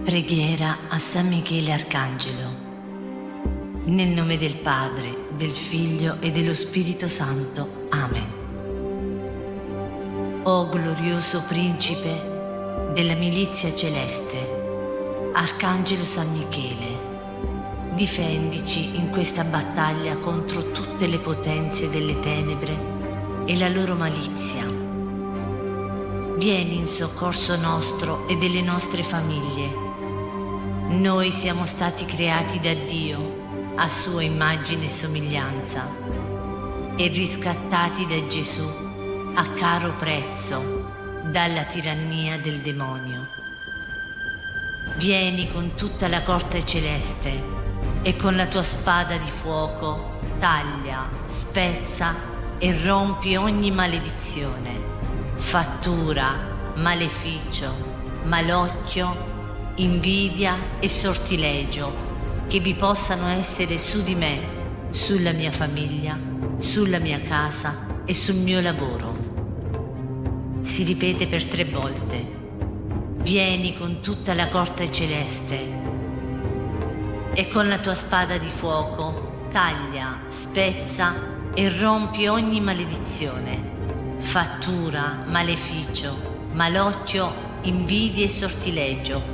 Preghiera a San Michele Arcangelo. Nel nome del Padre, del Figlio e dello Spirito Santo. Amen. O glorioso Principe della milizia celeste, Arcangelo San Michele, difendici in questa battaglia contro tutte le potenze delle tenebre e la loro malizia. Vieni in soccorso nostro e delle nostre famiglie. Noi siamo stati creati da Dio a sua immagine e somiglianza e riscattati da Gesù a caro prezzo dalla tirannia del demonio. Vieni con tutta la corte celeste e con la tua spada di fuoco taglia, spezza e rompi ogni maledizione, fattura, maleficio, malocchio, invidia e sortilegio che vi possano essere su di me, sulla mia famiglia, sulla mia casa e sul mio lavoro. Si ripete per 3 volte. Vieni con tutta la corte celeste e con la tua spada di fuoco taglia, spezza e rompi ogni maledizione, fattura, maleficio, malocchio, invidia e sortilegio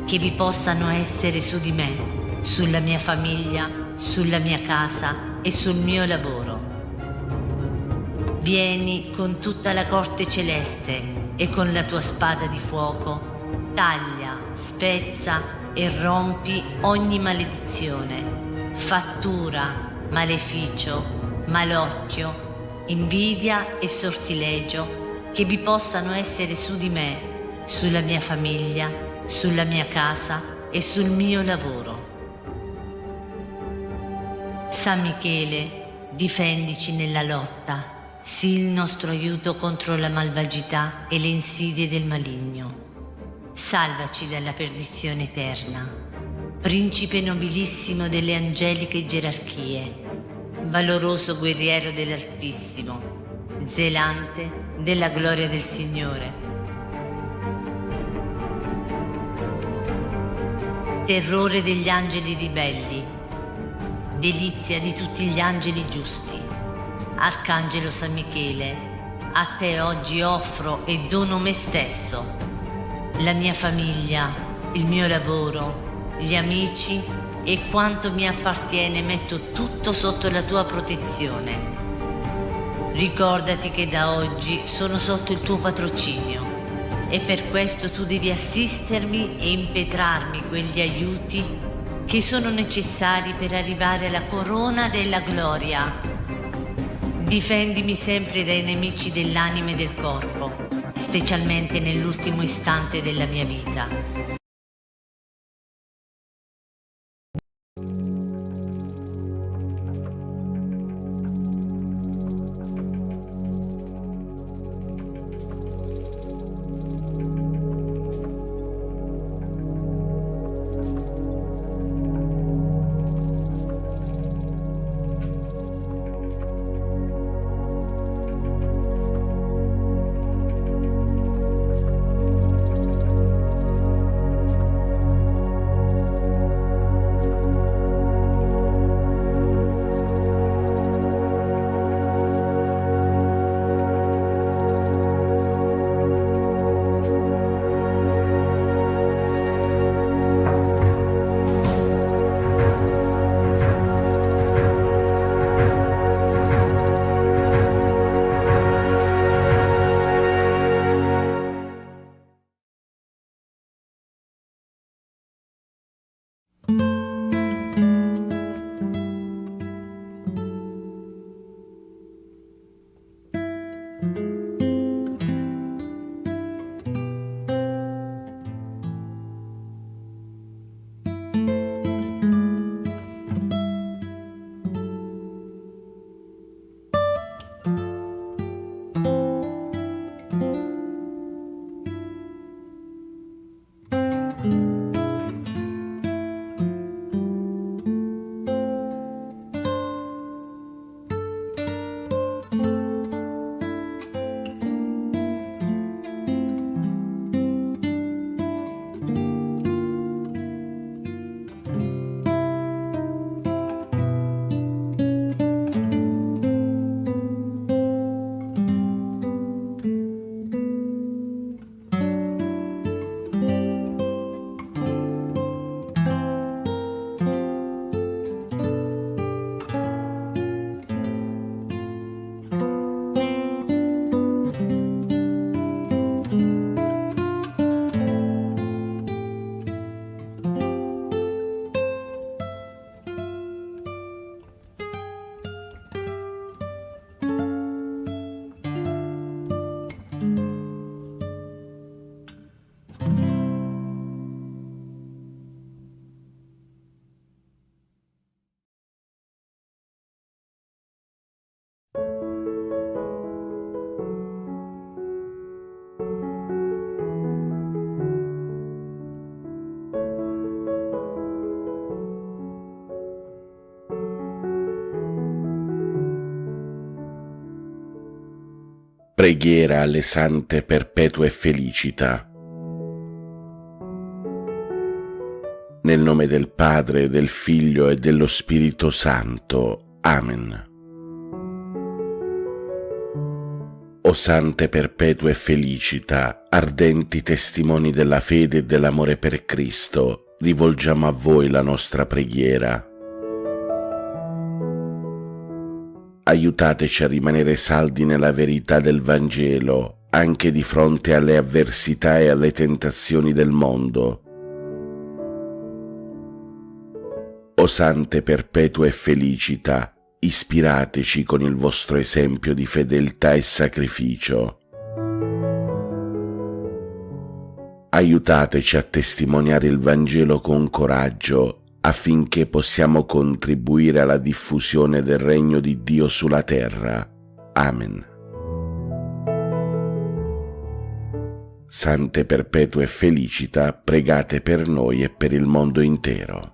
che vi possano essere su di me, sulla mia famiglia, sulla mia casa e sul mio lavoro. Vieni con tutta la corte celeste e con la tua spada di fuoco taglia, spezza e rompi ogni maledizione, fattura, maleficio, malocchio, invidia e sortilegio che vi possano essere su di me, sulla mia famiglia, sulla mia casa e sul mio lavoro. San Michele, difendici nella lotta, sii il nostro aiuto contro la malvagità e le insidie del maligno. Salvaci dalla perdizione eterna. Principe nobilissimo delle angeliche gerarchie, valoroso guerriero dell'Altissimo, zelante della gloria del Signore, terrore degli angeli ribelli, delizia di tutti gli angeli giusti. Arcangelo San Michele, a te oggi offro e dono me stesso, la mia famiglia, il mio lavoro, gli amici e quanto mi appartiene metto tutto sotto la tua protezione. Ricordati che da oggi sono sotto il tuo patrocinio e per questo tu devi assistermi e impetrarmi quegli aiuti che sono necessari per arrivare alla corona della gloria. Difendimi sempre dai nemici dell'anima e del corpo, specialmente nell'ultimo istante della mia vita. Preghiera alle sante perpetue felicita. Nel nome del Padre, del Figlio e dello Spirito Santo. Amen. O sante perpetue felicita, ardenti testimoni della fede e dell'amore per Cristo, rivolgiamo a voi la nostra preghiera. Aiutateci a rimanere saldi nella verità del Vangelo, anche di fronte alle avversità e alle tentazioni del mondo. O sante perpetue felicita, ispirateci con il vostro esempio di fedeltà e sacrificio. Aiutateci a testimoniare il Vangelo con coraggio, affinché possiamo contribuire alla diffusione del regno di Dio sulla terra. Amen. Sante perpetue felicita, pregate per noi e per il mondo intero.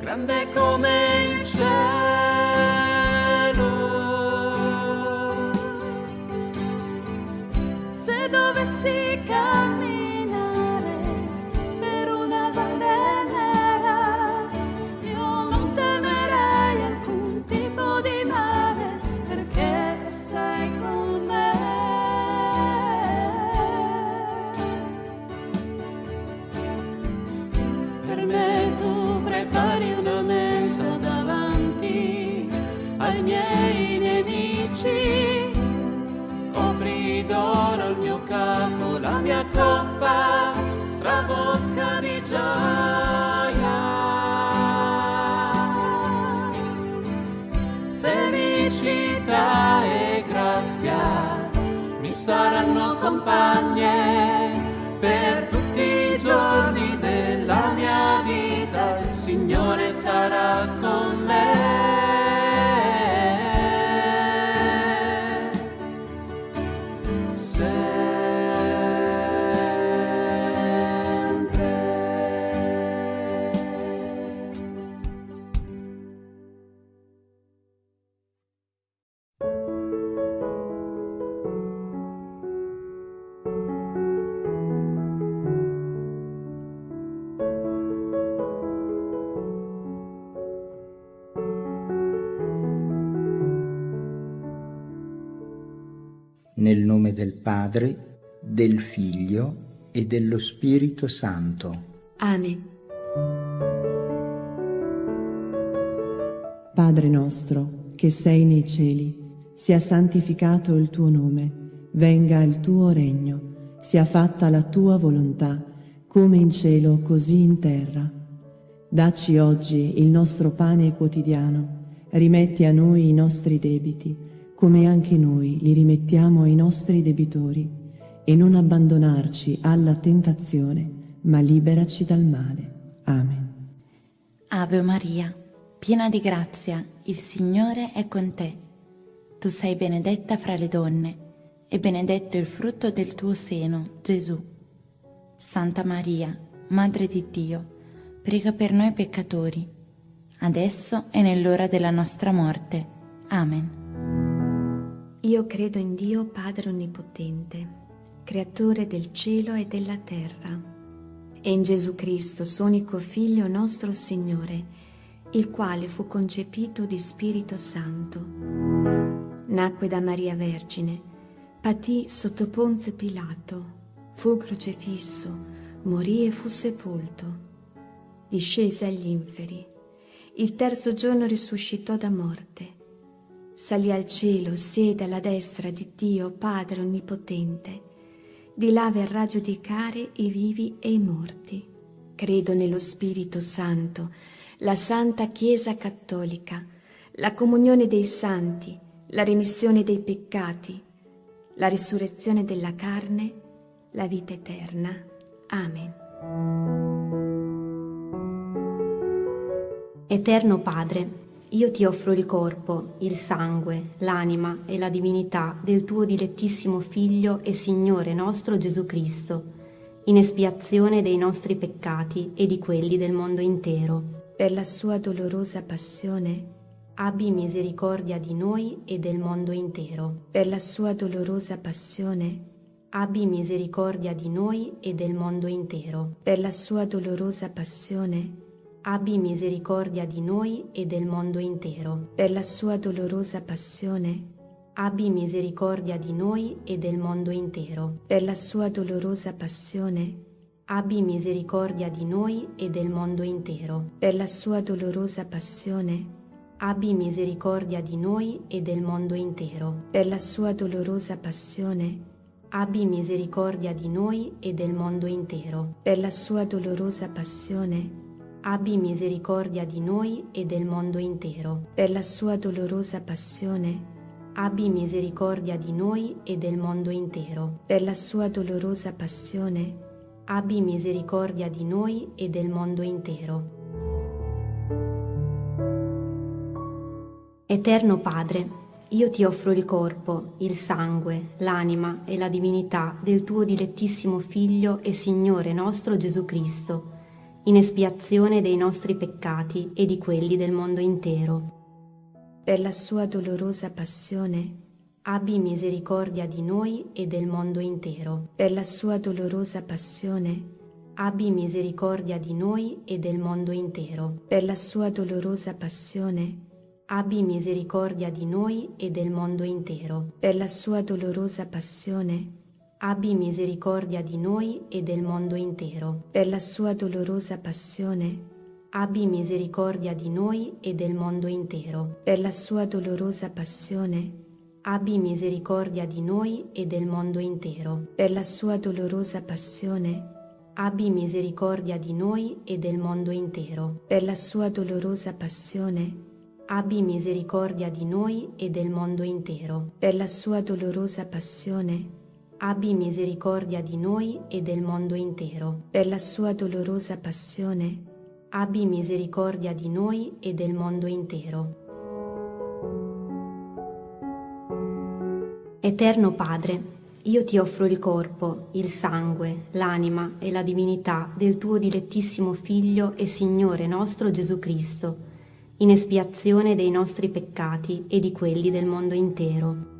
Grande come il cielo, se dovessi camminare per una valle nera, io non temerei alcun tipo di male, perché tu sei con me. Per me tu prepari una mensa davanti ai miei nemici, copri d'oro il mio capo, la mia coppa trabocca di gioia. Felicità e grazia mi saranno compagne per tutti i giorni della mia vita, il Signore sarà con me. Nel nome del Padre, del Figlio e dello Spirito Santo. Amen. Padre nostro, che sei nei cieli, sia santificato il tuo nome, venga il tuo regno, sia fatta la tua volontà, come in cielo così in terra. Dacci oggi il nostro pane quotidiano, rimetti a noi i nostri debiti, come anche noi li rimettiamo ai nostri debitori, e non abbandonarci alla tentazione, ma liberaci dal male. Amen. Ave Maria, piena di grazia, il Signore è con te. Tu sei benedetta fra le donne, e benedetto il frutto del tuo seno, Gesù. Santa Maria, Madre di Dio, prega per noi peccatori, adesso e nell'ora della nostra morte. Amen. Io credo in Dio Padre Onnipotente, Creatore del cielo e della terra, e in Gesù Cristo, suo unico Figlio nostro Signore, il quale fu concepito di Spirito Santo. nacque da Maria Vergine, patì sotto Ponzio Pilato, fu crocifisso, morì e fu sepolto. Discese agli inferi, il terzo giorno risuscitò da morte, salì al cielo, siede alla destra di Dio Padre Onnipotente, di là verrà a giudicare i vivi e i morti. Credo nello Spirito Santo, la Santa Chiesa Cattolica, la comunione dei santi, la remissione dei peccati, la risurrezione della carne, la vita eterna. Amen. Eterno Padre, io ti offro il corpo, il sangue, l'anima e la divinità del tuo dilettissimo Figlio e Signore nostro Gesù Cristo, in espiazione dei nostri peccati e di quelli del mondo intero. Per la sua dolorosa passione, Abbi misericordia di noi e del mondo intero. per la sua dolorosa passione, Abbi misericordia di noi e del mondo intero. per la sua dolorosa passione, Abbi misericordia di noi e del mondo intero. per la sua dolorosa passione, Abbi misericordia di noi e del mondo intero. per la sua dolorosa passione, Abbi misericordia di noi e del mondo intero. per la sua dolorosa passione, Abbi misericordia di noi e del mondo intero. per la sua dolorosa passione, Abbi misericordia di noi e del mondo intero. per la sua dolorosa passione, Abbi misericordia di noi e del mondo intero. per la sua dolorosa passione, Abbi misericordia di noi e del mondo intero. per la sua dolorosa passione, Abbi misericordia di noi e del mondo intero. Eterno Padre, io ti offro il corpo, il sangue, l'anima e la divinità del tuo dilettissimo Figlio e Signore nostro Gesù Cristo, in espiazione dei nostri peccati e di quelli del mondo intero. per la sua dolorosa passione, Abbi misericordia di noi e del mondo intero. per la sua dolorosa passione, Abbi misericordia di noi e del mondo intero. per la sua dolorosa passione, Abbi misericordia di noi e del mondo intero. per la sua dolorosa passione, Abbi misericordia di noi e del mondo intero. per la sua dolorosa passione, Abbi misericordia di noi e del mondo intero. per la sua dolorosa passione, Abbi misericordia di noi e del mondo intero. per la sua dolorosa passione, Abbi misericordia di noi e del mondo intero. per la sua dolorosa passione, Abbi misericordia di noi e del mondo intero. per la sua dolorosa passione, Abbi misericordia di noi e del mondo intero. per la sua dolorosa passione, Abbi misericordia di noi e del mondo intero. Eterno Padre, io ti offro il corpo, il sangue, l'anima e la divinità del tuo dilettissimo Figlio e Signore nostro Gesù Cristo, in espiazione dei nostri peccati e di quelli del mondo intero.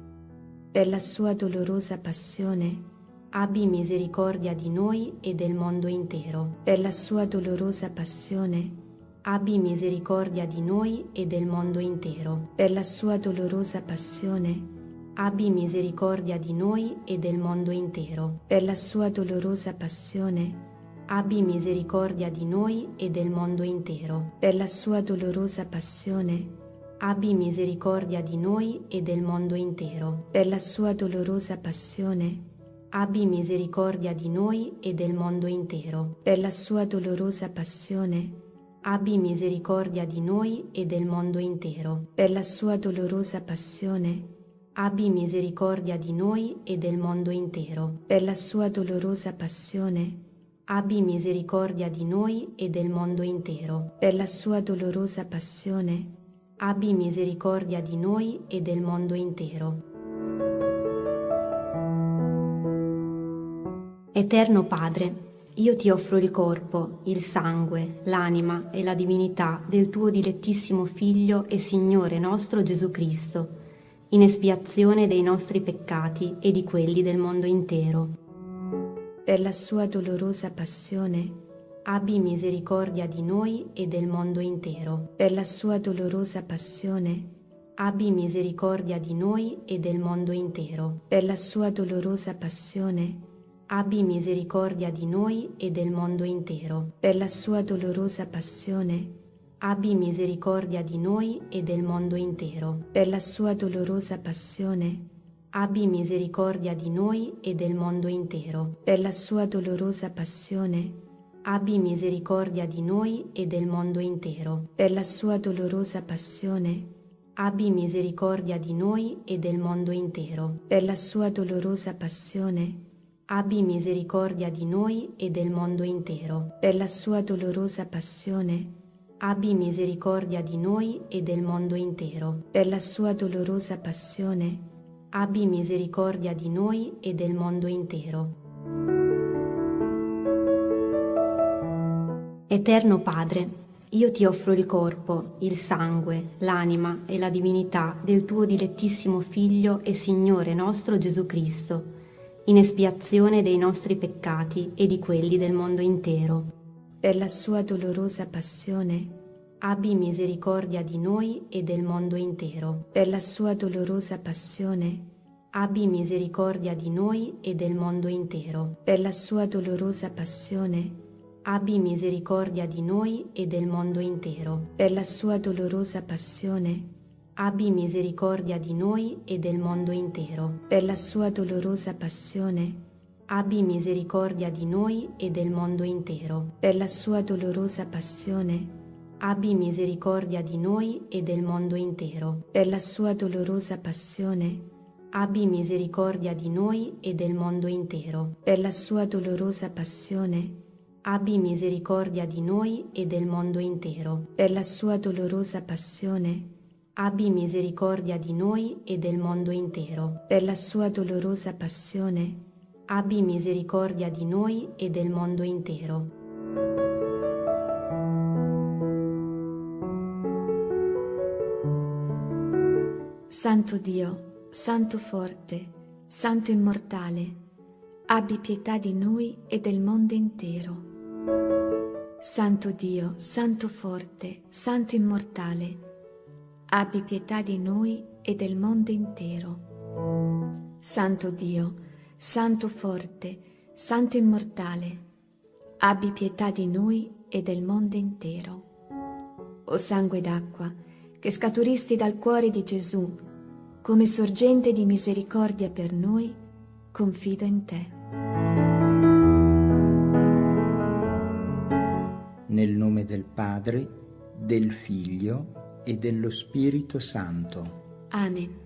per la sua dolorosa passione, Abbi misericordia di noi e del mondo intero. per la sua dolorosa passione, Abbi misericordia di noi e del mondo intero. per la sua dolorosa passione, Abbi misericordia di noi e del mondo intero. per la sua dolorosa passione, Abbi misericordia di noi e del mondo intero. per la sua dolorosa passione, Abbi misericordia di noi e del mondo intero. per la sua dolorosa passione, Abbi misericordia di noi e del mondo intero. per la sua dolorosa passione, Abbi misericordia di noi e del mondo intero. per la sua dolorosa passione, Abbi misericordia di noi e del mondo intero. per la sua dolorosa passione, Abbi misericordia di noi e del mondo intero. per la sua dolorosa passione, Abbi misericordia di noi e del mondo intero. Eterno Padre, io ti offro il corpo, il sangue, l'anima e la divinità del tuo dilettissimo Figlio e Signore nostro Gesù Cristo, in espiazione dei nostri peccati e di quelli del mondo intero. per la sua dolorosa passione, Abbi misericordia di noi e del mondo intero. per la sua dolorosa passione, abbi misericordia di noi e del mondo intero. Per la sua dolorosa passione, Abbi misericordia di noi e del mondo intero. per la sua dolorosa passione, Abbi misericordia di noi e del mondo intero. per la sua dolorosa passione, Abbi misericordia di noi e del mondo intero. per la sua dolorosa passione, Abbi misericordia di noi e del mondo intero. per la sua dolorosa passione, Abbi misericordia di noi e del mondo intero. per la sua dolorosa passione, Abbi misericordia di noi e del mondo intero. per la sua dolorosa passione, Abbi misericordia di noi e del mondo intero. per la sua dolorosa passione, Abbi misericordia di noi e del mondo intero. Eterno Padre, io ti offro il corpo, il sangue, l'anima e la divinità del tuo dilettissimo Figlio e Signore nostro Gesù Cristo, in espiazione dei nostri peccati e di quelli del mondo intero. per la sua dolorosa passione, Abbi misericordia di noi e del mondo intero. per la sua dolorosa passione, Abbi misericordia di noi e del mondo intero. per la sua dolorosa passione, Abbi misericordia di noi e del mondo intero. per la sua dolorosa passione, Abbi misericordia di noi e del mondo intero. per la sua dolorosa passione, Abbi misericordia di noi e del mondo intero. per la sua dolorosa passione, Abbi misericordia di noi e del mondo intero. per la sua dolorosa passione, Abbi misericordia di noi e del mondo intero. per la sua dolorosa passione, Abbi misericordia di noi e del mondo intero. per la sua dolorosa passione, Abbi misericordia di noi e del mondo intero. per la sua dolorosa passione, Abbi misericordia di noi e del mondo intero. Santo Dio, Santo forte, Santo immortale, abbi pietà di noi e del mondo intero. Santo Dio, Santo forte, Santo immortale, abbi pietà di noi e del mondo intero. Santo Dio, Santo forte, Santo immortale, abbi pietà di noi e del mondo intero. O sangue d'acqua, che scaturisti dal cuore di Gesù, come sorgente di misericordia per noi, confido in te. Nel nome del Padre, del Figlio e dello Spirito Santo. Amen.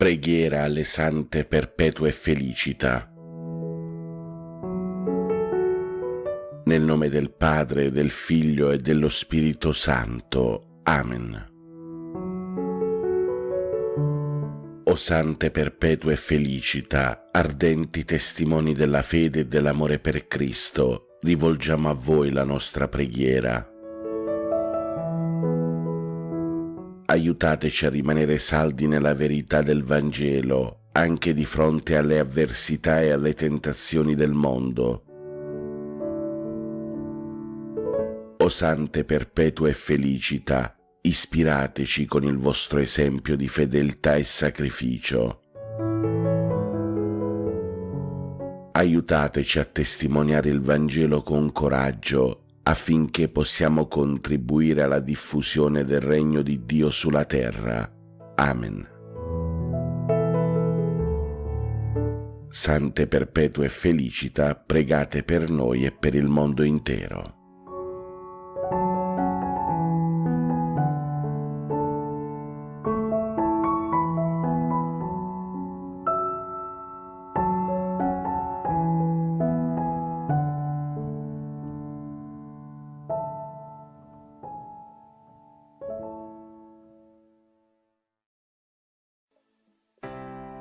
Preghiera alle sante perpetue felicità. Nel nome del Padre, del Figlio e dello Spirito Santo. Amen. O sante perpetue felicità, ardenti testimoni della fede e dell'amore per Cristo, rivolgiamo a voi la nostra preghiera. Aiutateci a rimanere saldi nella verità del Vangelo, anche di fronte alle avversità e alle tentazioni del mondo. O sante perpetue felicità, ispirateci con il vostro esempio di fedeltà e sacrificio. Aiutateci a testimoniare il Vangelo con coraggio, affinché possiamo contribuire alla diffusione del regno di Dio sulla terra. Amen. Sante perpetue felicità, pregate per noi e per il mondo intero.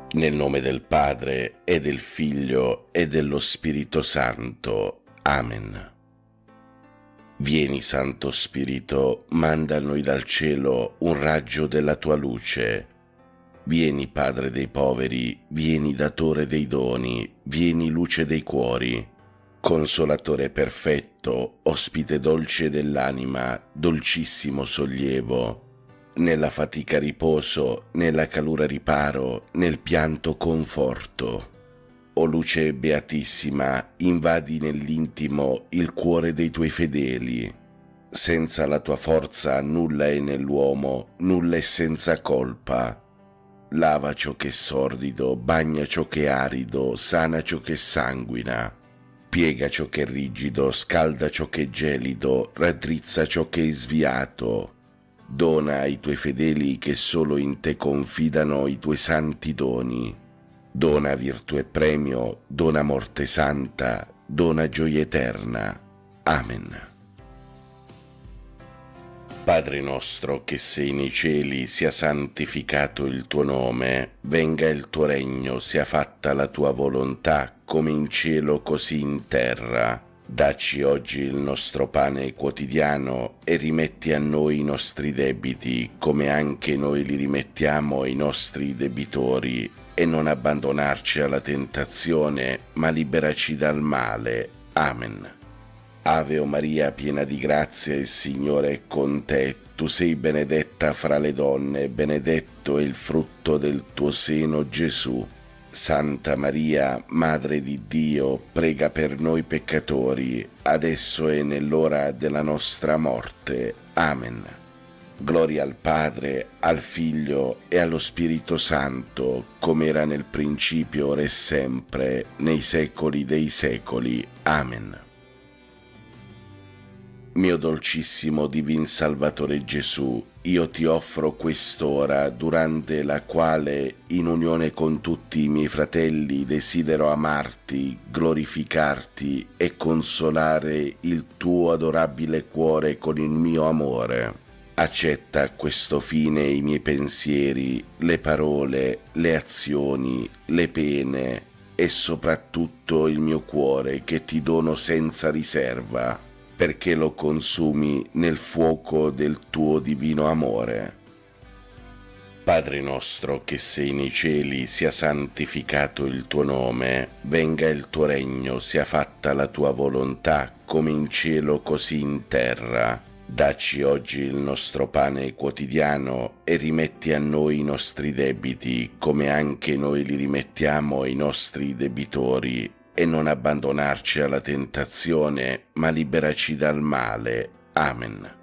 Nel nome del Padre, e del Figlio, e dello Spirito Santo. Amen. Vieni, Santo Spirito, manda a noi dal cielo un raggio della tua luce. Vieni, Padre dei poveri, vieni, Datore dei doni, vieni, luce dei cuori. Consolatore perfetto, ospite dolce dell'anima, dolcissimo sollievo. Nella fatica riposo, nella calura riparo, nel pianto conforto. O luce beatissima, invadi nell'intimo il cuore dei tuoi fedeli. Senza la tua forza nulla è nell'uomo, nulla è senza colpa. Lava ciò che è sordido, bagna ciò che è arido, sana ciò che sanguina. Piega ciò che è rigido, scalda ciò che è gelido, raddrizza ciò che è sviato. Dona ai tuoi fedeli che solo in te confidano i tuoi santi doni. Dona virtù e premio, dona morte santa, dona gioia eterna. Amen. Padre nostro che sei nei cieli, sia santificato il tuo nome, venga il tuo regno, sia fatta la tua volontà, come in cielo così in terra. Dacci oggi il nostro pane quotidiano e rimetti a noi i nostri debiti, come anche noi li rimettiamo ai nostri debitori, e non abbandonarci alla tentazione, ma liberaci dal male. Amen. Ave o Maria, piena di grazia, il Signore è con te. Tu sei benedetta fra le donne, e benedetto è il frutto del tuo seno, Gesù. Santa Maria, Madre di Dio, prega per noi peccatori, adesso e nell'ora della nostra morte. Amen. Gloria al Padre, al Figlio e allo Spirito Santo, come era nel principio, ora e sempre, nei secoli dei secoli. Amen. Mio dolcissimo Divin Salvatore Gesù, io ti offro quest'ora, durante la quale, in unione con tutti i miei fratelli, desidero amarti, glorificarti e consolare il tuo adorabile cuore con il mio amore. Accetta a questo fine i miei pensieri, le parole, le azioni, le pene e soprattutto il mio cuore che ti dono senza riserva, perché lo consumi nel fuoco del tuo divino amore. Padre nostro che sei nei cieli, sia santificato il tuo nome, venga il tuo regno, sia fatta la tua volontà, come in cielo così in terra. Dacci oggi il nostro pane quotidiano e rimetti a noi i nostri debiti, come anche noi li rimettiamo ai nostri debitori, e non abbandonarci alla tentazione, ma liberaci dal male. Amen.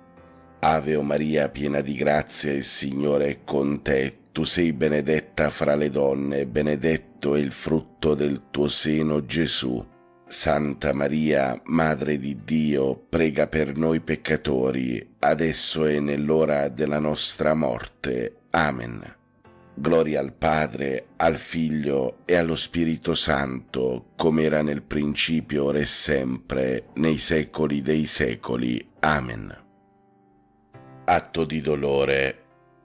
Ave o Maria, piena di grazia, il Signore è con te. Tu sei benedetta fra le donne, e benedetto è il frutto del tuo seno, Gesù. Santa Maria, Madre di Dio, prega per noi peccatori, adesso e nell'ora della nostra morte. Amen. Gloria al Padre, al Figlio e allo Spirito Santo, come era nel principio, ora e sempre, nei secoli dei secoli. Amen. Atto di dolore.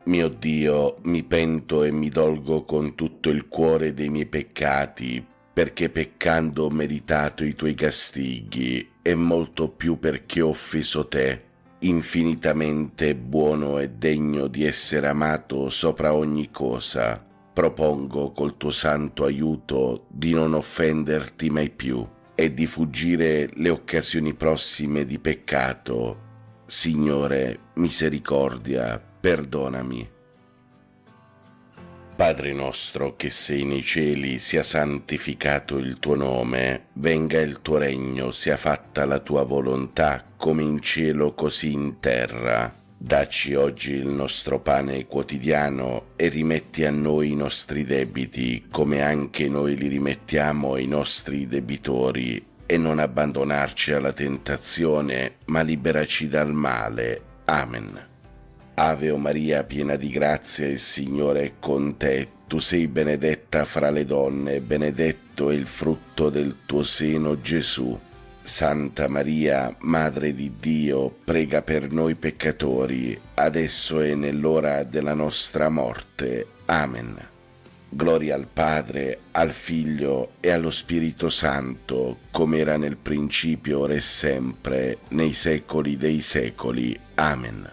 Mio Dio, mi pento e mi dolgo con tutto il cuore dei miei peccati, perché peccando ho meritato i tuoi castighi, e molto più perché ho offeso te, infinitamente buono e degno di essere amato sopra ogni cosa. Propongo col tuo santo aiuto di non offenderti mai più e di fuggire le occasioni prossime di peccato. Signore, misericordia, perdonami. Padre nostro che sei nei cieli, sia santificato il tuo nome, venga il tuo regno, sia fatta la tua volontà, come in cielo così in terra. Dacci oggi il nostro pane quotidiano e rimetti a noi i nostri debiti, come anche noi li rimettiamo ai nostri debitori, e non abbandonarci alla tentazione, ma liberaci dal male. Amen. Ave Maria, piena di grazia, il Signore è con te. Tu sei benedetta fra le donne, e benedetto è il frutto del tuo seno, Gesù. Santa Maria, Madre di Dio, prega per noi peccatori, adesso e nell'ora della nostra morte. Amen. Gloria al Padre, al Figlio e allo Spirito Santo, come era nel principio, ora e sempre, nei secoli dei secoli. Amen.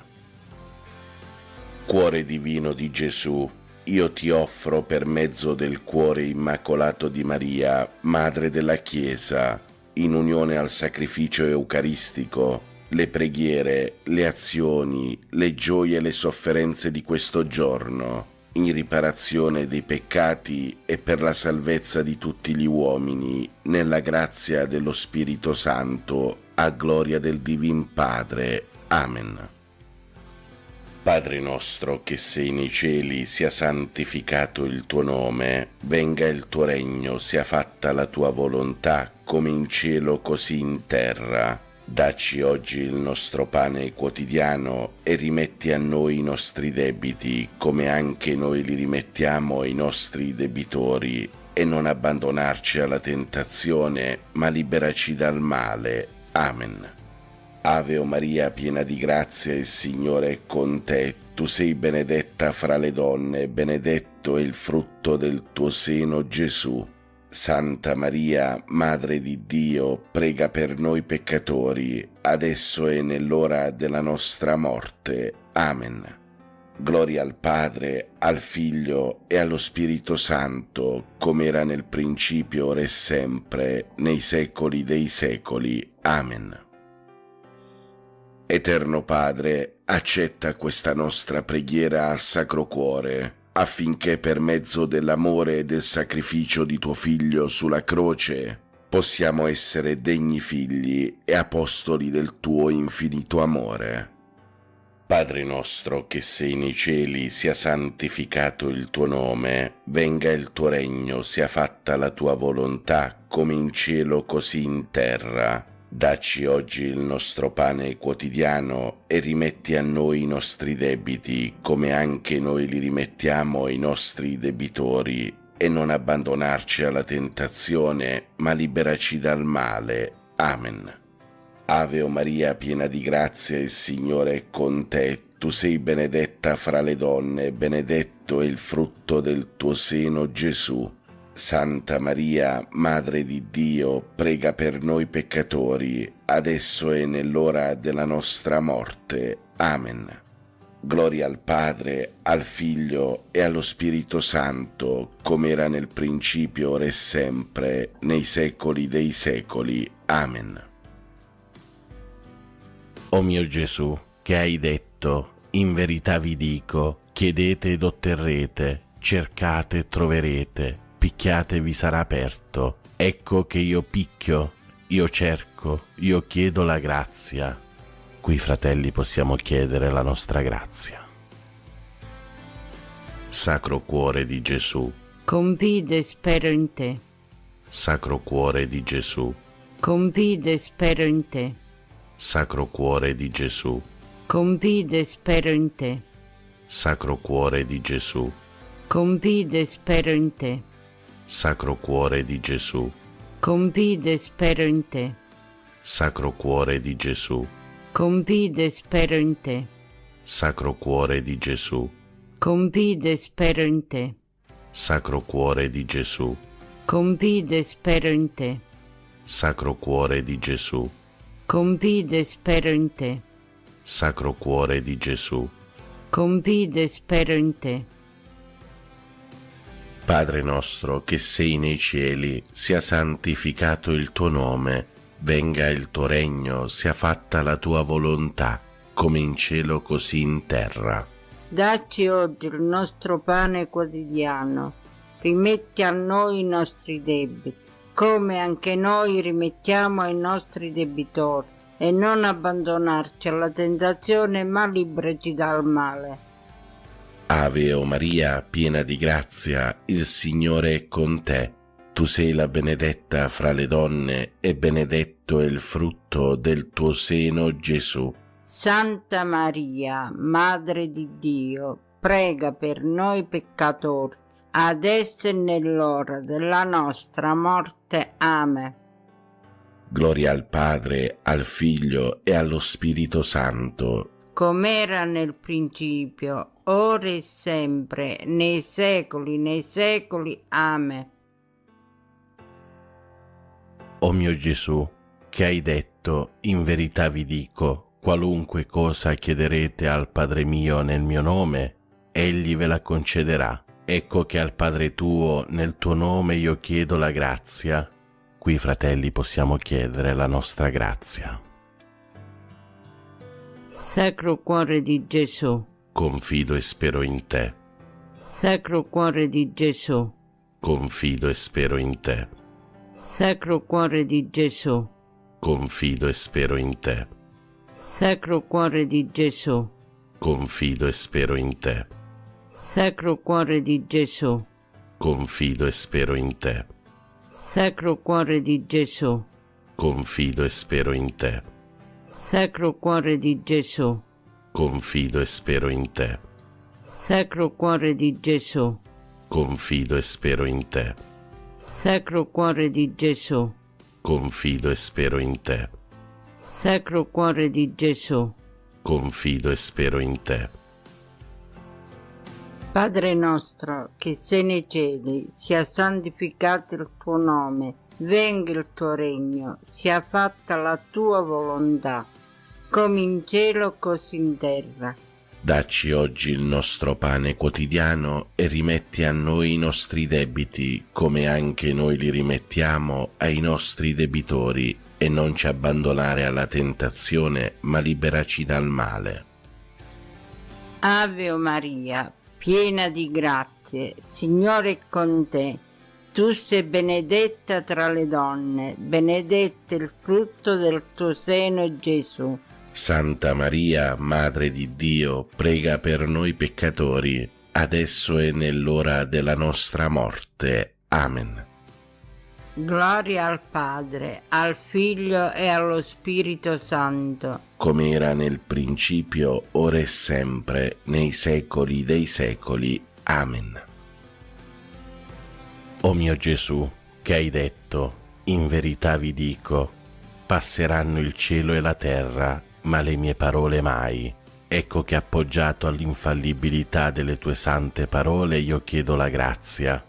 Cuore divino di Gesù, io ti offro per mezzo del cuore immacolato di Maria, Madre della Chiesa, in unione al sacrificio eucaristico, le preghiere, le azioni, le gioie e le sofferenze di questo giorno, in riparazione dei peccati e per la salvezza di tutti gli uomini, nella grazia dello Spirito Santo, a gloria del Divin Padre. Amen. Padre nostro che sei nei cieli, sia santificato il tuo nome, venga il tuo regno, sia fatta la tua volontà, come in cielo così in terra. Dacci oggi il nostro pane quotidiano e rimetti a noi i nostri debiti, come anche noi li rimettiamo ai nostri debitori, e non abbandonarci alla tentazione, ma liberaci dal male. Amen. Ave Maria, piena di grazia, il Signore è con te. Tu sei benedetta fra le donne, e benedetto è il frutto del tuo seno, Gesù. Santa Maria, Madre di Dio, prega per noi peccatori, adesso e nell'ora della nostra morte. Amen. Gloria al Padre, al Figlio e allo Spirito Santo, come era nel principio, ora e sempre, nei secoli dei secoli. Amen. Eterno Padre, accetta questa nostra preghiera al Sacro Cuore, affinché per mezzo dell'amore e del sacrificio di tuo Figlio sulla croce possiamo essere degni figli e apostoli del tuo infinito amore. Padre nostro che sei nei cieli, sia santificato il tuo nome, venga il tuo regno, sia fatta la tua volontà, come in cielo così in terra. Dacci oggi il nostro pane quotidiano e rimetti a noi i nostri debiti, come anche noi li rimettiamo ai nostri debitori, e non abbandonarci alla tentazione, ma liberaci dal male. Amen. Ave Maria, piena di grazia, il Signore è con te. Tu sei benedetta fra le donne, e benedetto è il frutto del tuo seno, Gesù. Santa Maria, Madre di Dio, prega per noi peccatori, adesso e nell'ora della nostra morte. Amen. Gloria al Padre, al Figlio e allo Spirito Santo, come era nel principio, ora e sempre, nei secoli dei secoli. Amen. O mio Gesù, che hai detto, in verità vi dico, chiedete ed otterrete, cercate e troverete, picchiate e vi sarà aperto. Ecco che io picchio, io cerco, io chiedo la grazia. Qui, fratelli, possiamo chiedere la nostra grazia. Sacro Cuore di Gesù, confido e spero in te. Sacro Cuore di Gesù, Confido e spero in te. Sacro Cuore di Gesù, Confido e spero in te. Sacro Cuore di Gesù, confido e spero in te. Sacro Cuore di Gesù, Confido e spero in te. Sacro Cuore di Gesù, Confido e spero in te. Sacro Cuore di Gesù, Confido e spero in te. Sacro Cuore di Gesù, Confido e spero in te. Sacro Cuore di Gesù, Confido e spero in te. Sacro Cuore di Gesù. Confido e spero in te. Padre nostro che sei nei cieli, sia santificato il tuo nome, venga il tuo regno, sia fatta la tua volontà, come in cielo così in terra. Dacci oggi il nostro pane quotidiano, rimetti a noi i nostri debiti, come anche noi rimettiamo ai nostri debitori, e non abbandonarci alla tentazione, ma liberaci dal male. Ave o Maria, piena di grazia, il Signore è con te. Tu sei la benedetta fra le donne e benedetto è il frutto del tuo seno, Gesù. Santa Maria, Madre di Dio, prega per noi peccatori, adesso e nell'ora della nostra morte. Amen. Gloria al Padre, al Figlio e allo Spirito Santo, Com'era nel principio, ora e sempre, nei secoli. Amen. O mio Gesù, che hai detto, in verità vi dico, qualunque cosa chiederete al Padre mio nel mio nome, egli ve la concederà. Ecco che al Padre tuo, nel tuo nome io chiedo la grazia. Qui, fratelli, possiamo chiedere la nostra grazia. Sacro Cuore di Gesù, Confido e spero in te. Sacro Cuore di Gesù, Confido e spero in te. Sacro Cuore di Gesù, Confido e spero in te. Sacro Cuore di Gesù, Confido e spero in te. Sacro Cuore di Gesù, Confido e spero in te. Sacro Cuore di Gesù, Confido e spero in te. Sacro Cuore di Gesù, Confido e spero in te. Sacro Cuore di Gesù, Confido e spero in te. Sacro Cuore di Gesù, Confido e spero in te. Sacro Cuore di Gesù. Confido e spero in te. Padre nostro che sei nei cieli, sia santificato il tuo nome, venga il tuo regno, sia fatta la tua volontà, come in cielo così in terra. Dacci oggi il nostro pane quotidiano e rimetti a noi i nostri debiti, come anche noi li rimettiamo ai nostri debitori, e non ci abbandonare alla tentazione, ma liberaci dal male. Ave o Maria, piena di grazie, Signore è con te. Tu sei benedetta tra le donne, benedetto il frutto del tuo seno, Gesù. Santa Maria, Madre di Dio, prega per noi peccatori, adesso e nell'ora della nostra morte. Amen. Gloria al Padre, al Figlio e allo Spirito Santo, come era nel principio, ora e sempre, nei secoli dei secoli. Amen. O mio Gesù, che hai detto, in verità vi dico, passeranno il cielo e la terra, ma le mie parole mai. Ecco che appoggiato all'infallibilità delle tue sante parole io chiedo la grazia.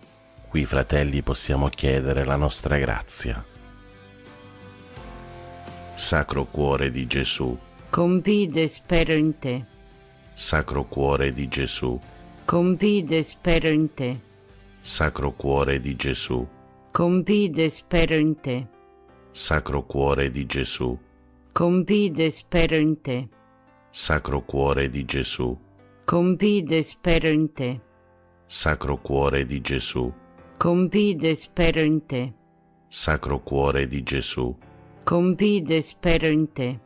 Qui, fratelli, possiamo chiedere la nostra grazia. Sacro Cuore di Gesù, confido e spero in te. Sacro Cuore di Gesù, Confido e spero in te. Sacro Cuore di Gesù, Confido e spero in te. Sacro Cuore di Gesù, Confido e spero in te. Sacro Cuore di Gesù, Confido e spero in te. Sacro Cuore di Gesù, Confido e spero in te. Sacro Cuore di Gesù, Confido e spero in te.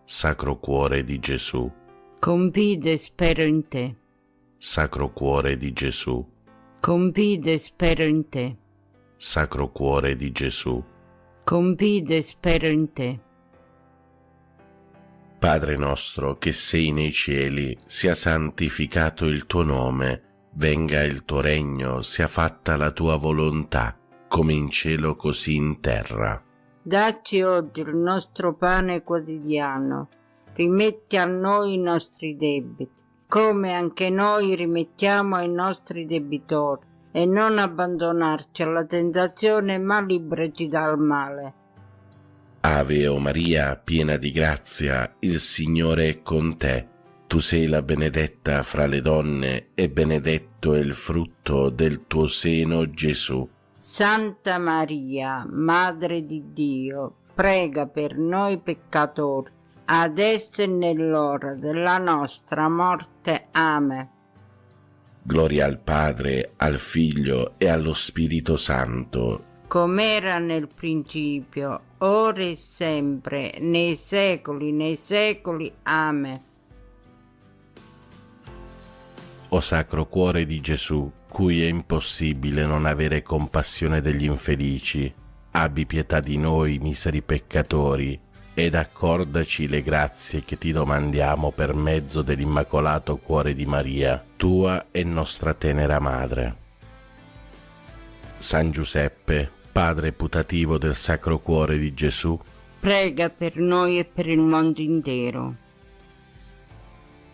Sacro Cuore di Gesù, Confido e spero in te. Sacro Cuore di Gesù, Confido e spero in te. Sacro Cuore di Gesù. Confido e spero in te. Padre nostro che sei nei cieli, sia santificato il tuo nome, venga il tuo regno, sia fatta la tua volontà, come in cielo così in terra. Dacci oggi il nostro pane quotidiano, rimetti a noi i nostri debiti, come anche noi rimettiamo ai nostri debitori, e non abbandonarci alla tentazione, ma liberaci dal male. Ave o Maria, piena di grazia, il Signore è con te. Tu sei la benedetta fra le donne, e benedetto è il frutto del tuo seno, Gesù. Santa Maria, Madre di Dio, prega per noi peccatori, adesso e nell'ora della nostra morte. Amen. Gloria al Padre, al Figlio e allo Spirito Santo, com'era nel principio, ora e sempre, nei secoli. Amen. O Sacro Cuore di Gesù, cui è impossibile non avere compassione degli infelici, abbi pietà di noi, miseri peccatori, ed accordaci le grazie che ti domandiamo per mezzo dell'Immacolato Cuore di Maria, tua e nostra tenera Madre. San Giuseppe, Padre putativo del Sacro Cuore di Gesù, prega per noi e per il mondo intero.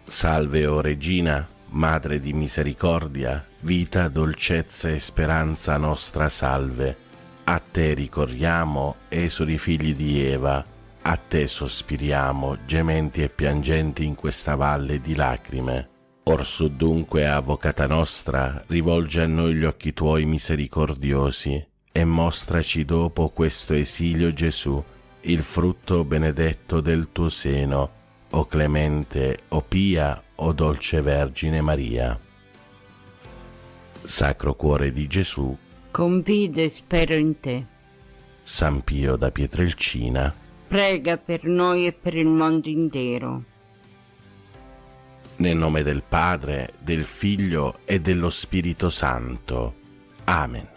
Salve, o Regina, Madre di misericordia, vita, dolcezza e speranza nostra salve. A te ricorriamo, esuli figli di Eva, a te sospiriamo, gementi e piangenti in questa valle di lacrime. Orsù dunque, avvocata nostra, rivolge a noi gli occhi tuoi misericordiosi, e mostraci dopo questo esilio Gesù, il frutto benedetto del tuo seno, o clemente, o pia, o dolce Vergine Maria. Sacro Cuore di Gesù, confido e spero in te. San Pio da Pietrelcina, prega per noi e per il mondo intero. Nel nome del Padre, del Figlio e dello Spirito Santo. Amen.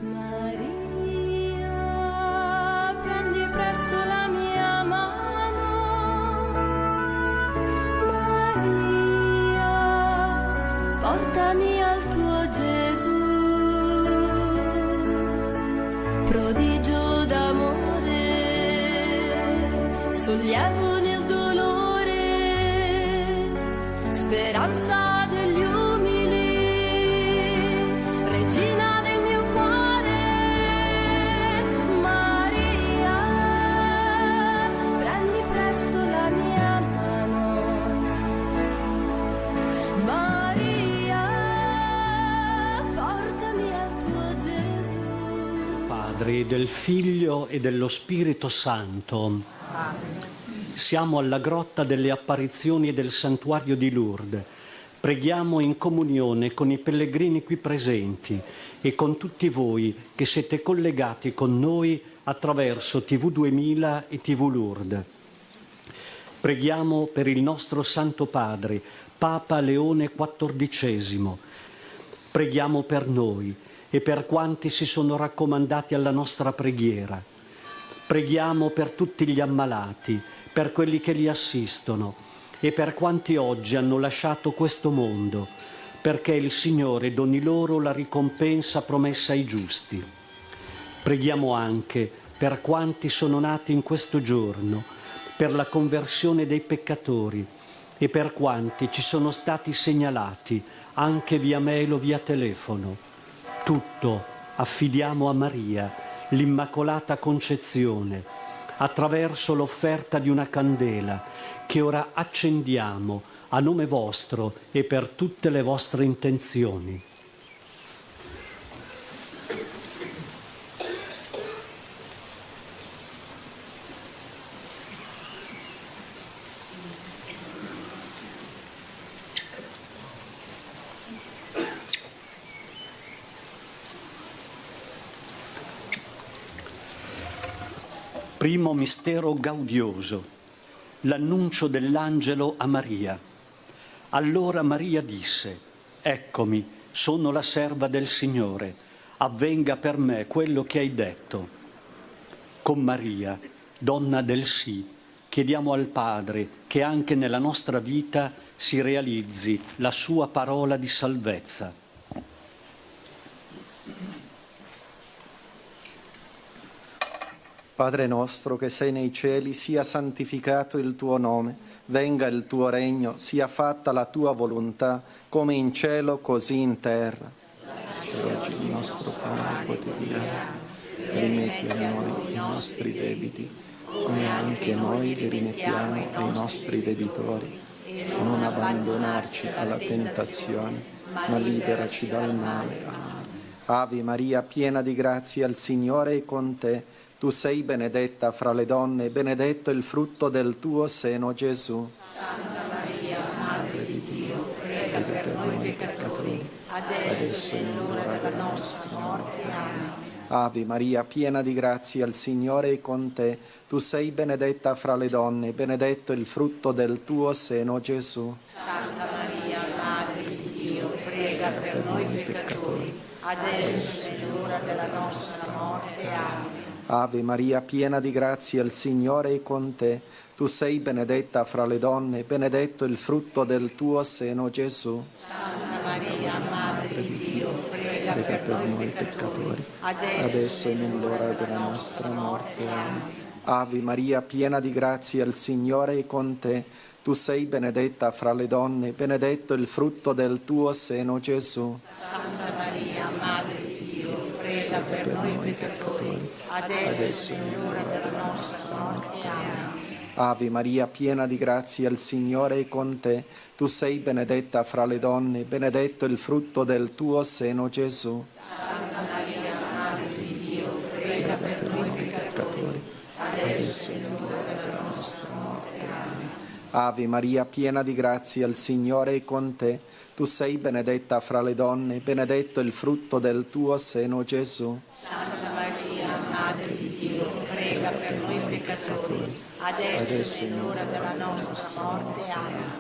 Maria, prendi presto la mia mano. Maria, portami al tuo Gesù. Prodigio d'amore, sollievo nel dolore, speranza degli umili, regina del mio cuore. Maria, prendi presto la mia mano. Maria, portami al tuo Gesù. Padre Padre, del Figlio e dello Spirito Santo. Siamo alla grotta delle apparizioni del santuario di Lourdes. Preghiamo in comunione con i pellegrini qui presenti e con tutti voi che siete collegati con noi attraverso TV 2000 e TV Lourdes. Preghiamo per il nostro Santo Padre, Papa Leone XIV. Preghiamo per noi e per quanti si sono raccomandati alla nostra preghiera. Preghiamo per tutti gli ammalati, per quelli che li assistono e per quanti oggi hanno lasciato questo mondo, perché il Signore doni loro la ricompensa promessa ai giusti. Preghiamo anche per quanti sono nati in questo giorno, per la conversione dei peccatori e per quanti ci sono stati segnalati anche via mail o via telefono. Tutto affidiamo a Maria, l'Immacolata Concezione, attraverso l'offerta di una candela che ora accendiamo a nome vostro e per tutte le vostre intenzioni. Primo mistero gaudioso, l'annuncio dell'angelo a Maria. Allora Maria disse: «Eccomi, sono la serva del Signore, avvenga per me quello che hai detto». Con Maria, donna del sì, chiediamo al Padre che anche nella nostra vita si realizzi la sua parola di salvezza. Padre nostro che sei nei cieli, sia santificato il tuo nome, venga il tuo regno, sia fatta la tua volontà, come in cielo così in terra. Dacci oggi il nostro pane quotidiano, e rimetti a noi i nostri debiti, come anche noi li rimettiamo ai nostri debitori. E non abbandonarci alla tentazione, ma liberaci dal male. Amen. Ave Maria, piena di grazia, il Signore è con te. Tu sei benedetta fra le donne, benedetto il frutto del tuo seno, Gesù. Santa Maria, Madre di Dio, prega per noi peccatori, adesso è l'ora della nostra morte. Amen. Ave Maria, piena di grazia, il Signore è con te. Tu sei benedetta fra le donne, benedetto il frutto del tuo seno, Gesù. Santa Maria, Madre di Dio, prega per noi peccatori, adesso è l'ora della nostra morte. Amen. Ave Maria, piena di grazia, il Signore è con te. Tu sei benedetta fra le donne, benedetto il frutto del tuo seno, Gesù. Santa Maria, Madre di Dio, prega per noi peccatori, adesso è nell'ora della nostra morte. Amen. Ave Maria, piena di grazia, il Signore è con te. Tu sei benedetta fra le donne, benedetto il frutto del tuo seno, Gesù. Santa Maria, Madre di Dio, prega per noi peccatori, adesso è l'ora della nostra morte. Amen. Ave Maria, piena di grazia, il Signore è con te. Tu sei benedetta fra le donne, benedetto il frutto del tuo seno, Gesù. Santa Maria, Madre di Dio, prega per noi peccatori, adesso è l'ora della nostra morte. Amen. Ave Maria, piena di grazia, il Signore è con te. Tu sei benedetta fra le donne, benedetto il frutto del tuo seno, Gesù. Santa Maria, Madre di Dio, prega per noi peccatori, adesso è l'ora della nostra morte. Amen.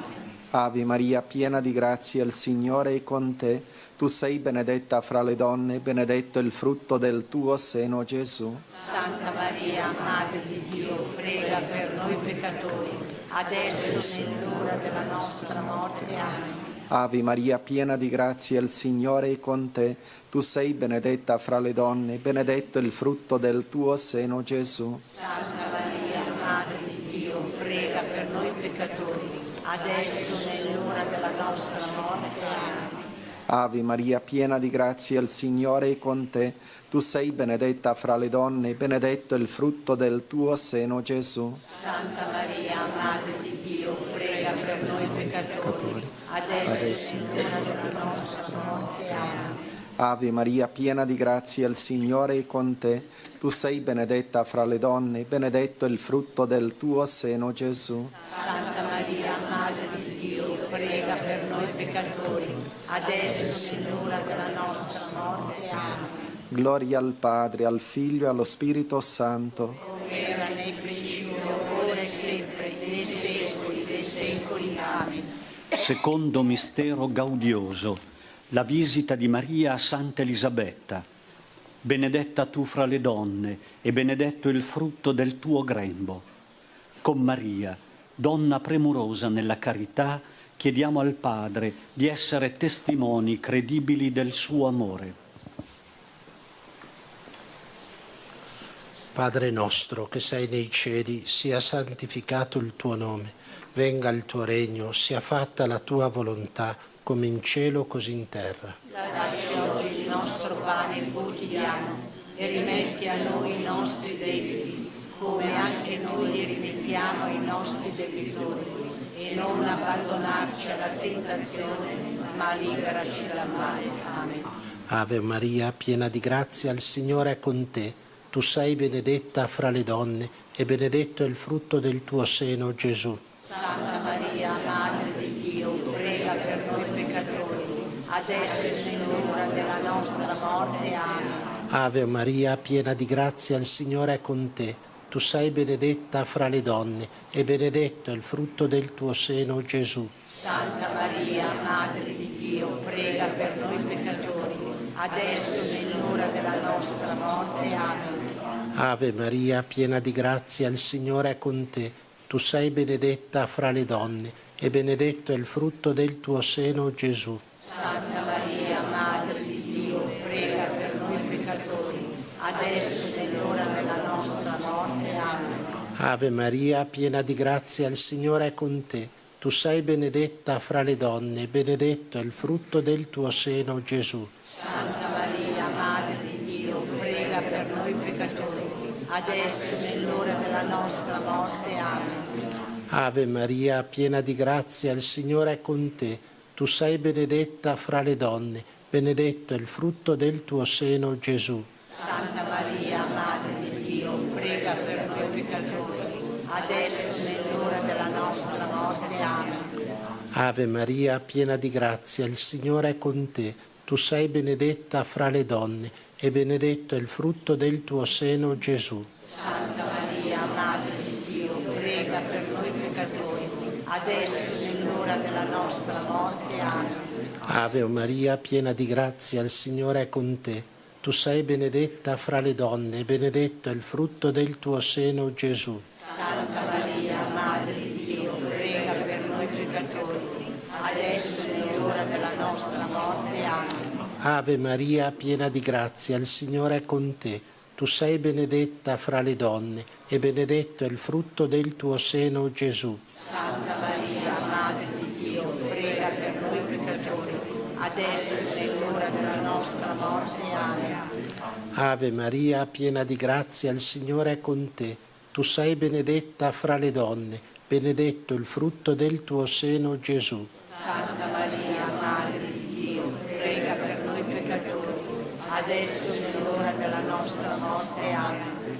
Ave Maria, piena di grazia, il Signore è con te. Tu sei benedetta fra le donne, benedetto il frutto del tuo seno, Gesù. Santa Maria, Madre di Dio, prega per noi peccatori, adesso è l'ora della nostra morte. Amen. Ave Maria, piena di grazia, il Signore è con te. Tu sei benedetta fra le donne, benedetto il frutto del tuo seno, Gesù. Santa Maria, Madre di Dio, prega per noi peccatori, adesso è l'ora della nostra morte. Amen. Ave Maria, piena di grazia, il Signore è con te. Tu sei benedetta fra le donne, benedetto il frutto del tuo seno, Gesù. Santa Maria, Madre di Dio, prega per noi peccatori, adesso è l'ora della nostra morte. Amen. Ave Maria, piena di grazia, il Signore è con te. Tu sei benedetta fra le donne, benedetto è il frutto del tuo seno, Gesù. Santa Maria, Madre di Dio, prega per noi peccatori, adesso e nell'ora della nostra morte. Amen. Gloria al Padre, al Figlio e allo Spirito Santo. Come era nei principio, ora e sempre, nei secoli dei secoli. Amen. Secondo mistero gaudioso, la visita di Maria a Santa Elisabetta. Benedetta tu fra le donne e benedetto il frutto del tuo grembo. Con Maria, donna premurosa nella carità, chiediamo al Padre di essere testimoni credibili del suo amore. Padre nostro che sei nei cieli, sia santificato il tuo nome, venga il tuo regno, sia fatta la tua volontà, come in cielo così in terra. Dacci oggi il nostro pane quotidiano e rimetti a noi i nostri debiti, come anche noi li rimettiamo ai nostri debitori, e non abbandonarci alla tentazione, ma liberaci dal male. Amen. Ave Maria, piena di grazia, il Signore è con te. Tu sei benedetta fra le donne e benedetto è il frutto del tuo seno, Gesù. Santa Maria, Madre di Dio, prega per noi peccatori, adesso e nell'ora della nostra morte. Amen. Ave Maria, piena di grazia, il Signore è con te. Tu sei benedetta fra le donne e benedetto è il frutto del tuo seno, Gesù. Santa Maria, Madre di Dio, prega per noi peccatori, adesso e nell'ora della nostra morte. Amen. Ave Maria, piena di grazia, il Signore è con te. Tu sei benedetta fra le donne e benedetto è il frutto del tuo seno, Gesù. Santa Maria, Madre di Dio, prega per noi peccatori, adesso e nell'ora della nostra morte. Amen. Ave Maria, piena di grazia, il Signore è con te. Tu sei benedetta fra le donne e benedetto è il frutto del tuo seno, Gesù. Santa Maria, Madre di Dio, prega per noi peccatori, adesso e nell'ora della nostra morte. Amen. Ave Maria, piena di grazia, il Signore è con te. Tu sei benedetta fra le donne, benedetto è il frutto del tuo seno, Gesù. Santa Maria, Madre di Dio, prega per noi peccatori, adesso e nell'ora della nostra morte. Amen. Ave Maria, piena di grazia, il Signore è con te. Tu sei benedetta fra le donne e benedetto è il frutto del tuo seno, Gesù. Santa Maria, Madre di Dio, prega per noi peccatori, adesso e nell'ora della nostra morte. Amen. Ave Maria, piena di grazia, il Signore è con te. Tu sei benedetta fra le donne e benedetto è il frutto del tuo seno, Gesù. Santa Maria, Madre di Dio, prega per noi peccatori, adesso e nell'ora della nostra morte. Amen. Ave Maria, piena di grazia, il Signore è con te. Tu sei benedetta fra le donne e benedetto è il frutto del tuo seno, Gesù. Santa Maria, Madre di Dio, prega per noi peccatori, adesso e nell'ora della nostra morte. Amen. Ave Maria, piena di grazia, il Signore è con te. Tu sei benedetta fra le donne, benedetto il frutto del tuo seno, Gesù. Santa Maria, Madre di Dio, prega per noi peccatori, adesso e nell'ora della nostra morte. Amen.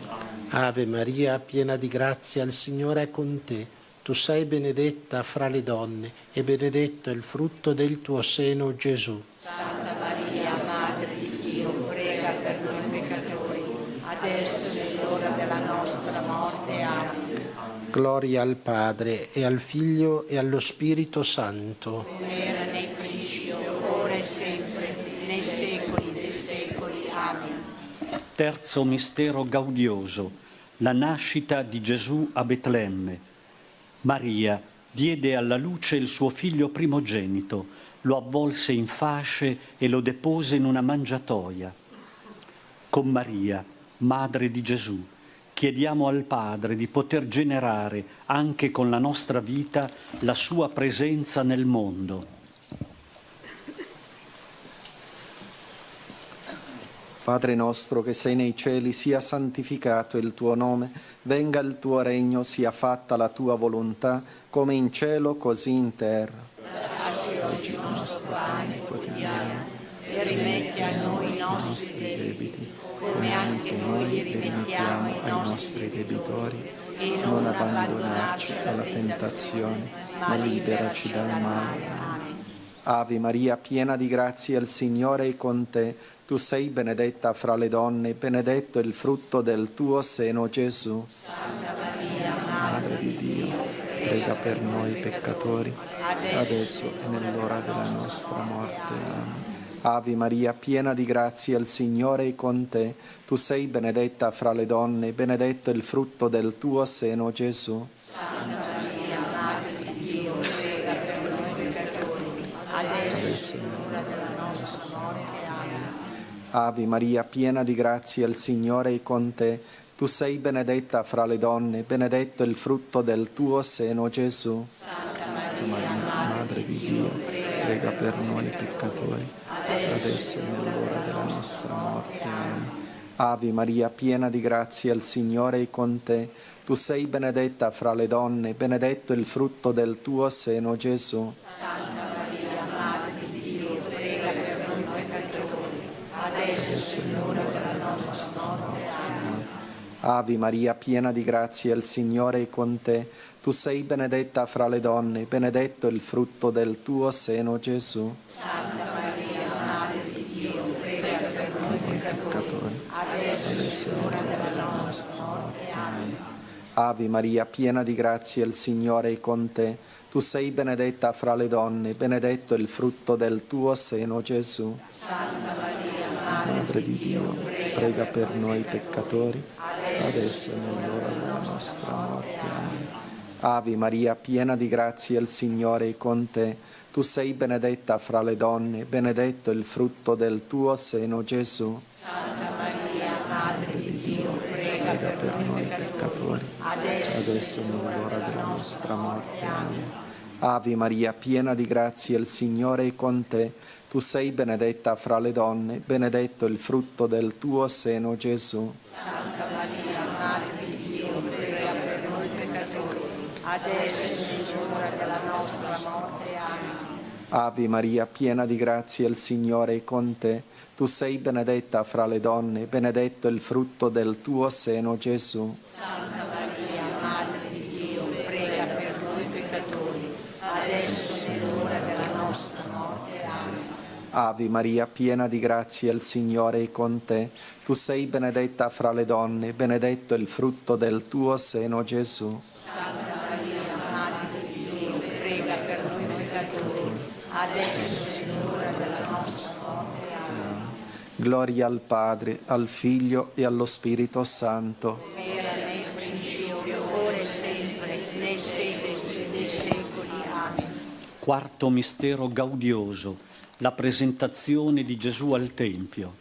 Ave Maria, piena di grazia, il Signore è con te. Tu sei benedetta fra le donne e benedetto è il frutto del tuo seno, Gesù. Santa Maria, Madre di Dio, prega per noi peccatori, adesso e nell'ora della nostra morte. Amen. Gloria al Padre e al Figlio e allo Spirito Santo. Come era nei principio, ora e sempre, nei secoli dei secoli. Amen. Terzo mistero gaudioso, la nascita di Gesù a Betlemme. Maria diede alla luce il suo figlio primogenito, lo avvolse in fasce e lo depose in una mangiatoia. Con Maria, Madre di Gesù, chiediamo al Padre di poter generare anche con la nostra vita la sua presenza nel mondo. Padre nostro che sei nei cieli, sia santificato il tuo nome, venga il tuo regno, sia fatta la tua volontà, come in cielo così in terra. Dacci oggi il nostro pane quotidiano e rimetti rimetti a noi i nostri debiti, come anche noi li rimettiamo ai nostri debitori, e non abbandonarci alla tentazione, ma liberaci dal male. Amen. Ave Maria, piena di grazia, il Signore è con te. Tu sei benedetta fra le donne, benedetto è il frutto del tuo seno, Gesù. Santa Maria, Madre di Dio, prega per noi peccatori, adesso e nell'ora della nostra morte. Amen. Ave Maria, piena di grazia, il Signore è con te. Tu sei benedetta fra le donne, benedetto è il frutto del tuo seno, Gesù. Santa Maria, Madre di Dio, prega per noi peccatori, adesso e nell'ora della nostra morte. Amen. Ave Maria, piena di grazia, il Signore è con te. Tu sei benedetta fra le donne, benedetto è il frutto del tuo seno, Gesù. Santa Maria, Madre di Dio, prega per noi peccatori, adesso e nell'ora della nostra morte. Amen. Ave Maria, piena di grazia, il Signore è con te. Tu sei benedetta fra le donne, benedetto è il frutto del tuo seno, Gesù. Santa Maria, Madre di Dio, prega per noi peccatori, adesso e nell'ora della nostra morte. Amen. Ave Maria, piena di grazia, il Signore è con te. Tu sei benedetta fra le donne, benedetto è il frutto del tuo seno, Gesù. Santa Maria, Madre di Dio, prega per noi peccatori, adesso e nell'ora della nostra morte. Amen. Ave Maria, piena di grazia, il Signore è con te. Tu sei benedetta fra le donne, benedetto è il frutto del tuo seno, Gesù. Santa Maria, Madre di Dio, prega per noi peccatori, adesso e nell'ora della nostra morte. Amen. Ave Maria, piena di grazia, il Signore è con te. Tu sei benedetta fra le donne, benedetto è il frutto del tuo seno, Gesù. Santa Maria, Madre di Dio, prega per noi peccatori, adesso e nell'ora della nostra morte. Amen. Ave Maria, piena di grazia, il Signore è con te. Tu sei benedetta fra le donne, benedetto è il frutto del tuo seno, Gesù. Santa Maria, Madre di Dio, prega per noi peccatori, adesso e nell'ora della nostra morte. Amen. Ave Maria, piena di grazia, il Signore è con te. Tu sei benedetta fra le donne, benedetto è il frutto del tuo seno, Gesù. Santa Maria, Madre di Dio, prega per noi peccatori, adesso e nell'ora della nostra morte. Amen. Ave Maria, piena di grazia, il Signore è con te. Tu sei benedetta fra le donne, benedetto è il frutto del tuo seno, Gesù. Santa Maria, Madre di Dio, prega per noi peccatori, adesso e nell'ora della nostra morte. Amen. Gloria al Padre, al Figlio e allo Spirito Santo. Era nel principio, ora e sempre, nei secoli dei secoli. Amen. Quarto mistero gaudioso, la presentazione di Gesù al Tempio.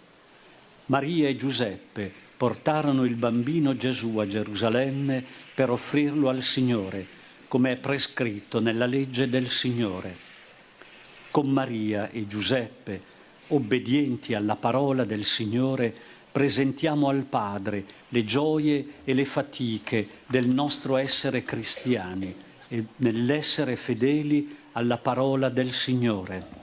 Maria e Giuseppe portarono il bambino Gesù a Gerusalemme per offrirlo al Signore, come è prescritto nella legge del Signore. Con Maria e Giuseppe, obbedienti alla parola del Signore, presentiamo al Padre le gioie e le fatiche del nostro essere cristiani e nell'essere fedeli alla parola del Signore.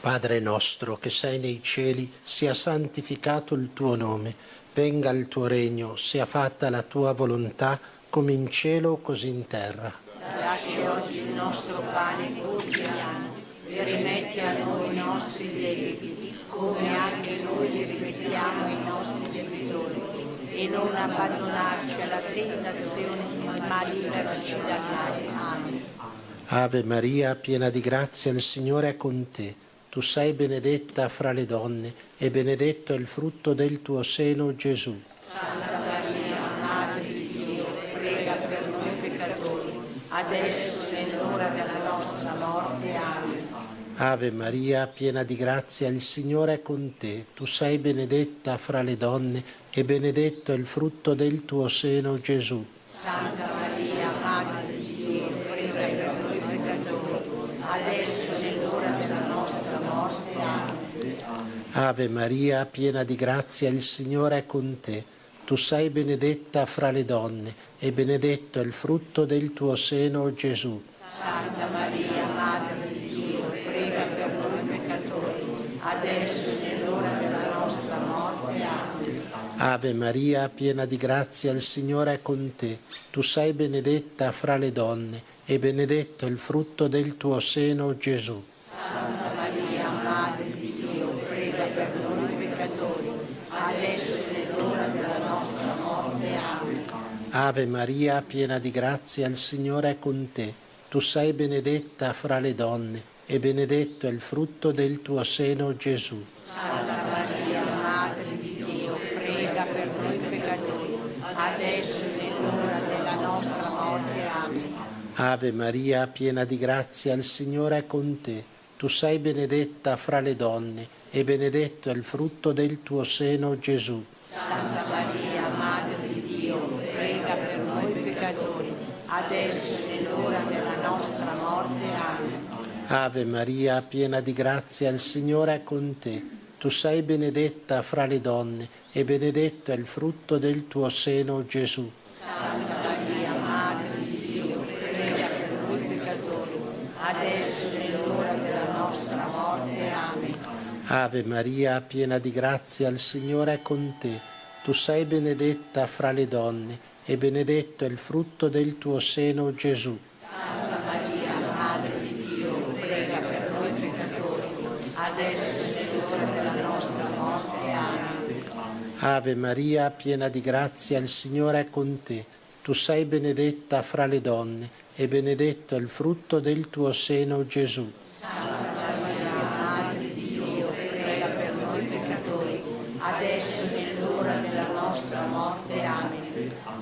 Padre nostro che sei nei cieli, sia santificato il tuo nome, venga il tuo regno, sia fatta la tua volontà, come in cielo così in terra. Dacci oggi il nostro pane quotidiano e rimetti a noi i nostri debiti, come anche noi li rimettiamo ai nostri debitori, e non abbandonarci alla tentazione, ma liberaci dal male. Amen. Ave Maria, piena di grazia, il Signore è con te. Tu sei benedetta fra le donne e benedetto è il frutto del tuo seno, Gesù. Santa Maria, Madre di Dio, prega per noi peccatori, adesso e nell'ora della nostra morte. Amen. Ave Maria, piena di grazia, il Signore è con te. Tu sei benedetta fra le donne e benedetto è il frutto del tuo seno, Gesù. Santa Maria, Madre di Dio, prega per noi peccatori, adesso e nell'ora della nostra morte. Amen. Ave Maria, piena di grazia, il Signore è con te. Tu sei benedetta fra le donne e benedetto è il frutto del tuo seno, Gesù. Santa Maria, Madre di Dio, adesso e nell'ora della nostra morte. Amen. Ave Maria, piena di grazia, il Signore è con te. Tu sei benedetta fra le donne e benedetto è il frutto del tuo seno, Gesù. Santa Maria, Madre di Dio, prega per noi peccatori, adesso e nell'ora della nostra morte. Amen. Ave Maria, piena di grazia, il Signore è con te. Tu sei benedetta fra le donne e benedetto è il frutto del tuo seno, Gesù. Santa Maria, Madre di Dio, prega per noi peccatori, adesso e nell'ora della nostra morte. Amen. Ave Maria, piena di grazia, il Signore è con te. Tu sei benedetta fra le donne e benedetto è il frutto del tuo seno, Gesù. Santa Maria, Madre di Dio, prega per noi peccatori, adesso e nell'ora della nostra morte. Amen. Ave Maria, piena di grazia, il Signore è con te. Tu sei benedetta fra le donne e benedetto è il frutto del tuo seno, Gesù. Santa Maria, Madre di Dio, prega per noi peccatori, adesso e nell'ora della nostra morte. Amen. Ave Maria, piena di grazia, il Signore è con te. Tu sei benedetta fra le donne e benedetto è il frutto del tuo seno, Gesù. Santa Maria, Madre di Dio, prega per noi peccatori, adesso e nell'ora della nostra morte. Amen. Ave Maria, piena di grazia, il Signore è con te. Tu sei benedetta fra le donne e benedetto è il frutto del tuo seno, Gesù. Santa Maria, Madre di Dio, prega per noi peccatori, adesso e nell'ora della nostra morte. Amen.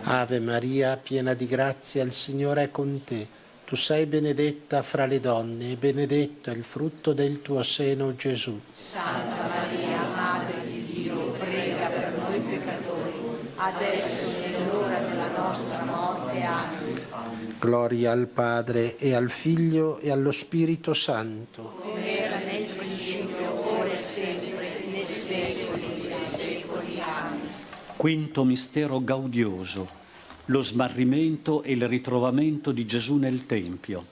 Ave Maria, piena di grazia, il Signore è con te. Tu sei benedetta fra le donne e benedetto è il frutto del tuo seno, Gesù. Santa Maria, Madre di Dio, prega per noi peccatori, adesso e nell'ora della nostra morte. Amen. Gloria al Padre e al Figlio e allo Spirito Santo. Come era nel principio, ora e sempre, nei secoli dei secoli. Amen. Quinto mistero gaudioso: lo smarrimento e il ritrovamento di Gesù nel Tempio.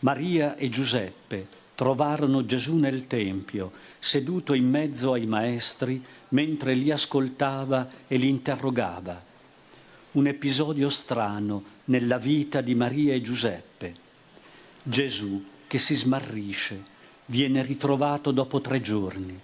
Maria e Giuseppe trovarono Gesù nel Tempio, seduto in mezzo ai maestri, mentre li ascoltava e li interrogava. Un episodio strano nella vita di Maria e Giuseppe. Gesù, che si smarrisce, viene ritrovato dopo 3 giorni.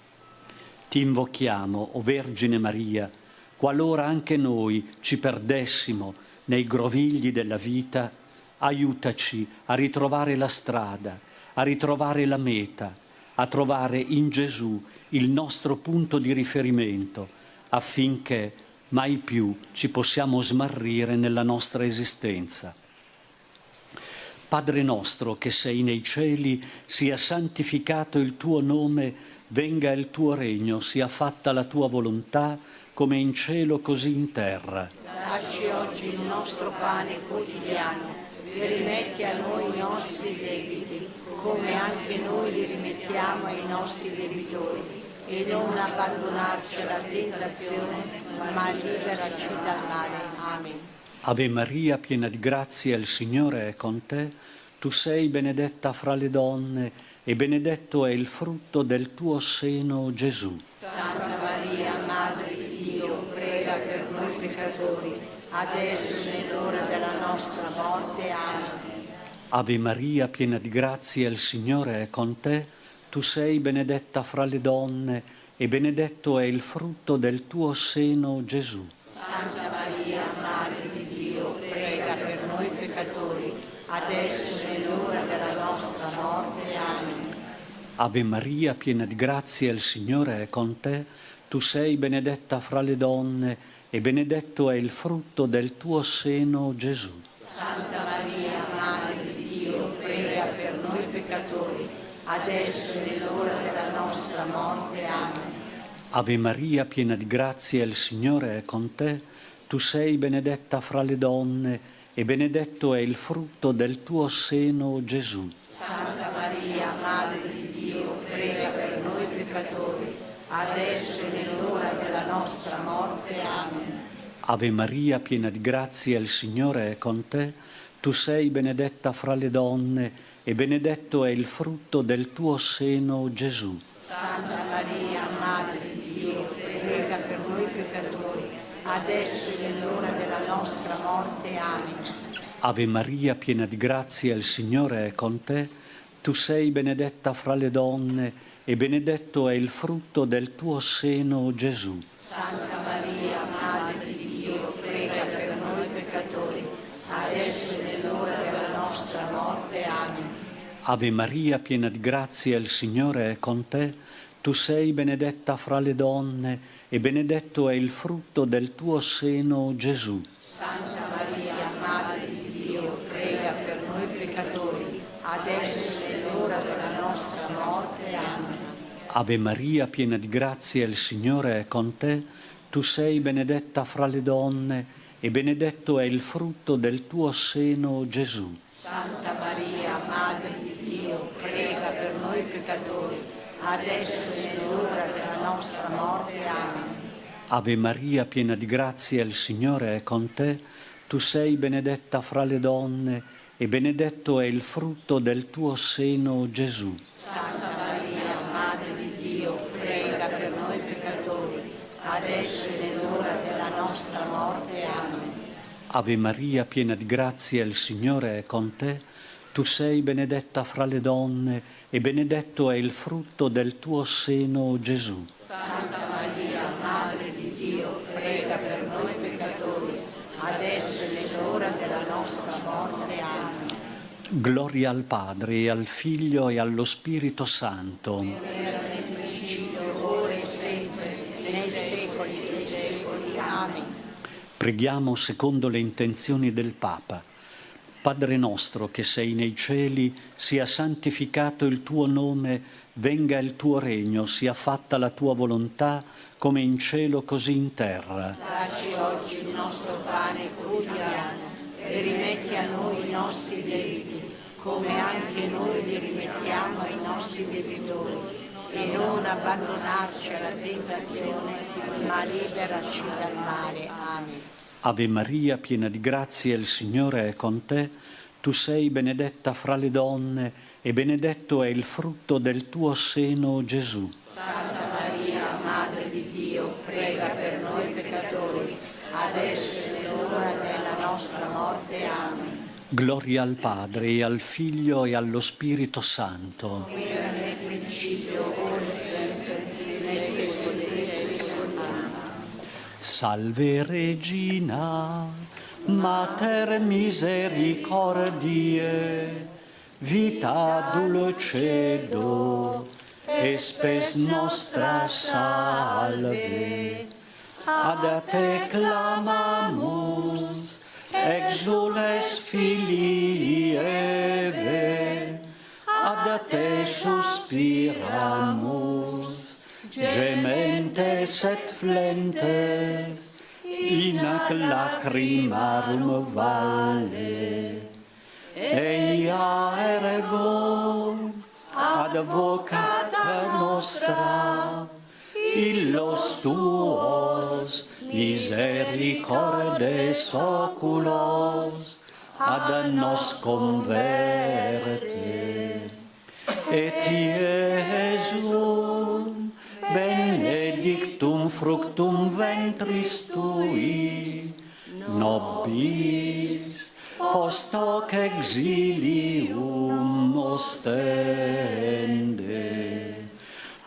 Ti invochiamo, o Vergine Maria, qualora anche noi ci perdessimo nei grovigli della vita, aiutaci a ritrovare la strada, a ritrovare la meta, a trovare in Gesù il nostro punto di riferimento, affinché mai più ci possiamo smarrire nella nostra esistenza. Padre nostro che sei nei cieli, sia santificato il tuo nome, venga il tuo regno, sia fatta la tua volontà, come in cielo così in terra. Dacci oggi il nostro pane quotidiano e rimetti a noi i nostri debiti, come anche noi li rimettiamo ai nostri debitori, e non abbandonarci alla tentazione, ma liberaci dal male. Amen. Ave Maria, piena di grazia, il Signore è con te. Tu sei benedetta fra le donne e benedetto è il frutto del tuo seno, Gesù. Santa Maria, Madre di Dio, prega per noi peccatori, adesso e nell'ora della nostra morte. Amen. Ave Maria, piena di grazia, il Signore è con te. Tu sei benedetta fra le donne e benedetto è il frutto del tuo seno, Gesù. Santa Maria, Madre di Dio, prega per noi peccatori, adesso e nell'ora della nostra morte. Amen. Ave Maria, piena di grazia, il Signore è con te. Tu sei benedetta fra le donne e benedetto è il frutto del tuo seno, Gesù. Santa Maria, Madre di Dio, prega per noi peccatori, adesso e nell'ora della nostra morte. Amen. Ave Maria, piena di grazia, il Signore è con te. Tu sei benedetta fra le donne e benedetto è il frutto del tuo seno, Gesù. Santa Maria, Madre di Dio, prega per noi peccatori, adesso e nell'ora della nostra morte. Amen. Ave Maria, piena di grazia, il Signore è con te. Tu sei benedetta fra le donne e benedetto è il frutto del tuo seno, Gesù. Santa Maria, Madre di Dio, prega per noi peccatori, adesso e nell'ora della nostra morte. Amen. Ave Maria, piena di grazia, il Signore è con te. Tu sei benedetta fra le donne e benedetto è il frutto del tuo seno, Gesù. Santa Maria, Madre di Dio, prega per noi peccatori, adesso e nell'ora della nostra morte. Amen. Ave Maria, piena di grazia, il Signore è con te. Tu sei benedetta fra le donne e benedetto è il frutto del tuo seno, Gesù. Santa Maria, Madre di Dio, prega per noi peccatori, adesso e nell'ora della nostra morte. Amen. Ave Maria, piena di grazia, il Signore è con te. Tu sei benedetta fra le donne e benedetto è il frutto del tuo seno, Gesù. Santa Maria, Madre di Dio, prega per noi peccatori, adesso e nell'ora della nostra morte. Amen. Ave Maria, piena di grazia, il Signore è con te. Tu sei benedetta fra le donne e benedetto è il frutto del tuo seno, Gesù. Santa Maria, Madre di Dio, prega per noi peccatori, adesso e nell'ora della nostra morte. Amen. Ave Maria, piena di grazia, il Signore è con te. Tu sei benedetta fra le donne e benedetto è il frutto del tuo seno, Gesù. Santa Maria, Madre di Dio, prega per noi peccatori, adesso e nell'ora della nostra morte. Amen. Gloria al Padre, e al Figlio, e allo Spirito Santo. Nel principio, ora e sempre, nei secoli dei secoli. Amen. Preghiamo secondo le intenzioni del Papa. Padre nostro che sei nei cieli, sia santificato il tuo nome, venga il tuo regno, sia fatta la tua volontà, come in cielo così in terra. Dacci oggi il nostro pane quotidiano e rimetti a noi i nostri debiti, come anche noi li rimettiamo ai nostri debitori, e non abbandonarci alla tentazione, ma liberaci dal male. Amen. Ave Maria, piena di grazia, il Signore è con te. Tu sei benedetta fra le donne e benedetto è il frutto del tuo seno, Gesù. Santa Maria, Madre di Dio, prega per noi peccatori, adesso e nell'ora della nostra morte. Amen. Gloria al Padre, e al Figlio, e allo Spirito Santo. Come era nel principio, ora e sempre, nei secoli dei secoli. Amen. Salve Regina, Mater misericordiae, vita dulcedo, et spes nostra salve. Ad te clamamus, exules filii Eve, ad te suspiramus, gementes et flentes, in ac lacrimarum valle. Eia ergo, advocata nostra, illos tuos misericordes oculos ad nos converte. Et Iesum benedictum fructum ventris tui, nobis post hoc exilium ostende.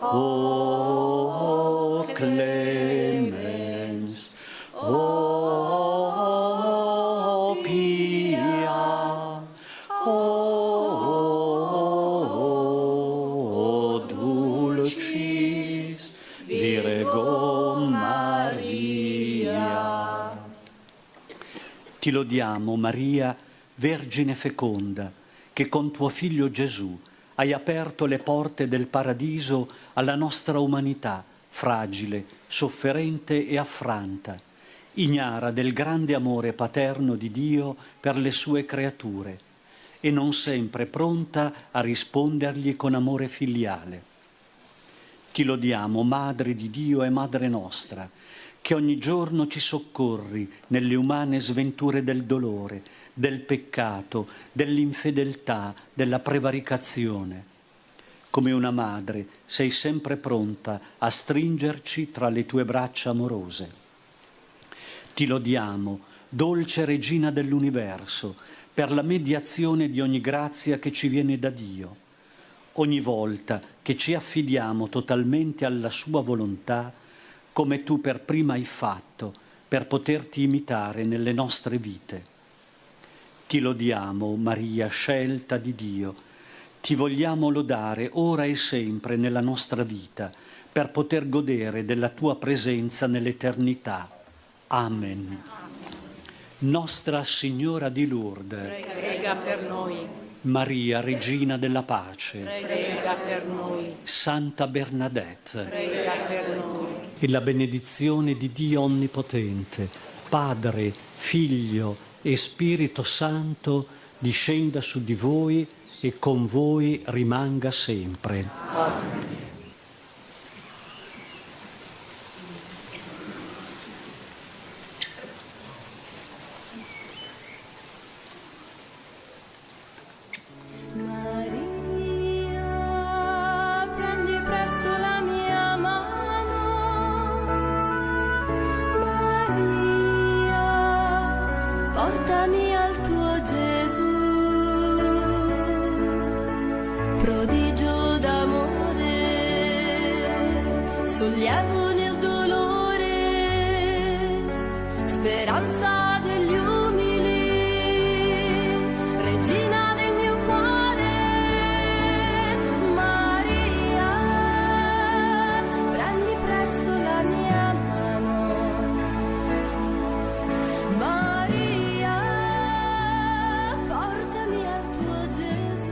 O clemens, o pia, o dulcis Virgo Maria. Ti lodiamo, Maria, Vergine feconda, che con tuo Figlio Gesù hai aperto le porte del paradiso alla nostra umanità, fragile, sofferente e affranta, ignara del grande amore paterno di Dio per le sue creature e non sempre pronta a rispondergli con amore filiale. Ti lodiamo, Madre di Dio e Madre nostra, che ogni giorno ci soccorri nelle umane sventure del dolore, del peccato, dell'infedeltà, della prevaricazione. Come una madre sei sempre pronta a stringerci tra le tue braccia amorose. Ti lodiamo, dolce Regina dell'universo, per la mediazione di ogni grazia che ci viene da Dio. Ogni volta che ci affidiamo totalmente alla sua volontà, come tu per prima hai fatto, per poterti imitare nelle nostre vite. Ti lodiamo, Maria, scelta di Dio. Ti vogliamo lodare ora e sempre nella nostra vita, per poter godere della tua presenza nell'eternità. Amen. Nostra Signora di Lourdes, prega per noi. Maria, Regina della Pace, Prega per noi. Santa Bernadette, Prega per noi. e la benedizione di Dio Onnipotente, Padre, Figlio e Spirito Santo, discenda su di voi e con voi rimanga sempre. Amen. Portami al tuo Gesù, prodigio d'amore, sollievo nel dolore, speranza degli umili, regina del mio cuore. Maria, prendi presto la mia mano. Maria, portami al tuo Gesù.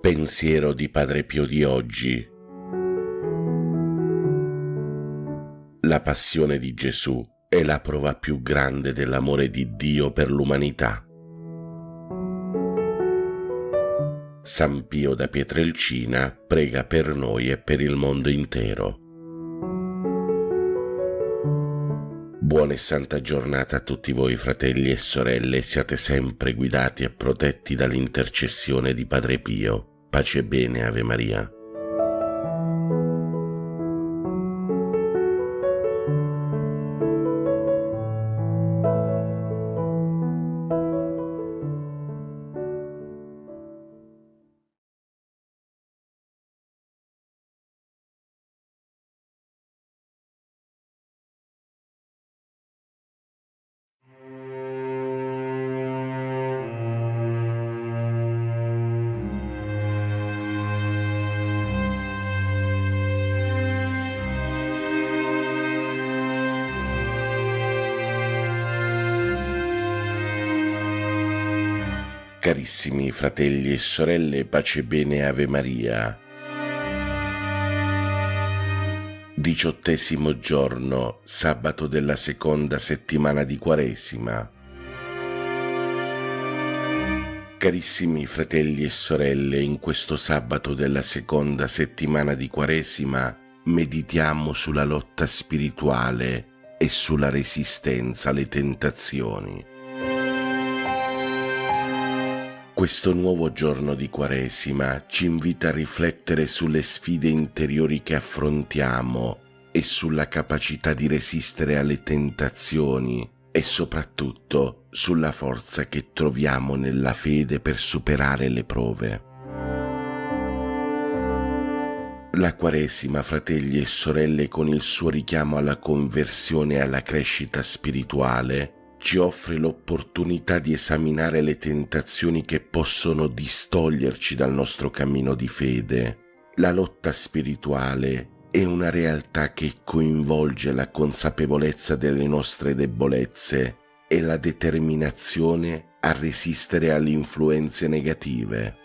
Pensiero di Padre Pio di oggi. La passione di Gesù è la prova più grande dell'amore di Dio per l'umanità. San Pio da Pietrelcina prega per noi e per il mondo intero. Buona e santa giornata a tutti voi, fratelli e sorelle, siate sempre guidati e protetti dall'intercessione di Padre Pio. Pace e bene, Ave Maria. Carissimi fratelli e sorelle, pace e bene, Ave Maria. 18° giorno, sabato della seconda settimana di Quaresima. Carissimi fratelli e sorelle, in questo sabato della seconda settimana di Quaresima meditiamo sulla lotta spirituale e sulla resistenza alle tentazioni. Questo nuovo giorno di Quaresima ci invita a riflettere sulle sfide interiori che affrontiamo e sulla capacità di resistere alle tentazioni e soprattutto sulla forza che troviamo nella fede per superare le prove. La Quaresima, fratelli e sorelle, con il suo richiamo alla conversione e alla crescita spirituale, ci offre l'opportunità di esaminare le tentazioni che possono distoglierci dal nostro cammino di fede. La lotta spirituale è una realtà che coinvolge la consapevolezza delle nostre debolezze e la determinazione a resistere alle influenze negative.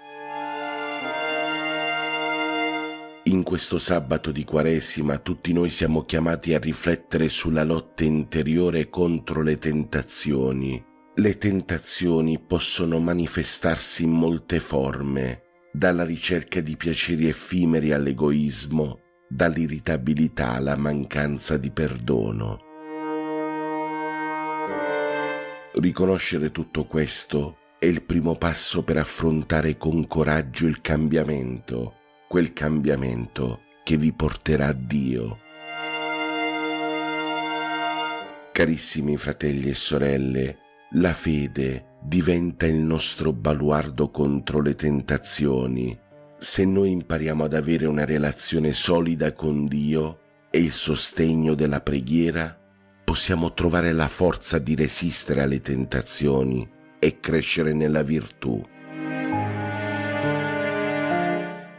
In questo sabato di Quaresima tutti noi siamo chiamati a riflettere sulla lotta interiore contro le tentazioni. Le tentazioni possono manifestarsi in molte forme, dalla ricerca di piaceri effimeri all'egoismo, dall'irritabilità alla mancanza di perdono. Riconoscere tutto questo è il primo passo per affrontare con coraggio il cambiamento, quel cambiamento che vi porterà a Dio. Carissimi fratelli e sorelle, la fede diventa il nostro baluardo contro le tentazioni se noi impariamo ad avere una relazione solida con Dio e il sostegno della preghiera. Possiamo trovare la forza di resistere alle tentazioni e crescere nella virtù.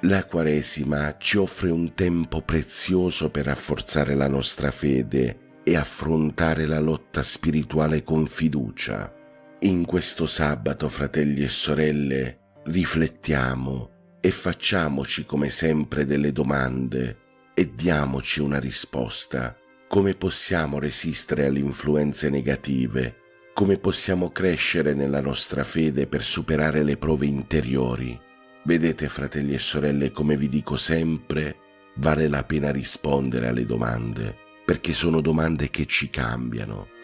La Quaresima ci offre un tempo prezioso per rafforzare la nostra fede e affrontare la lotta spirituale con fiducia. In questo sabato, fratelli e sorelle, riflettiamo e facciamoci come sempre delle domande e diamoci una risposta. Come possiamo resistere alle influenze negative? Come possiamo crescere nella nostra fede per superare le prove interiori? Vedete, fratelli e sorelle, come vi dico sempre, vale la pena rispondere alle domande, perché sono domande che ci cambiano.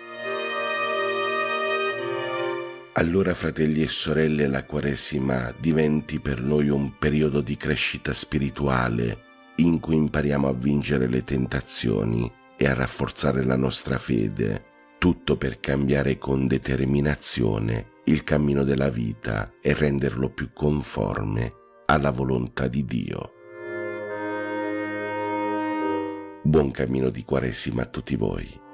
Allora, fratelli e sorelle, la Quaresima diventi per noi un periodo di crescita spirituale in cui impariamo a vincere le tentazioni e a rafforzare la nostra fede, tutto per cambiare con determinazione il cammino della vita e renderlo più conforme alla volontà di Dio. Buon cammino di Quaresima a tutti voi.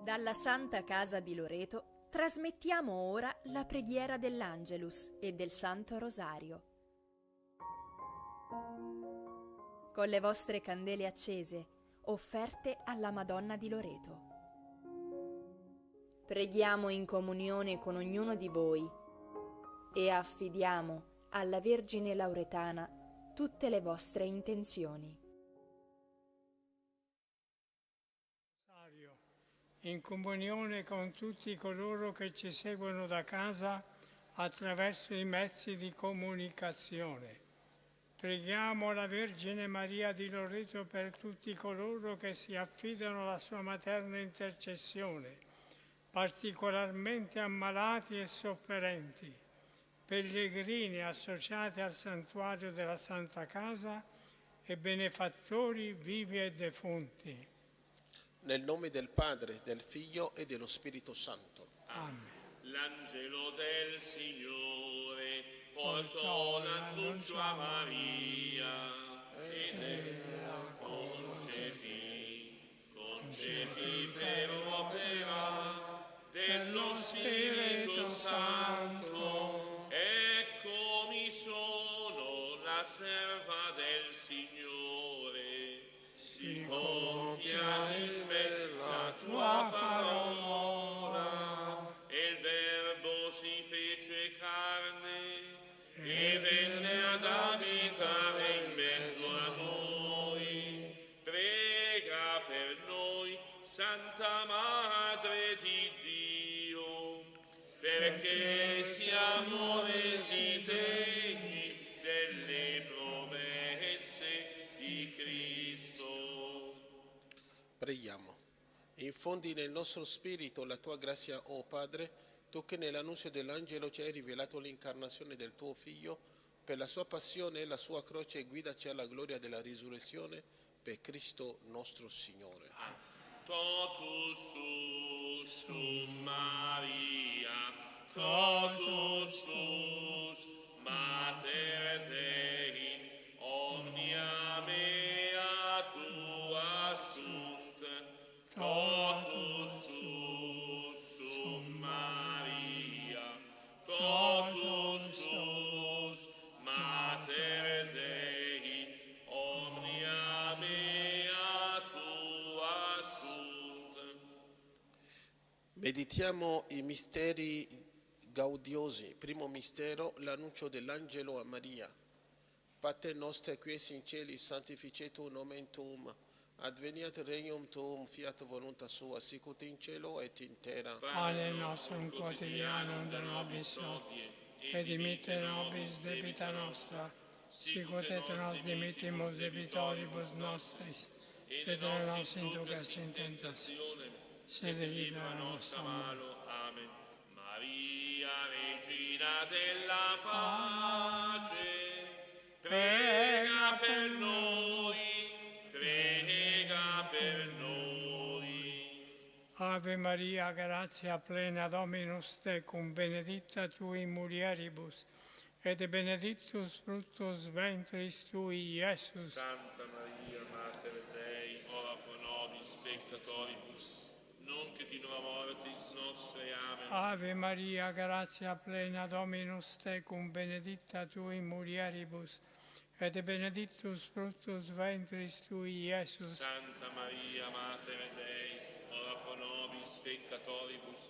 Dalla Santa Casa di Loreto trasmettiamo ora la preghiera dell'Angelus e del Santo Rosario. Con le vostre candele accese, offerte alla Madonna di Loreto. Preghiamo in comunione con ognuno di voi e affidiamo alla Vergine Lauretana tutte le vostre intenzioni. In comunione con tutti coloro che ci seguono da casa attraverso i mezzi di comunicazione. Preghiamo la Vergine Maria di Loreto per tutti coloro che si affidano alla sua materna intercessione, particolarmente ammalati e sofferenti, pellegrini associati al santuario della Santa Casa e benefattori vivi e defunti. Nel nome del Padre, del Figlio e dello Spirito Santo. Amen. L'angelo del Signore portò l'annuncio a Maria ed ella concepì per opera dello Spirito Santo. Eccomi sono la serva del Signore, si compia in me la tua parola. E il Verbo si fece carne e venne ad abitare in mezzo a noi. Prega per noi, Santa Madre di Dio, perché siamo resi degni delle promesse di Cristo. Preghiamo. Infondi nel nostro spirito la tua grazia, o Padre, tu che nell'annunzio dell'angelo ci hai rivelato l'incarnazione del tuo Figlio, per la sua passione e la sua croce guidaci alla gloria della risurrezione, per Cristo nostro Signore. Totus tuus sum Maria, totus tuus Mater Dei, omnia mea tua sunt. Totus tuus sum Maria, totus tuus Mater Dei, omnia mea tua sunt. Meditiamo i misteri gaudiosi. Primo mistero, l'annuncio dell'angelo a Maria. Pater noster qui es in cieli, sanctificetur nomen tuum. Adveniat regnum tuum, fiat voluntas sua, sicut in cielo et in terra. Pane nostrum quotidianum da nobis hodie, et dimitte nobis debita nostra, sicut et nos dimittimus debitoribus nostris, et ne nos inducas in tentationem, sed libera nos a malo. Amen. Maria, Regina della pace, prega per noi. Prega per noi. Ave Maria, grazia plena, Dominus tecum, benedicta tui in mulieribus, et benedictus fructus ventris tui, Iesus. Santa Maria, Mater Dei, ora pro nobis peccatoribus, nunc et in hora mortis nostre. Amen. Ave Maria, grazia plena, Dominus tecum, benedicta tui in mulieribus, et benedictus fructus ventris tui, Iesus. Santa Maria, Mater Dei, ora pro nobis peccatoribus,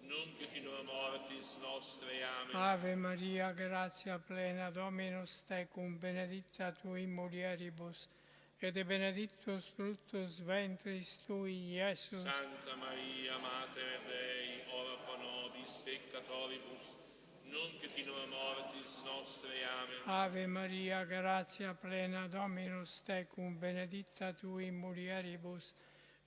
nunc et in hora mortis nostre. Amen. Ave Maria, grazia plena, Dominus tecum, benedicta tui in mulieribus, et benedictus fructus ventris tui, Iesus. Santa Maria, Mater Dei, ora pro nobis peccatoribus, nunc et in hora mortis nostre. Amen. Ave Maria, grazia plena, Dominus tecum, benedicta tui in mulieribus,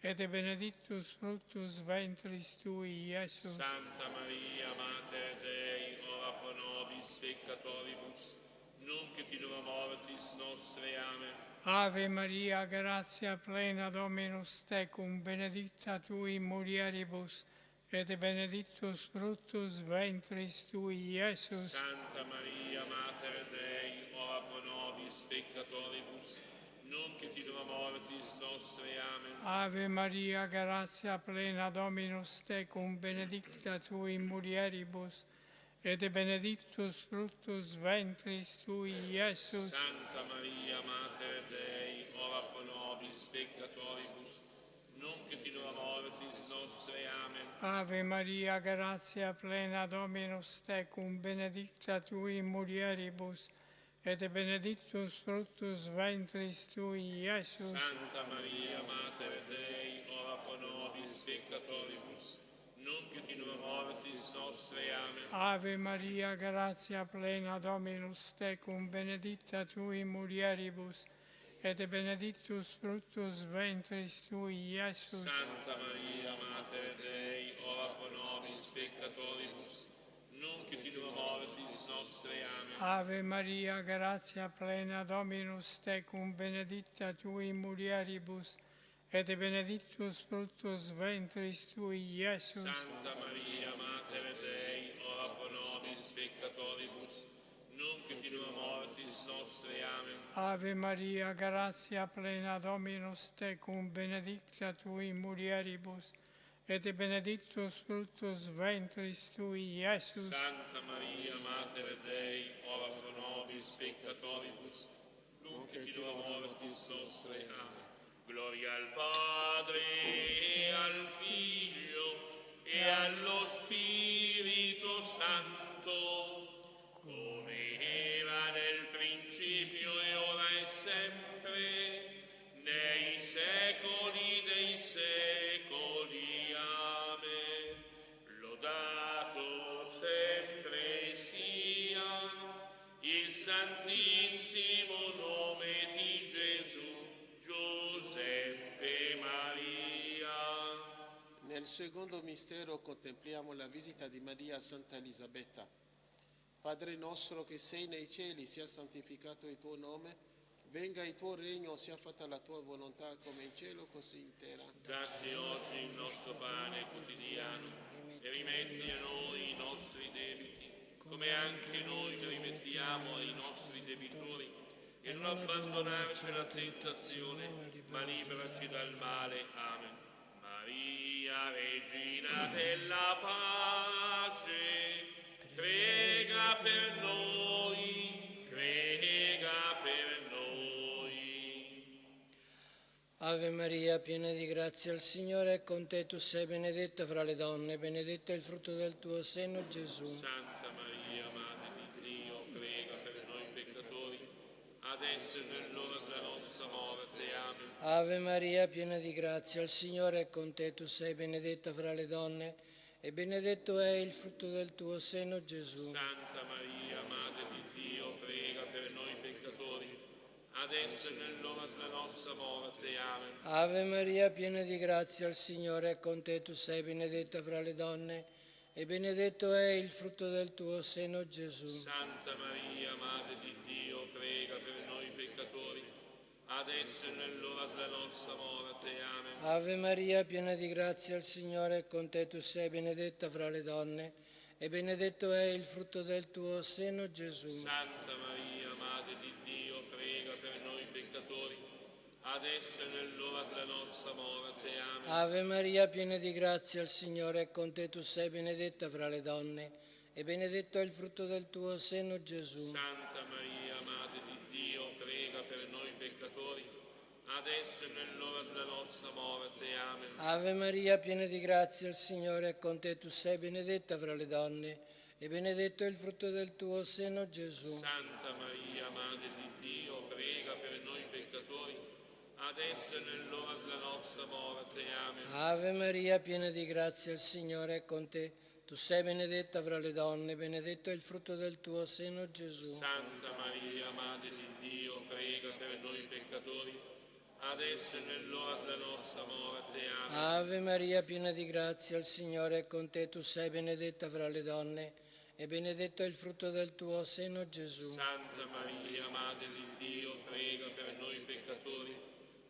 et benedictus fructus ventris tui, Iesus. Santa Maria, Mater Dei, ora pro nobis peccatoribus, nunc et in hora mortis nostre. Amen. Ave Maria, grazia plena, Dominus tecum, benedicta tui in mulieribus, et benedictus fructus ventris tui, Iesus. Santa Maria, Mater Dei, ora pro nobis peccatoribus, nunc et in hora mortis nostre. Amen. Ave Maria, grazia plena, Dominus tecum, benedicta tu in mulieribus, et benedictus fructus ventris tui, Iesus. Santa Maria, Mater Dei, ora pro nobis peccatoribus, nunc et in hora mortis nostre. Amen. Ave Maria, grazia plena, Dominus tecum, benedicta tu in mulieribus, et benedictus fructus ventris tui, Iesus. Santa Maria, Mater Dei, ora pro nobis peccatoribus, nunc et in hora mortis nostre. Amen. Ave Maria, grazia plena, Dominus tecum, benedicta tu in mulieribus, et benedictus fructus ventris tui, Iesus. Santa Maria, Mater Dei, ora pro nobis peccatoribus, nunc et in hora mortis nostre. Amen. Ave Maria, grazia plena, Dominus tecum, benedicta tu in mulieribus, et benedictus fructus ventris tui, Iesus. Santa Maria, Mater Dei, ora pro nobis peccatoribus, nunc et in hora mortis nostre. Amen. Ave Maria, grazia plena, Dominus tecum, benedicta tu in mulieribus, et benedictus fructus ventris tui, Iesus. Santa Maria, Mater Dei, ora pro nobis peccatoribus, nunc et in hora mortis nostre. Amen. Gloria al Padre, e al Figlio, e allo Spirito Santo, come era nel principio, e ora e sempre, nei secoli dei secoli. Amen. Lodato sempre sia il santissimo nome di Gesù, Giuseppe Maria. Nel secondo mistero contempliamo la visita di Maria a Santa Elisabetta. Padre nostro che sei nei cieli, sia santificato il tuo nome, venga il tuo regno, sia fatta la tua volontà come in cielo così in terra. Dacci oggi il nostro pane quotidiano e rimetti a noi i nostri debiti, come anche noi rimettiamo ai nostri debitori, e non abbandonarci alla tentazione, ma liberaci dal male. Amen. Maria, Regina della pace, prega per noi, prega per noi. Ave Maria, piena di grazia, il Signore è con te, tu sei benedetta fra le donne, benedetto è il frutto del tuo seno, Gesù. Santa Maria, Madre di Dio, prega per noi peccatori, adesso e nell'ora della nostra morte. Amen. Ave Maria, piena di grazia, il Signore è con te, tu sei benedetta fra le donne, e benedetto è il frutto del tuo seno, Gesù. Santa Maria, Madre di Dio, prega per noi peccatori, adesso e nell'ora della nostra morte. Amen. Ave Maria, piena di grazia, il Signore è con te, tu sei benedetta fra le donne, e benedetto è il frutto del tuo seno, Gesù. Santa Maria, Madre di Dio, prega per noi peccatori, adesso e nell'ora della nostra morte. Amen. Ave Maria, piena di grazia, il Signore è con te, tu sei benedetta fra le donne, e benedetto è il frutto del tuo seno, Gesù. Santa Maria, Madre di Dio, prega per noi peccatori, adesso e nell'ora della nostra morte. Amen. Ave Maria, piena di grazia, il Signore è con te, tu sei benedetta fra le donne, e benedetto è il frutto del tuo seno, Gesù. Santa Maria, Madre di Dio, prega per noi peccatori, adesso e nell'ora della nostra morte. Amen. Ave Maria, piena di grazia, il Signore è con te, tu sei benedetta fra le donne, e benedetto è il frutto del tuo seno, Gesù. Santa Maria, Madre di Dio, prega per noi peccatori, adesso e nell'ora della nostra morte. Amen. Ave Maria, piena di grazia, il Signore è con te, tu sei benedetta fra le donne, benedetto è il frutto del tuo seno, Gesù. Santa Maria, Madre di Dio, prega per noi peccatori, adesso e nell'ora della nostra morte. Amen. Ave Maria, piena di grazia, il Signore è con te, tu sei benedetta fra le donne, e benedetto è il frutto del tuo seno, Gesù. Santa Maria, Madre di Dio, prega per noi peccatori,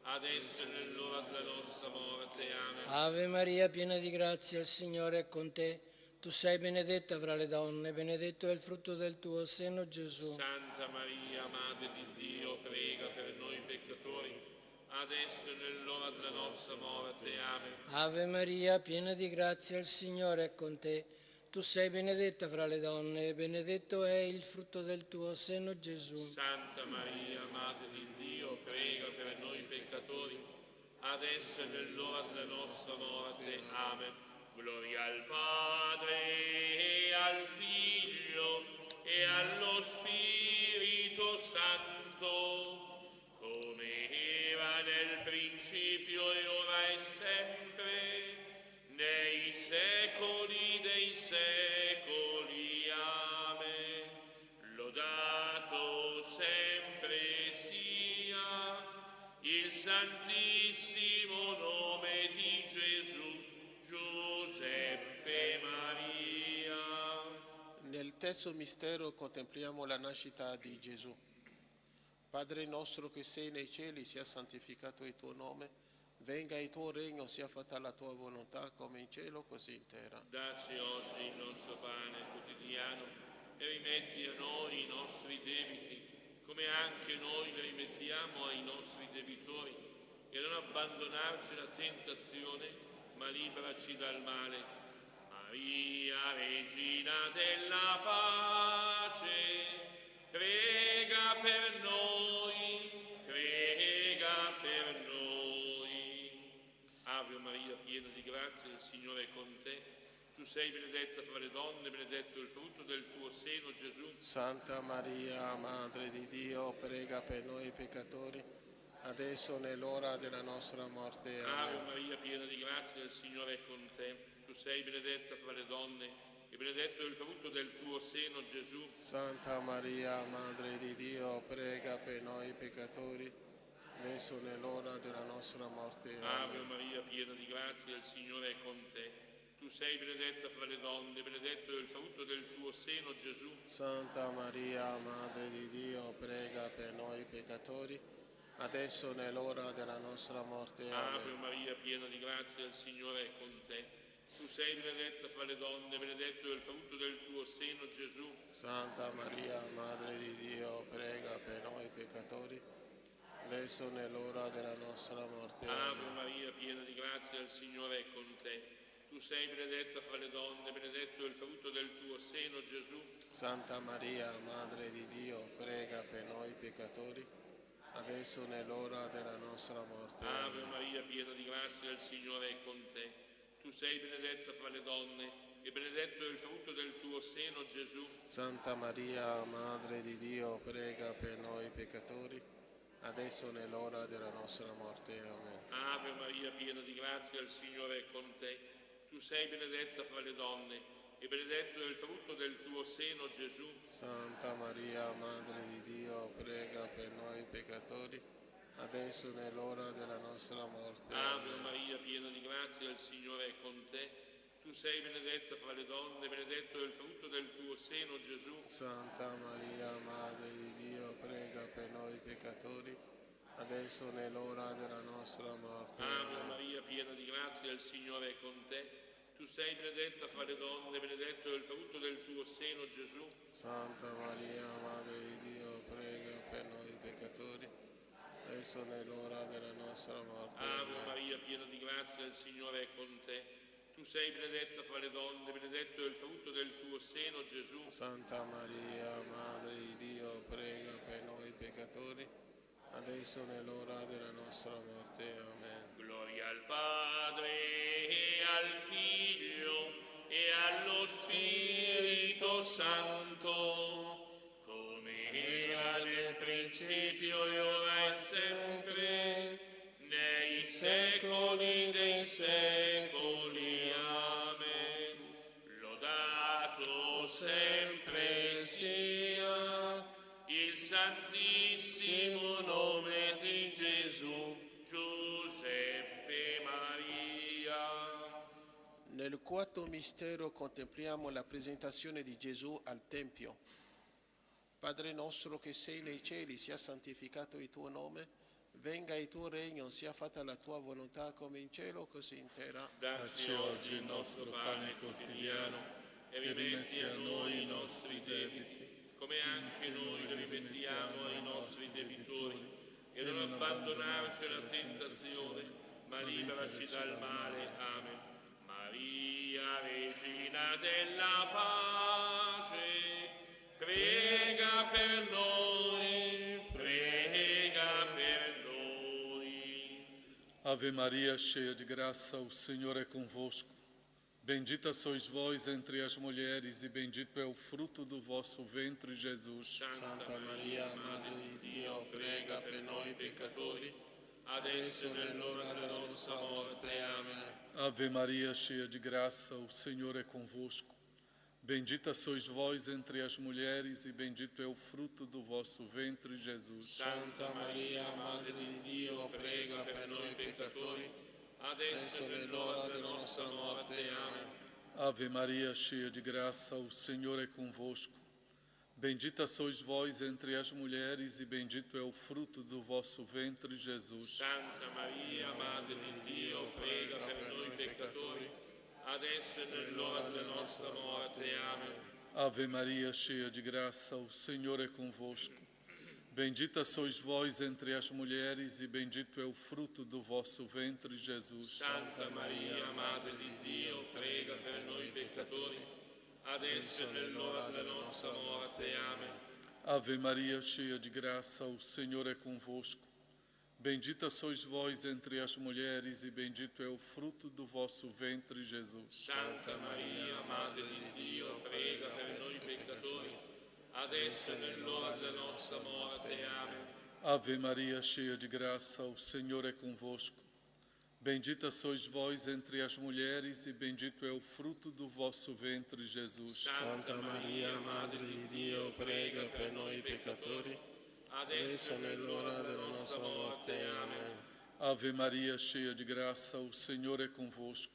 adesso e nell'ora della nostra morte. Amen. Ave Maria, piena di grazia, il Signore è con te, tu sei benedetta fra le donne, benedetto è il frutto del tuo seno, Gesù. Santa Maria, Madre di Dio, prega per noi peccatori, peccatori, adesso e nell'ora della nostra morte. Amen. Ave Maria, piena di grazia, il Signore è con te. Tu sei benedetta fra le donne e benedetto è il frutto del tuo seno, Gesù. Santa Maria, Madre di Dio, prega per noi peccatori, adesso e nell'ora della nostra morte. Amen. Gloria al Padre e al Figlio e allo Spirito Santo, come era nel principio e ora e sempre, nei secoli dei secoli. Amen. Lodato sempre sia il santissimo nome di Gesù, Giuseppe Maria. Nel terzo mistero contempliamo la nascita di Gesù. Padre nostro che sei nei cieli, sia santificato il tuo nome. Venga il tuo regno, sia fatta la tua volontà come in cielo così in terra. Dacci oggi il nostro pane quotidiano e rimetti a noi i nostri debiti, come anche noi li rimettiamo ai nostri debitori, e non abbandonarci alla tentazione, ma liberaci dal male. Maria, Regina della pace, prega per noi, prega per noi. Ave Maria, piena di grazia, il Signore è con te. Tu sei benedetta fra le donne, benedetto il frutto del tuo seno, Gesù. Santa Maria, Madre di Dio, prega per noi peccatori, adesso nell'ora della nostra morte. Amen. Ave Maria, piena di grazia, il Signore è con te. Tu sei benedetta fra le donne e benedetto il frutto del tuo seno, Gesù. Santa Maria, Madre di Dio, prega per noi peccatori, adesso nell'ora della nostra morte. Ave Amen. Maria, piena di grazia, il Signore è con te. Tu sei benedetta fra le donne, benedetto è il frutto del tuo seno, Gesù. Santa Maria, Madre di Dio, prega per noi peccatori, adesso nell'ora della nostra morte. Ave Amen. Maria, piena di grazia, il Signore è con te. Tu sei benedetta fra le donne, benedetto è il frutto del tuo seno, Gesù. Santa Maria, Madre di Dio, prega per noi peccatori, adesso nell'ora della nostra morte. Ave Amen. Maria, piena di grazia, il Signore è con te. Tu sei benedetta fra le donne, benedetto è il frutto del tuo seno, Gesù. Santa Maria, Madre di Dio, prega per noi peccatori, adesso nell'ora della nostra morte. Ave Amen. Maria, piena di grazia, il Signore è con te. Tu sei benedetta fra le donne e benedetto è il frutto del tuo seno, Gesù. Santa Maria, Madre di Dio, prega per noi peccatori, adesso nell'ora della nostra morte. Amen. Ave Maria, piena di grazia, il Signore è con te. Tu sei benedetta fra le donne e benedetto è il frutto del tuo seno, Gesù. Santa Maria, Madre di Dio, prega per noi peccatori, adesso nell'ora della nostra morte. Ave Amen. Maria, piena di grazia, il Signore è con te. Tu sei benedetta fra le donne, benedetto è il frutto del tuo seno, Gesù. Santa Maria, Madre di Dio, prega per noi peccatori, adesso nell'ora della nostra morte. Ave Amen. Maria, piena di grazia, il Signore è con te. Tu sei benedetta fra le donne, benedetto è il frutto del tuo seno, Gesù. Santa Maria, Madre di Dio, prega per noi peccatori, adesso nell'ora della nostra morte. Ave Amen. Maria, piena di grazia, il Signore è con te. Tu sei benedetta fra le donne, benedetto è il frutto del tuo seno, Gesù. Santa Maria, Madre di Dio, prega per noi peccatori, adesso nell'ora della nostra morte. Amen. Gloria al Padre e al Figlio e allo Spirito Santo, come era nel principio e ora e sempre, nei secoli dei secoli. Amen. Lodato sempre sia il santissimo nome di Gesù, Giuseppe Maria. Nel quarto mistero contempliamo la presentazione di Gesù al Tempio. Padre nostro che sei nei cieli, sia santificato il tuo nome, venga il tuo regno, sia fatta la tua volontà come in cielo così in terra. Dacci oggi il nostro pane quotidiano e rimetti a noi i nostri debiti, come anche noi li rimettiamo ai nostri debitori, e non abbandonarci alla tentazione, ma liberaci dal male. Amen. Maria, Regina della pace, prega per noi, prega per noi. Ave Maria, cheia de graça, o Senhor é convosco. Bendita sois vós entre as mulheres, e bendito é o fruto do vosso ventre, Jesus. Santa Maria, Madre di Dio, prega per noi peccatori, adesso e nell'ora della nostra morte. Amen. Ave Maria, cheia de graça, o Senhor é convosco. Bendita sois vós entre as mulheres, e bendito é o fruto do vosso ventre, Jesus. Santa Maria, Madre di Dio, prega per noi peccatori, adesso e nell'ora della nostra morte. Amen. Ave Maria, cheia de graça, o Senhor é convosco. Bendita sois vós entre as mulheres, e bendito é o fruto do vosso ventre, Jesus. Santa Maria, Madre di Dio, prega per noi peccatori, adesso e nell'ora della nostra morte. Amen. Ave Maria, cheia de graça, o Senhor é convosco. Bendita sois vós entre as mulheres, e bendito é o fruto do vosso ventre, Jesus. Santa Maria, Madre di Dio, prega per noi peccatori, adesso e nell'ora della nostra morte. Amen. Ave Maria, cheia de graça, o Senhor é convosco. Bendita sois vós entre as mulheres, e bendito é o fruto do vosso ventre, Jesus. Santa Maria, Madre di Dio, prega per noi peccatori, adesso e nell'ora della nostra morte. Amen. Ave Maria, cheia de graça, o Senhor é convosco. Bendita sois vós entre as mulheres, e bendito é o fruto do vosso ventre, Jesus. Santa Maria, Madre di Dio, prega per noi peccatori, adesso e nell'ora della nostra morte. Amen. Ave Maria, cheia de graça, o Senhor é convosco.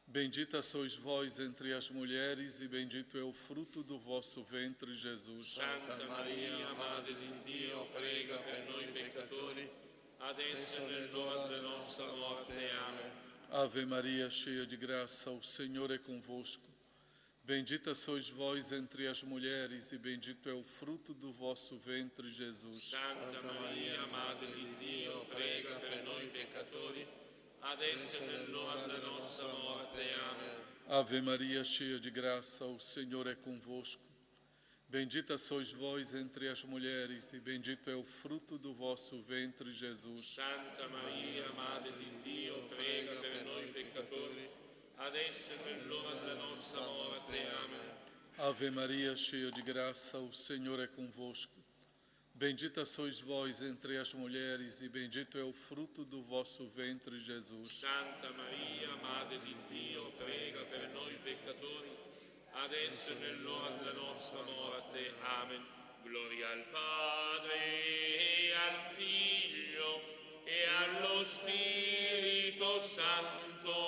Bendita sois vós entre as mulheres, e bendito é o fruto do vosso ventre, Jesus. Santa Maria, Madre di Dio, prega per noi peccatori, adesso e nell'ora della nostra morte. Amen. Ave Maria, cheia de graça, o Senhor é convosco. Bendita sois vós entre as mulheres, e bendito é o fruto do vosso ventre, Jesus. Santa Maria, Madre di Dio, prega per noi peccatori, adesso e nell'ora della nostra morte. Amen. Ave Maria, cheia de graça, o Senhor é convosco. Bendita sois vós entre as mulheres, e bendito é o fruto do vosso ventre, Jesus. Santa Maria, Madre di Dio, prega per noi peccatori, adesso e nell'ora della nostra morte. Amen. Ave Maria, cheia de graça, o Senhor é convosco. Bendita sois vós entre as mulheres, e bendito é o fruto do vosso ventre, Jesus. Santa Maria, Madre di Dio, prega per noi peccatori, adesso e nell'ora della nostra morte. Amen. Gloria al Padre, e al Figlio, e allo Spirito Santo,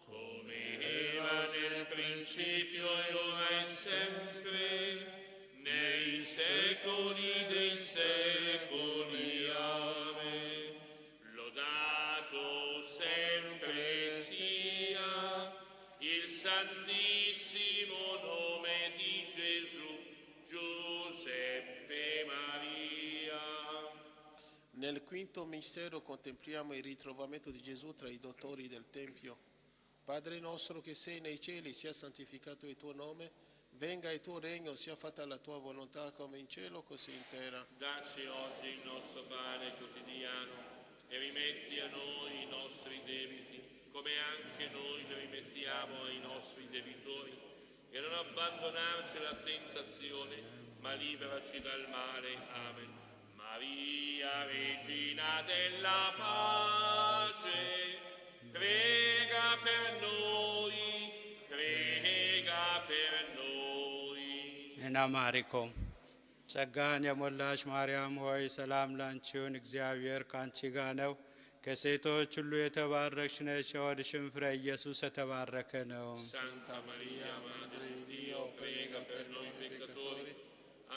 come era nel principio, e ora e sempre, nei secoli dei secoli. Amen. Lodato sempre sia il santissimo nome di Gesù, Giuseppe Maria. Nel quinto mistero contempliamo il ritrovamento di Gesù tra i dottori del Tempio. Padre nostro che sei nei cieli, sia santificato il tuo nome, venga il tuo regno, sia fatta la tua volontà come in cielo così in terra. Dacci oggi il nostro pane quotidiano, e rimetti a noi i nostri debiti, come anche noi ne rimettiamo ai nostri debitori, e non abbandonarci alla tentazione, ma liberaci dal male. Amen. Maria, Regina della pace, prega per noi, prega per noi. እናማሪኮም ጸጋን የሞላሽ ማርያም ሆይ ሰላም ላንቺ ይሁን፣ እግዚአብሔር ካንቺ ጋር ነው። ከሴቶች ሁሉ የተባረክሽ ነሽ፣ የሆድሽም ፍሬ ኢየሱስ የተባረከ ነው። Santa Maria, Madre di Dio, prega per noi peccatori,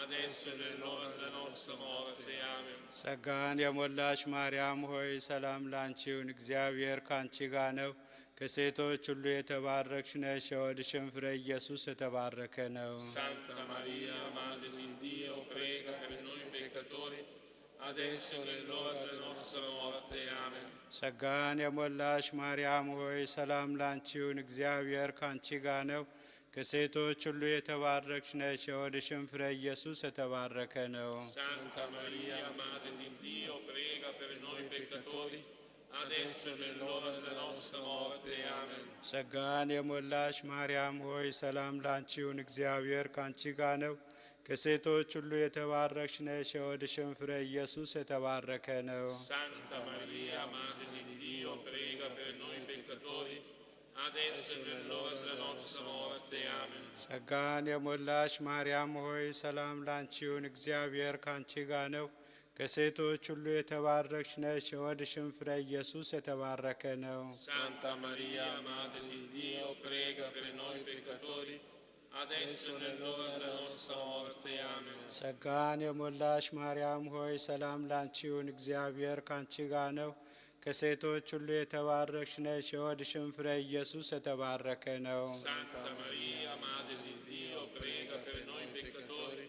adesso e nell'ora della nostra morte. Amen. ጸጋን የሞላሽ ማርያም ሆይ ሰላም ላንቺ ይሁን፣ እግዚአብሔር ካንቺ ጋር ነው። ከሴቶች ሁሉ የተባረክሽ ነሽ፣ የሆድሽም ፍሬ ኢየሱስ የተባረከ ነው። Santa Maria, Madre di Dio, prega per noi peccatori, adesso e nell'ora della nostra morte. Amen. ጸጋን የሞላሽ ማርያም ሆይ ሰላም ላንቺ ይሁን፣ እግዚአብሔር ካንቺ ጋር ነው። ከሴቶች ሁሉ የተባረክሽ ነሽ፣ የሆድሽም ፍሬ ኢየሱስ የተባረከ ነው። Santa Maria, Madre di Dio, prega per noi peccatori, adesso e nell'ora della nostra morte. Amen. ጸጋን የሞላሽ ማርያም ሆይ ሰላም ላንቺ ይሁን፣ እግዚአብሔር ካንቺ ጋር ነው። ከሴቶች ሁሉ የተባረክሽ ነሽ፣ የሆድሽም ፍሬ ኢየሱስ የተባረከ ነው። Santa Maria, Madre di Dio, prega per noi peccatori, adesso e nell'ora della nostra morte. Amen. ጸጋን የሞላሽ ማርያም ሆይ ሰላም ላንቺ ይሁን፣ እግዚአብሔር ካንቺ ጋር ነው። ከሴቶች ሁሉ የተባረክሽ ነሽ፣ የሆድሽም ፍሬ ኢየሱስ የተባረከ ነው። Santa Maria, Madre di Dio, prega per noi peccatori, adesso e nell'ora della nostra morte. Amen. ጸጋን የሞላሽ ማርያም ሆይ ሰላም ላንቺ ይሁን፣ እግዚአብሔር ካንቺ ጋር ነው። ከሴቶች ሁሉ የተባረክሽ ነሽ፣ የሆድሽም ፍሬ ኢየሱስ የተባረከ ነው። Santa Maria, Madre di Dio, prega per noi peccatori,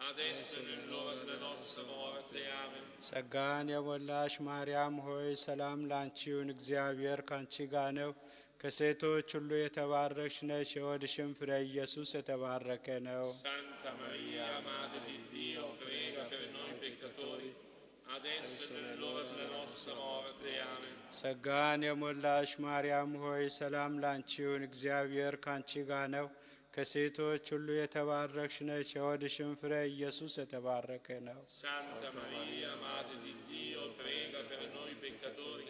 adesso e nell'ora della nostra morte. Amen. ጸጋን የሞላሽ ማርያም ሆይ ሰላም ላንቺ ይሁን፣ እግዚአብሔር ካንቺ ጋር ነው። ከሴቶች ሁሉ የተባረክሽ ነሽ፣ የሆድሽም ፍሬ ኢየሱስ የተባረከ ነው። Santa Maria, Madre di Dio, prega per noi peccatori, adesso e nell'ora della nostra morte. Amen. ጸጋን የሞላሽ ማርያም ሆይ ሰላም ላንቺ ይሁን፣ እግዚአብሔር ካንቺ ጋር ነው። ከሴቶች ሁሉ የተባረክሽ ነሽ፣ የሆድሽም ፍሬ ኢየሱስ የተባረከ ነው። Santa Maria, Madre di Dio, prega per noi peccatori,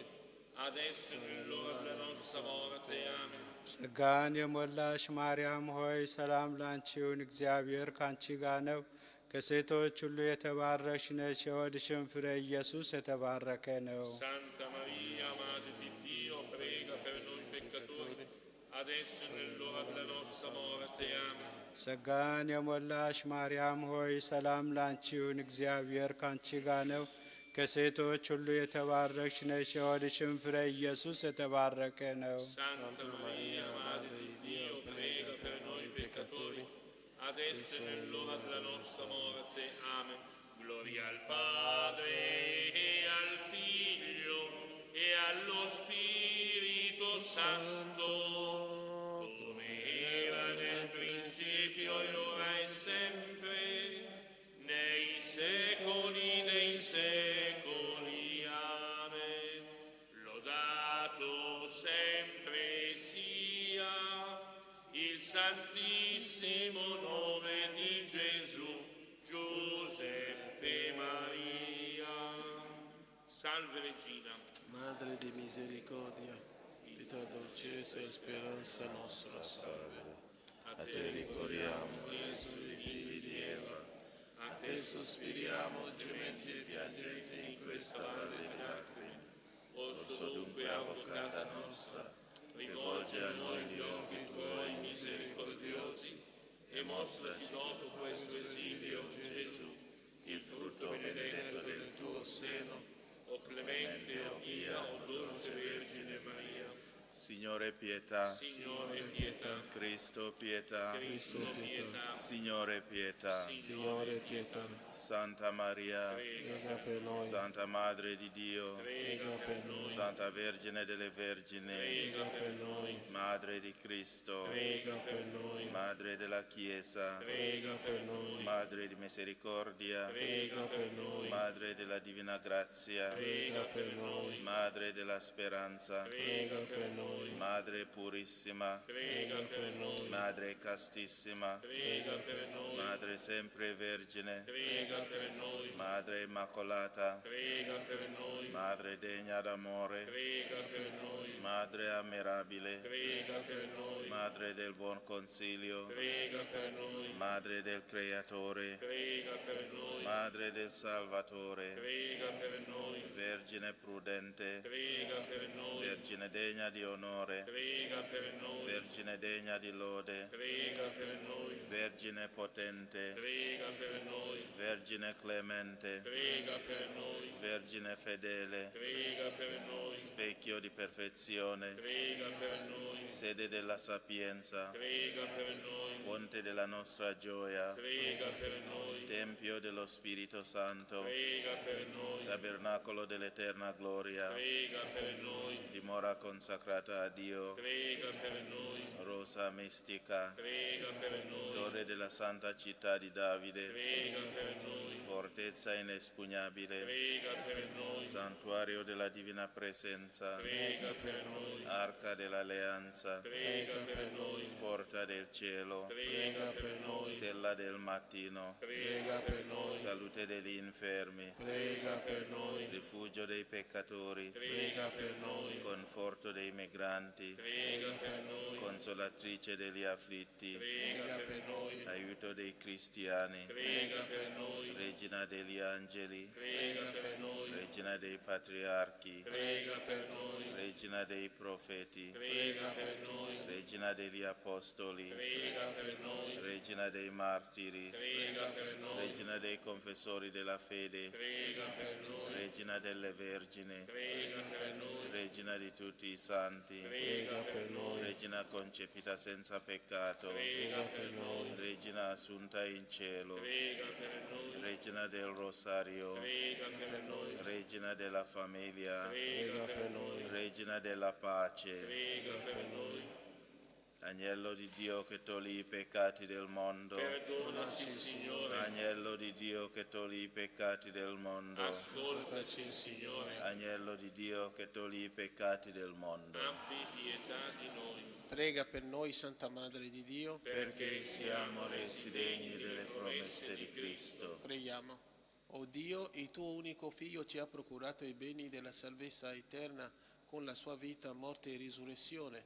adesso e nell'ora della nostra morte. Amen. ጸጋን የሞላሽ ማርያም ሆይ ሰላም ላንቺ ይሁን፣ እግዚአብሔር ካንቺ ጋር ነው። ከሴቶች ሁሉ የተባረክሽ ነሽ፣ የሆድሽም ፍሬ ኢየሱስ የተባረከ ነው። Santa Maria, Madre di Dio, prega per noi peccatori, adesso e nell'ora della nostra morte. Amen. ጸጋን የሞላሽ ማርያም ሆይ ሰላም ላንቺ ይሁን፣ እግዚአብሔር ካንቺ ጋር ነው። ከሴቶች ሁሉ የተባረክሽ ነሽ፣ የሆድሽም ፍሬ ኢየሱስ የተባረከ ነው። Santa Maria, Madre di Dio, prega per noi peccatori, adesso e nell'ora della nostra morte. Amen. Gloria al Padre e al Figlio e allo Spirito Santo, come era nel principio e ora e sempre, nei secoli dei secoli. Amen. Lodato sempre sia il santissimo nome di Gesù, Giuseppe Maria. Salve Regina, Madre di misericordia, vita, dolcezza e speranza nostra, salve. A te ricorriamo, Gesù, i figli di Eva, a te sospiriamo, gementi e piangenti in questa valle di lacrime. Orso dunque, avvocata nostra, rivolge a noi gli occhi tuoi misericordiosi e mostraci dopo questo esilio, Gesù, il frutto benedetto del tuo seno. O clemente, o pia, o dolce Vergine Maria. Signore pietà, Signore pietà, Cristo pietà, Cristo pietà, Signore pietà, Signore pietà, Santa Maria, prega per noi, Santa Madre di Dio, prega per noi, Santa Vergine delle Vergini, prega per noi, Madre di Cristo, prega per noi, Madre della Chiesa, prega per noi, Madre di misericordia, prega per noi, Madre della divina grazia, prega per noi, Madre della speranza, prega per noi, Madre purissima, prega per noi, Madre castissima, prega per noi, Madre sempre vergine, prega per noi, Madre immacolata, prega per noi, Madre degna d'amore, prega per noi, Madre ammirabile, prega per noi, Madre del buon consiglio, prega per noi, Madre del Creatore, prega per noi, Madre del Salvatore, prega per noi, Vergine prudente, prega per noi, Vergine degna di onore, prega per noi, Vergine degna di lode, prega per noi. Vergine potente, Prega per noi. Vergine clemente, Prega per noi. Vergine fedele, Prega per noi. specchio di perfezione, Prega per noi. sede della sapienza, Prega per noi. fonte della nostra gioia, Prega per noi. tempio dello Spirito Santo, Prega per noi. tabernacolo dell'eterna gloria, Prega per noi. dimora consacrata a Dio, Prega per noi. rosa mistica, Prega per noi. torre della santa città di Davide, Prega per noi. fortezza inespugnabile, Prega per noi. santuario della divina presenza, Prega per noi. arca dell'alleanza, Prega per noi. porta del cielo, Prega per noi. stella del mattino, Prega per noi. salute degli infermi, Prega per noi. rifugio dei peccatori, Prega per noi. conforto dei migranti, Prega per noi. consolatrice degli afflitti, Prega per noi. aiuto dei cristiani, Prega per noi. regina degli angeli, Prega per noi. regina dei patriarchi, Prega per noi. regina dei profeti, Prega per noi. regina degli apostoli, Prega per noi. regina dei martiri, Prega per noi. regina dei confessori della fede, Prega per noi. regina delle vergini, Prega per noi. regina di tutti i santi, Prega per noi. regina concepita senza peccato, Prega per noi. regina assunta in cielo, Prega per noi. regina del rosario, Prega per noi. regina della famiglia, Prega per noi. regina della pace, Prega per noi. agnello di Dio che togli i peccati del mondo, Perdonaci, Signore. agnello di Dio che togli i peccati del mondo, Ascoltaci, Signore. agnello di Dio che togli i peccati del mondo, Abbi pietà di noi. Prega per noi, Santa Madre di Dio, perché siamo resi degni delle promesse di Cristo. Preghiamo. O Dio, il tuo unico Figlio ci ha procurato i beni della salvezza eterna con la sua vita, morte e risurrezione.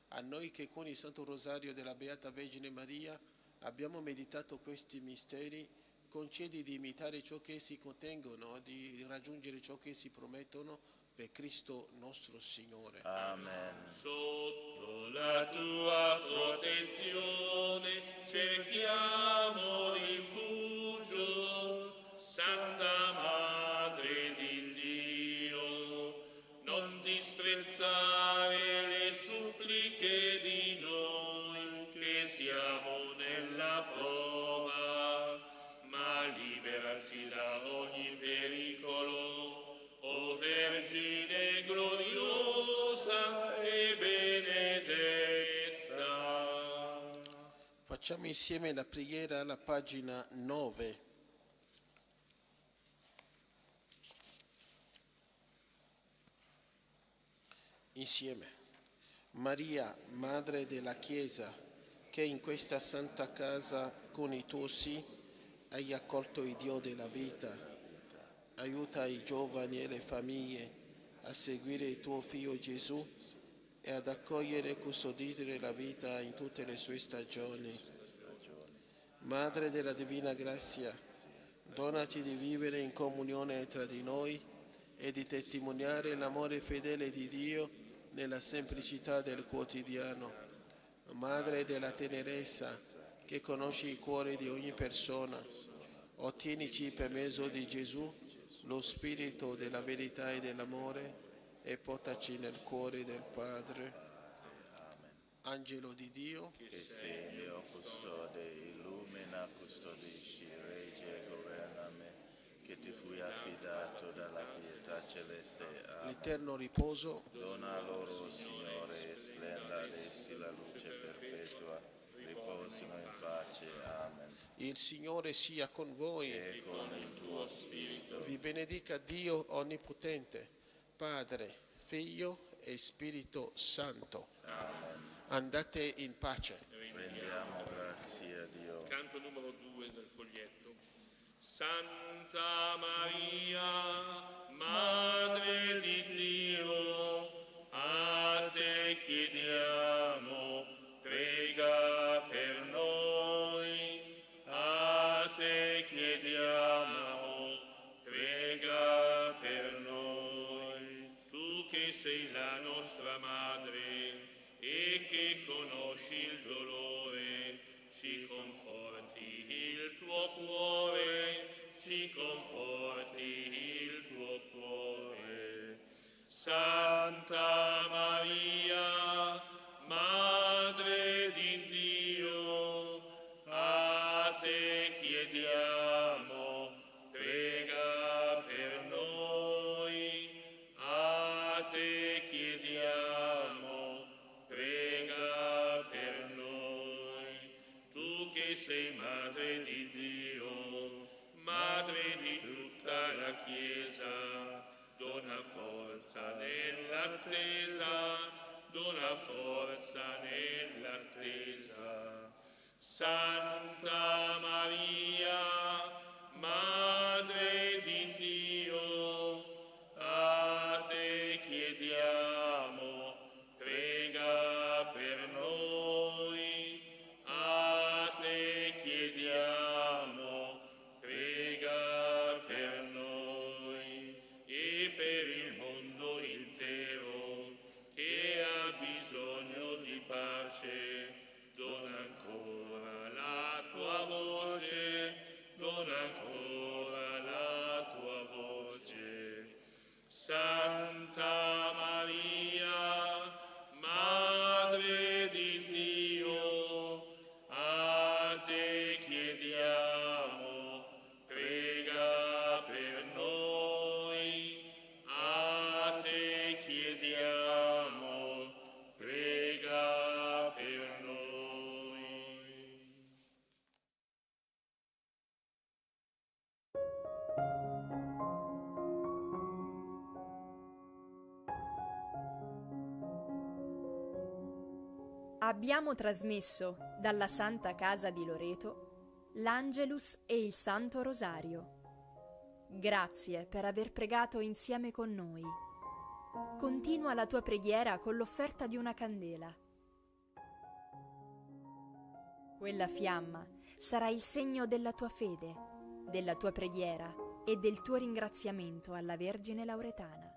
A noi che con il Santo Rosario della Beata Vergine Maria abbiamo meditato questi misteri, concedi di imitare ciò che essi contengono, di raggiungere ciò che essi promettono, per Cristo nostro Signore. Amen. Sotto la tua protezione cerchiamo rifugio, Santa Madre di Dio, non disprezzare le suppliche di noi che siamo nella prova, ma liberaci da ogni pericolo, o Vergine gloriosa e benedetta. Facciamo insieme la preghiera alla pagina 9. Insieme. Maria, Madre della Chiesa, che in questa santa casa con il tuo sì hai accolto il Dio della vita, aiuta i giovani e le famiglie a seguire il tuo Figlio Gesù e ad accogliere e custodire la vita in tutte le sue stagioni. Madre della Divina Grazia, donaci di vivere in comunione tra di noi e di testimoniare l'amore fedele di Dio nella semplicità del quotidiano. Madre della tenerezza, che conosci il cuore di ogni persona, ottienici per mezzo di Gesù lo spirito della verità e dell'amore e portaci nel cuore del Padre. Angelo di Dio, che sei il mio custode, illumina, custodisci, regge e governa me, che ti fui affidato dalla pietà celeste. Amen. l'eterno riposo, Dona loro, Signore, e splenda ad essi la luce perpetua, riposino in pace. Amen. il Signore sia con voi. E con il tuo spirito. Vi benedica Dio Onnipotente, Padre, Figlio e Spirito Santo. Amen. Andate in pace. Rendiamo grazie a Dio. Canto numero 2 del foglietto. Santa Maria, Madre di Dio, a te chiediamo, prega per noi. A te chiediamo, prega per noi. Tu che sei la nostra Madre e che conosci conosci il dolore, ci conforti il tuo cuore, ci conforti il tuo cuore. Santa Maria, Madre di Dio, a te chiediamo, prega per noi. A te chiediamo, prega per noi. Tu che sei Madre di Dio, Madre di tutta la Chiesa, dona forza nell'attesa, dona forza nell'attesa. Santa Maria, Madre di Dio, a te chiediamo, prega per noi. A te chiediamo, prega per noi e per il mondo intero che ha bisogno di pace. Dona ancora la tua voce, dona ancora la tua voce. Santa Maria, Madre di Dio, a te chiediamo, prega per noi. A te chiediamo, prega per noi. Abbiamo trasmesso dalla Santa Casa di Loreto l'Angelus e il Santo Rosario. Grazie per aver pregato insieme con noi. Continua la tua preghiera con l'offerta di una candela. Quella fiamma sarà il segno della tua fede, della tua preghiera e del tuo ringraziamento alla Vergine Lauretana.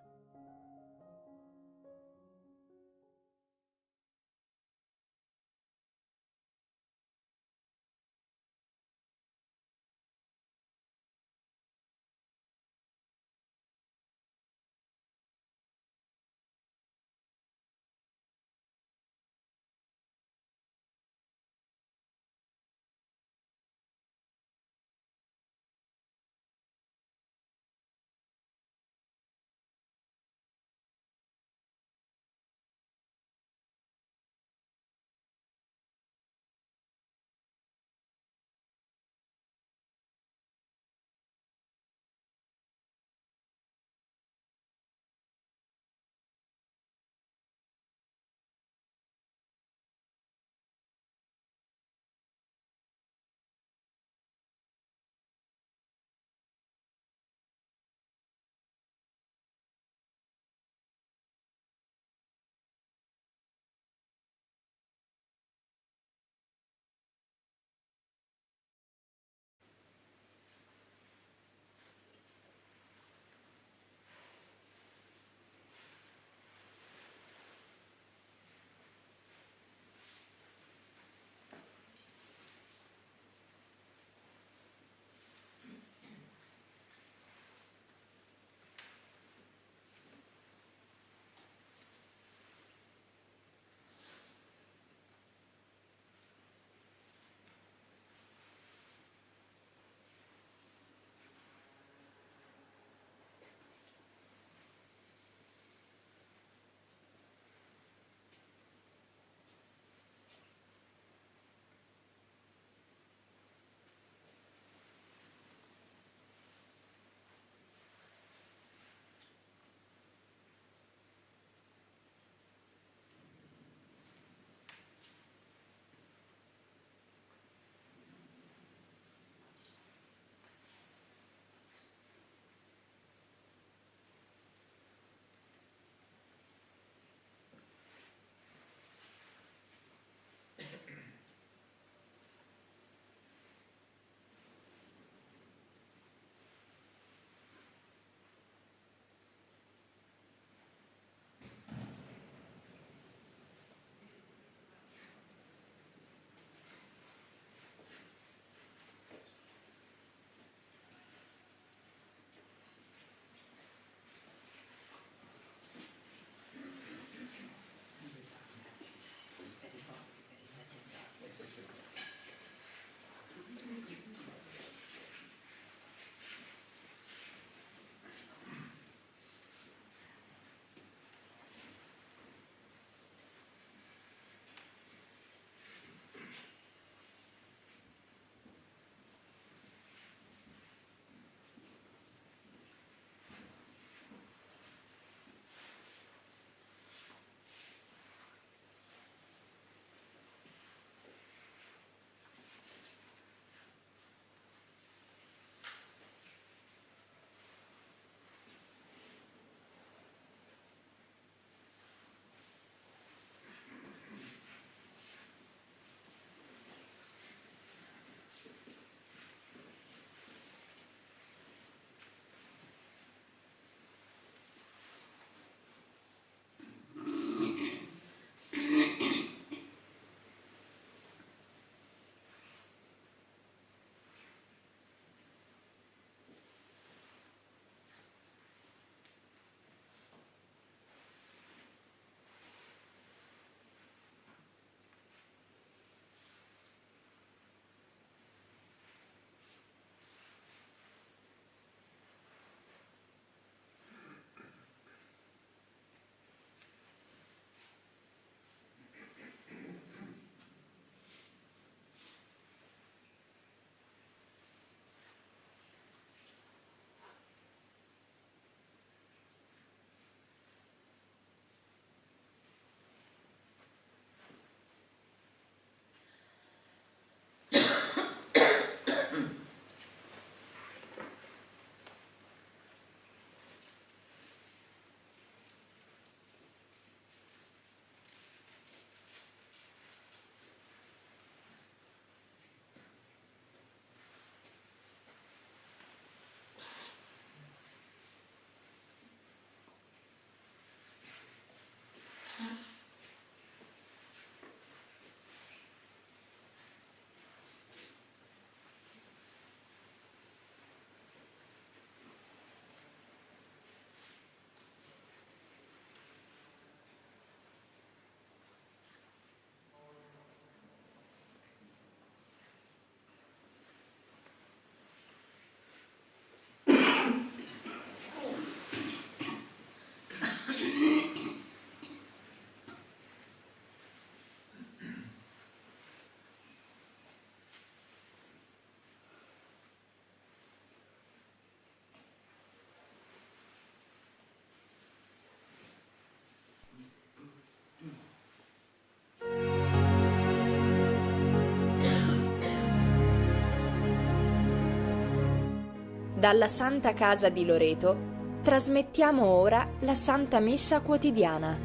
Dalla Santa Casa di Loreto trasmettiamo ora la Santa Messa quotidiana.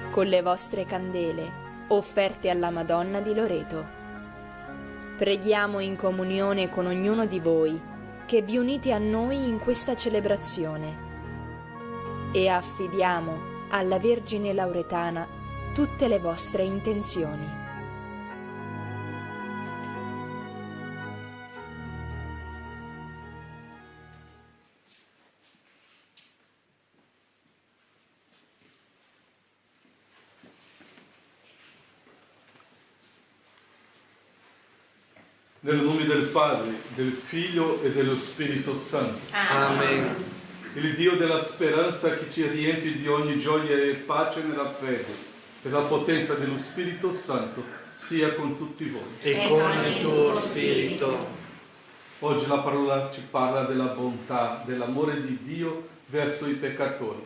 Con le vostre candele offerte alla Madonna di Loreto. Preghiamo in comunione con ognuno di voi che vi unite a noi in questa celebrazione e affidiamo alla Vergine Lauretana tutte le vostre intenzioni. Nel nome del Padre, del Figlio e dello Spirito Santo. Amen. Il Dio della speranza che ci riempie di ogni gioia e pace nella fede, per la potenza dello Spirito Santo, sia con tutti voi. E con il tuo Spirito. Oggi la parola ci parla della bontà, dell'amore di Dio verso i peccatori.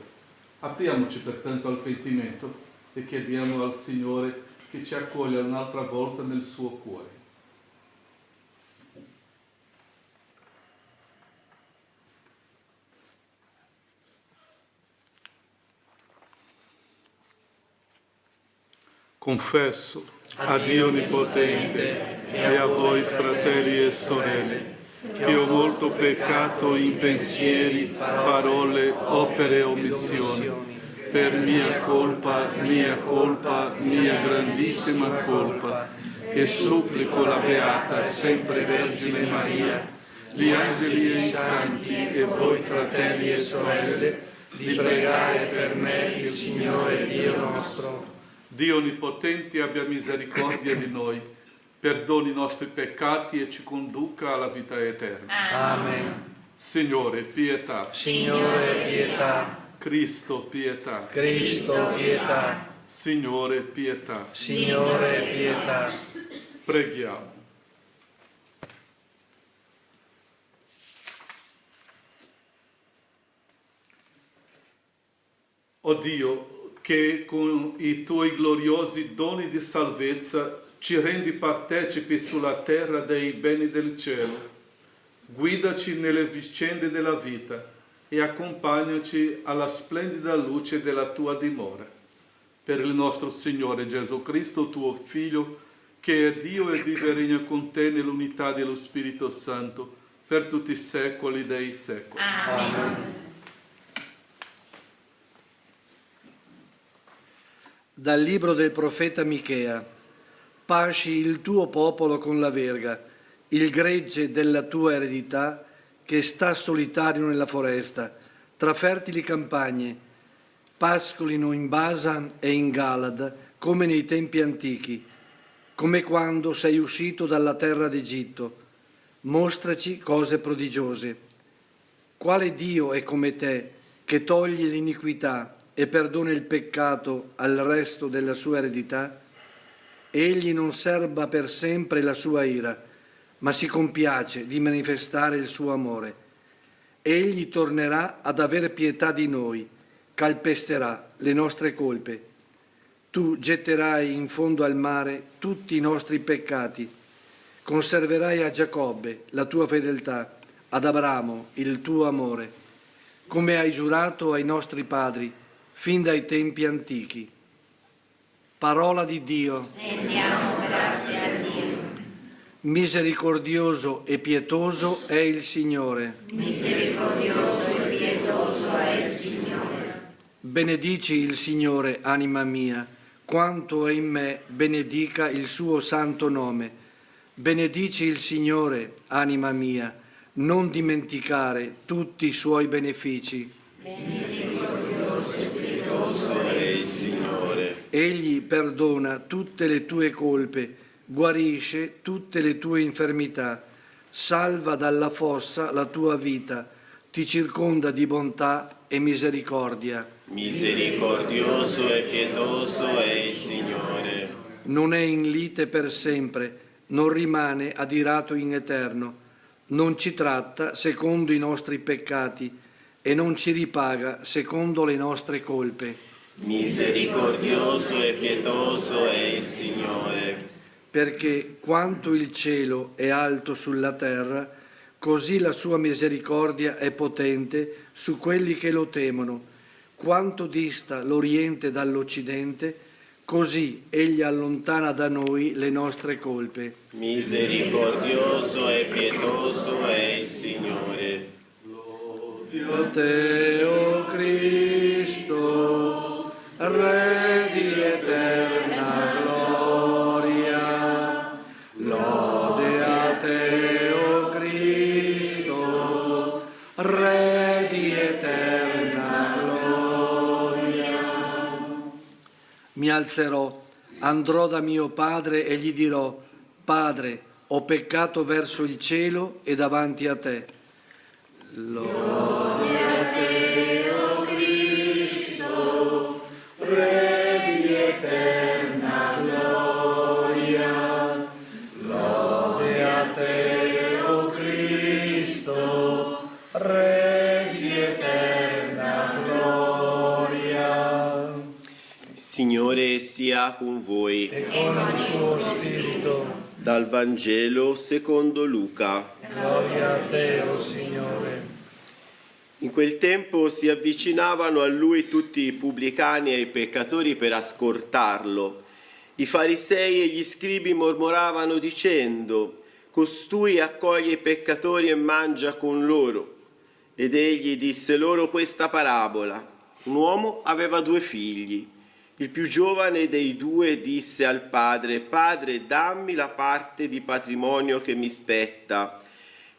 Apriamoci pertanto al pentimento e chiediamo al Signore che ci accoglia un'altra volta nel suo cuore. Confesso a Dio Onnipotente e a voi, fratelli e sorelle, che ho molto peccato in pensieri, parole, opere e omissioni, per mia colpa, mia grandissima colpa, e supplico la Beata sempre Vergine Maria, gli angeli e i santi e voi, fratelli e sorelle, di pregare per me il Signore Dio nostro. Dio Onnipotente abbia misericordia di noi, perdoni i nostri peccati e ci conduca alla vita eterna. Amen. Signore, pietà. Signore, pietà. Cristo, pietà. Cristo, pietà. Signore, pietà. Signore, pietà. Preghiamo. O Dio, che con i tuoi gloriosi doni di salvezza ci rendi partecipi sulla terra dei beni del cielo, guidaci nelle vicende della vita e accompagnaci alla splendida luce della tua dimora. Per il nostro Signore Gesù Cristo, tuo Figlio, che è Dio e vive e regna con te nell'unità dello Spirito Santo, per tutti i secoli dei secoli. Amen. Dal libro del profeta Michea. Pasci il tuo popolo con la verga, il gregge della tua eredità che sta solitario nella foresta, tra fertili campagne, pascolino in Basan e in Galad come nei tempi antichi, come quando sei uscito dalla terra d'Egitto. Mostraci cose prodigiose. Quale Dio è come te che toglie l'iniquità e perdona il peccato al resto della sua eredità? Egli non serba per sempre la sua ira, ma si compiace di manifestare il suo amore. Egli tornerà ad avere pietà di noi, calpesterà le nostre colpe. Tu getterai in fondo al mare tutti i nostri peccati, conserverai a Giacobbe la tua fedeltà, ad Abramo il tuo amore, come hai giurato ai nostri padri, fin dai tempi antichi. Parola di Dio. Rendiamo grazie a Dio. Misericordioso e pietoso è il Signore. Misericordioso e pietoso è il Signore. Benedici il Signore, anima mia, quanto è in me, benedica il suo santo nome. Benedici il Signore, anima mia, non dimenticare tutti i suoi benefici. Misericordioso e pietoso è il Signore. Egli perdona tutte le tue colpe, guarisce tutte le tue infermità, salva dalla fossa la tua vita, ti circonda di bontà e misericordia. Misericordioso e pietoso è il Signore. Non è in lite per sempre, non rimane adirato in eterno, non ci tratta secondo i nostri peccati e non ci ripaga secondo le nostre colpe. Misericordioso e pietoso è il Signore. Perché quanto il cielo è alto sulla terra, così la sua misericordia è potente su quelli che lo temono. Quanto dista l'Oriente dall'Occidente, così egli allontana da noi le nostre colpe. Misericordioso e pietoso è il Signore. Dio te, o Cristo, Re di eterna gloria, lode a te, o Cristo, Re di eterna gloria. Mi alzerò, andrò da mio padre e gli dirò: Padre, ho peccato verso il cielo e davanti a te. Lode a te, o Cristo, Re di eterna gloria. Lode a te, o Cristo, Re di eterna gloria. Il Signore sia con voi. E con il tuo spirito. Dal Vangelo secondo Luca. Gloria a te, o Signore. In quel tempo si avvicinavano a lui tutti i pubblicani e i peccatori per ascoltarlo. I farisei e gli scribi mormoravano dicendo: costui accoglie i peccatori e mangia con loro. Ed egli disse loro questa parabola. Un uomo aveva 2 figli. Il più giovane dei 2 disse al padre: Padre, dammi la parte di patrimonio che mi spetta.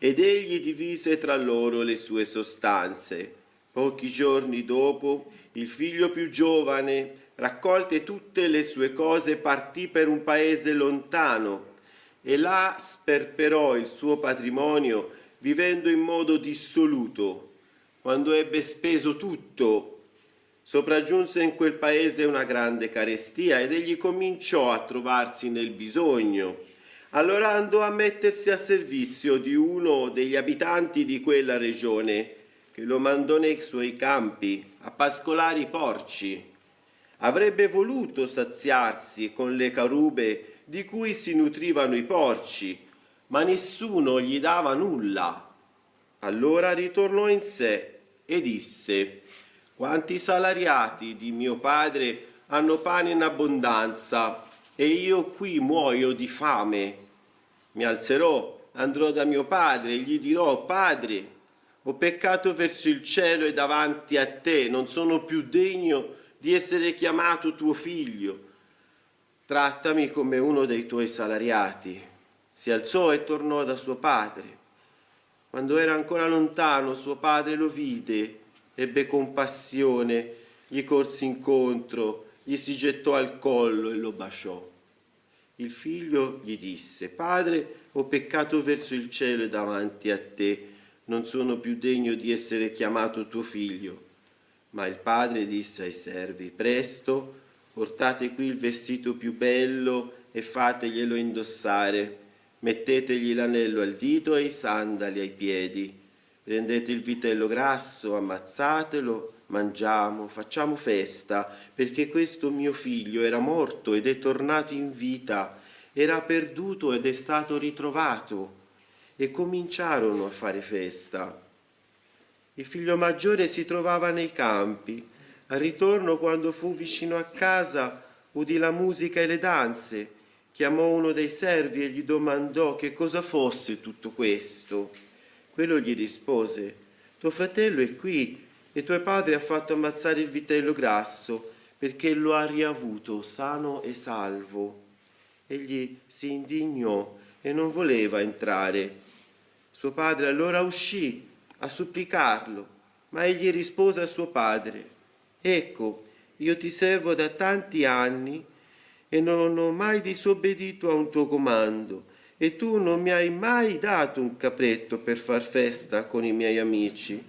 Ed egli divise tra loro le sue sostanze. Pochi giorni dopo, il figlio più giovane, raccolte tutte le sue cose, partì per un paese lontano e là sperperò il suo patrimonio vivendo in modo dissoluto. Quando ebbe speso tutto, sopraggiunse in quel paese una grande carestia ed egli cominciò a trovarsi nel bisogno. Allora andò a mettersi a servizio di uno degli abitanti di quella regione, che lo mandò nei suoi campi a pascolare i porci. Avrebbe voluto saziarsi con le carube di cui si nutrivano i porci, ma nessuno gli dava nulla. Allora ritornò in sé e disse: quanti salariati di mio padre hanno pane in abbondanza e io qui muoio di fame. Mi alzerò, andrò da mio padre e gli dirò: Padre, ho peccato verso il cielo e davanti a te, non sono più degno di essere chiamato tuo figlio. Trattami come uno dei tuoi salariati. Si alzò e tornò da suo padre. Quando era ancora lontano, suo padre lo vide, ebbe compassione, gli corse incontro, gli si gettò al collo e lo baciò. Il figlio gli disse: Padre, ho peccato verso il cielo e davanti a te, non sono più degno di essere chiamato tuo figlio. Ma il padre disse ai servi: presto, portate qui il vestito più bello e fateglielo indossare, mettetegli l'anello al dito e i sandali ai piedi, prendete il vitello grasso, ammazzatelo, mangiamo, facciamo festa, perché questo mio figlio era morto ed è tornato in vita, era perduto ed è stato ritrovato. E cominciarono a fare festa. Il figlio maggiore si trovava nei campi. Al ritorno, quando fu vicino a casa, udì la musica e le danze. Chiamò uno dei servi e gli domandò che cosa fosse tutto questo. Quello gli rispose: tuo fratello è qui e tuo padre ha fatto ammazzare il vitello grasso perché lo ha riavuto sano e salvo. Egli si indignò e non voleva entrare. Suo padre allora uscì a supplicarlo, ma egli rispose a suo padre: ecco, io ti servo da tanti anni e non ho mai disobbedito a un tuo comando, e tu non mi hai mai dato un capretto per far festa con i miei amici.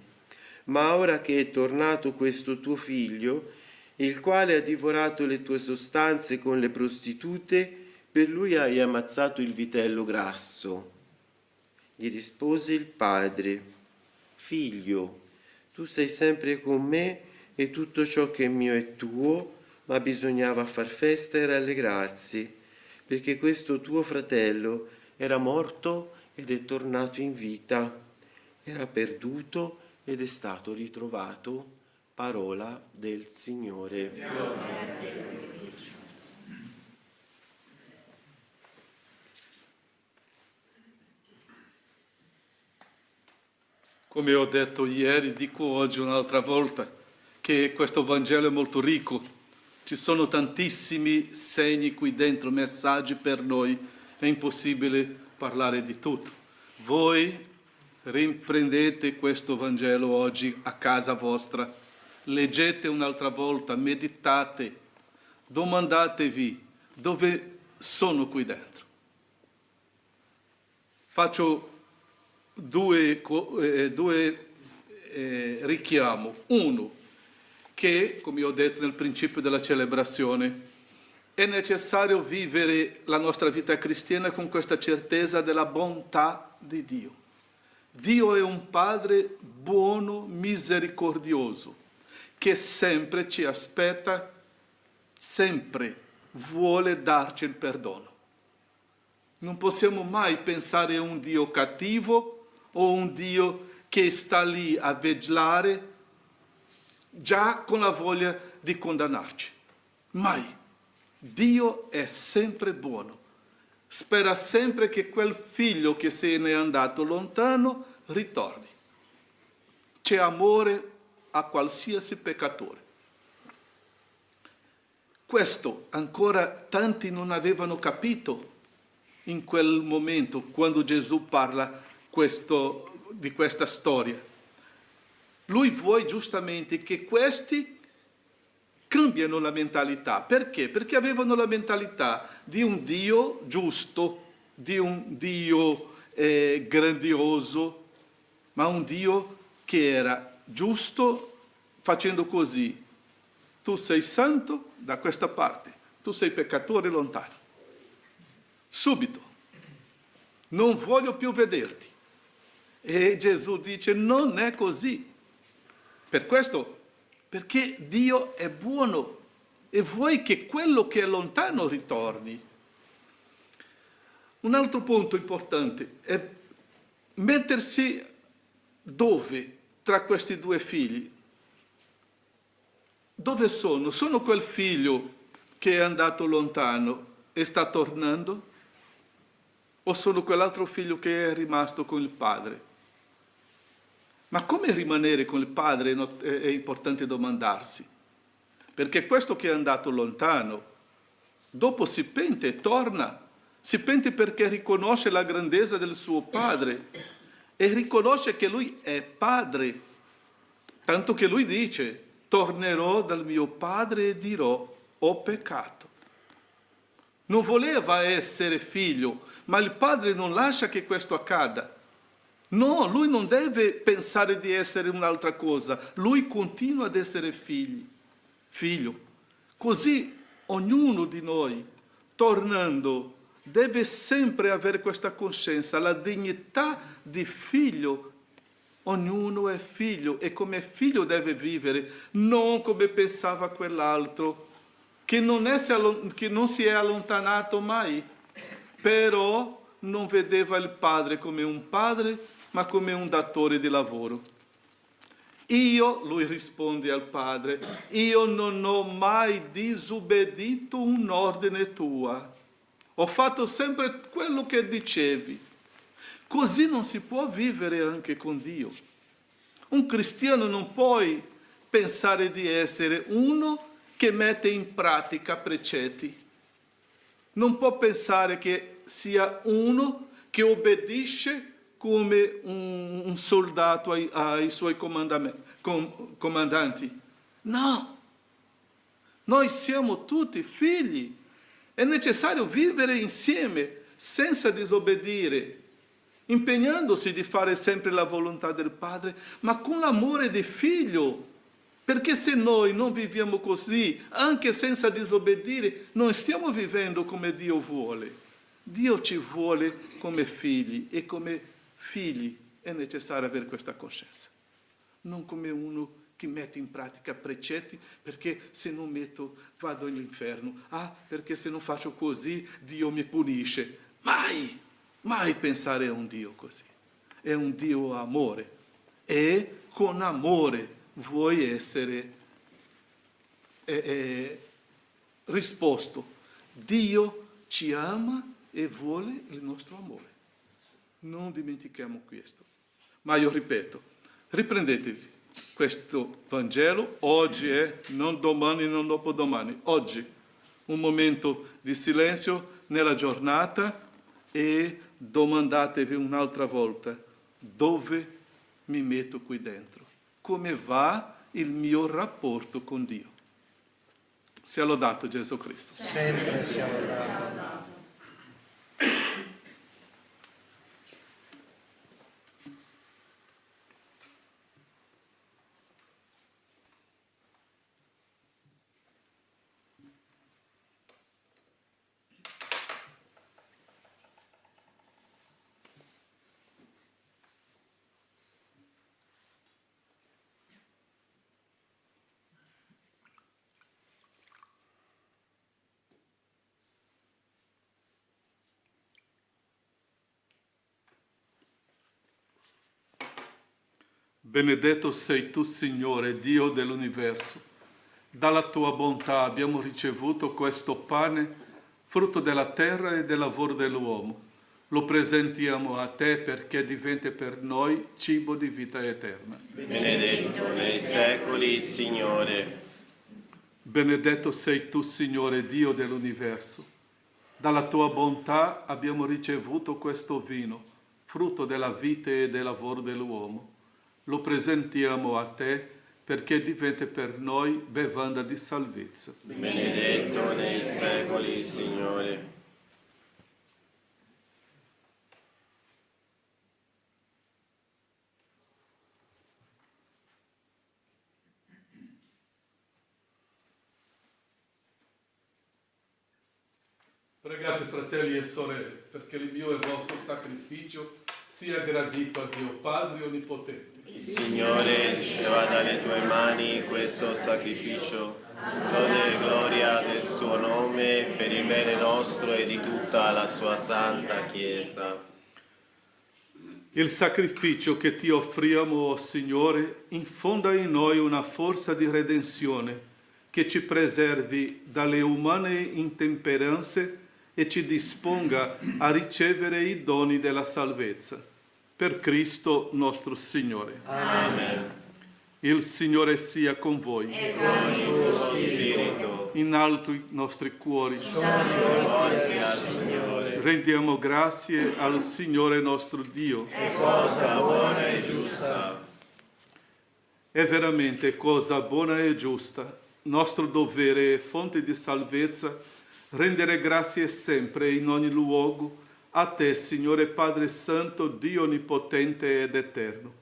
Ma ora che è tornato questo tuo figlio, il quale ha divorato le tue sostanze con le prostitute, per lui hai ammazzato il vitello grasso. Gli rispose il padre: figlio, tu sei sempre con me e tutto ciò che è mio è tuo, ma bisognava far festa e rallegrarsi, perché questo tuo fratello era morto ed è tornato in vita. Era perduto ed è stato ritrovato. Parola del Signore. Come ho detto ieri, dico oggi un'altra volta, che questo Vangelo è molto ricco. Ci sono tantissimi segni qui dentro, messaggi per noi. È impossibile parlare di tutto. Voi riprendete questo Vangelo oggi a casa vostra, leggete un'altra volta, meditate, domandatevi dove sono qui dentro. Faccio due richiamo. Uno, che, come ho detto nel principio della celebrazione, è necessario vivere la nostra vita cristiana con questa certezza della bontà di Dio. Dio è un Padre buono, misericordioso, che sempre ci aspetta, sempre vuole darci il perdono. Non possiamo mai pensare a un Dio cattivo o un Dio che sta lì a vegliare già con la voglia di condannarci. Mai. Dio è sempre buono. Spera sempre che quel figlio che se ne è andato lontano ritorni. C'è amore a qualsiasi peccatore. Questo ancora tanti non avevano capito in quel momento, quando Gesù parla di questa storia. Lui vuole giustamente che questi cambiano la mentalità. Perché? Perché avevano la mentalità di un Dio giusto, di un Dio grandioso, ma un Dio che era giusto facendo così. Tu sei santo da questa parte, tu sei peccatore lontano. Subito. Non voglio più vederti. E Gesù dice, non è così. Per questo, perché Dio è buono e vuoi che quello che è lontano ritorni. Un altro punto importante è mettersi dove tra questi due figli. Dove sono? Sono quel figlio che è andato lontano e sta tornando? O sono quell'altro figlio che è rimasto con il padre? Ma come rimanere con il padre è importante domandarsi. Perché questo che è andato lontano, dopo si pente e torna. Si pente perché riconosce la grandezza del suo padre e riconosce che lui è padre. Tanto che lui dice, tornerò dal mio padre e dirò, ho peccato. Non voleva essere figlio, ma il padre non lascia che questo accada. No, lui non deve pensare di essere un'altra cosa, lui continua ad essere figlio. Così ognuno di noi, tornando, deve sempre avere questa coscienza, la dignità di figlio. Ognuno è figlio e come figlio deve vivere, non come pensava quell'altro, che non si è allontanato mai, però non vedeva il padre come un padre, ma come un datore di lavoro. Lui risponde al padre, io non ho mai disobbedito un ordine tuo. Ho fatto sempre quello che dicevi. Così non si può vivere anche con Dio. Un cristiano non può pensare di essere uno che mette in pratica precetti. Non può pensare che sia uno che obbedisce come un soldato ai suoi comandanti. No, noi siamo tutti figli. È necessario vivere insieme senza disobbedire, impegnandosi di fare sempre la volontà del Padre, ma con l'amore di figlio. Perché se noi non viviamo così, anche senza disobbedire, non stiamo vivendo come Dio vuole. Dio ci vuole come figli e come figli è necessario avere questa coscienza. Non come uno che mette in pratica precetti, perché se non metto vado all'inferno. Perché se non faccio così Dio mi punisce. Mai! Mai pensare a un Dio così. È un Dio amore. E con amore vuoi essere risposto. Dio ci ama e vuole il nostro amore. Non dimentichiamo questo. Ma io ripeto, riprendetevi questo Vangelo, oggi è, non domani, non dopodomani, oggi, un momento di silenzio nella giornata e domandatevi un'altra volta, dove mi metto qui dentro? Come va il mio rapporto con Dio? Sia lodato Gesù Cristo. Sempre sia lodato. Benedetto sei tu, Signore, Dio dell'universo. Dalla tua bontà abbiamo ricevuto questo pane, frutto della terra e del lavoro dell'uomo. Lo presentiamo a te perché diventi per noi cibo di vita eterna. Benedetto nei secoli, Signore. Benedetto sei tu, Signore, Dio dell'universo. Dalla tua bontà abbiamo ricevuto questo vino, frutto della vita e del lavoro dell'uomo. Lo presentiamo a te perché diventi per noi bevanda di salvezza. Benedetto nei secoli, Signore. Pregate, fratelli e sorelle, perché il mio e vostro sacrificio sia gradito a Dio Padre Onnipotente. Il Signore riceva dalle tue mani questo sacrificio, lode e gloria del suo nome per il bene nostro e di tutta la sua santa Chiesa. Il sacrificio che ti offriamo, o Signore, infonda in noi una forza di redenzione che ci preservi dalle umane intemperanze e ci disponga a ricevere i doni della salvezza. Per Cristo nostro Signore. Amen. Il Signore sia con voi. E con il tuo spirito. In alto i nostri cuori. Sono rivolti al Signore. Rendiamo grazie al Signore nostro Dio. È cosa buona e giusta. È veramente cosa buona e giusta, nostro dovere e fonte di salvezza, rendere grazie sempre in ogni luogo a te, Signore Padre Santo, Dio Onnipotente ed Eterno.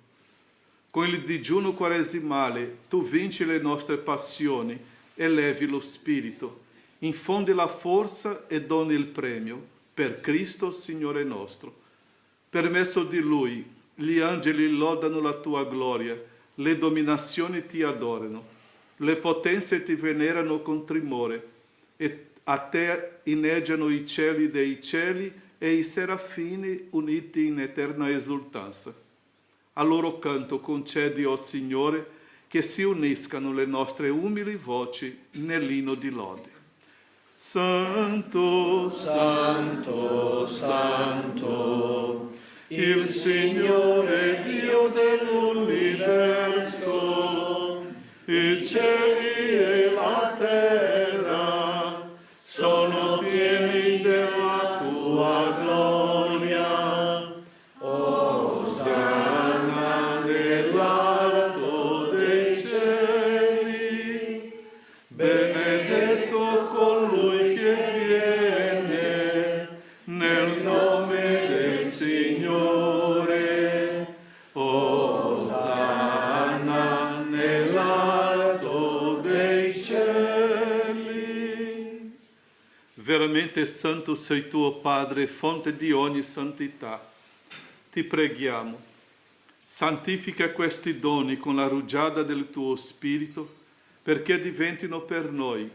Con il digiuno quaresimale tu vinci le nostre passioni, elevi lo spirito, infondi la forza e doni il premio, per Cristo Signore nostro. Per mezzo di Lui, gli angeli lodano la tua gloria, le dominazioni ti adorano, le potenze ti venerano con tremore, e a te inneggiano i cieli dei cieli e i serafini uniti in eterna esultanza. A loro canto concedi, o Signore, che si uniscano le nostre umili voci nell'inno di lode. Santo, Santo, Santo, il Signore Dio dell'universo, i cieli e la terra sono pieni della tua gloria. Osanna nell'alto dei cieli, benedetto colui che viene nel nome del Signore. Osanna nell'alto dei cieli. Veramente santo sei tu, Padre, fonte di ogni santità. Ti preghiamo, santifica questi doni con la rugiada del tuo Spirito, perché diventino per noi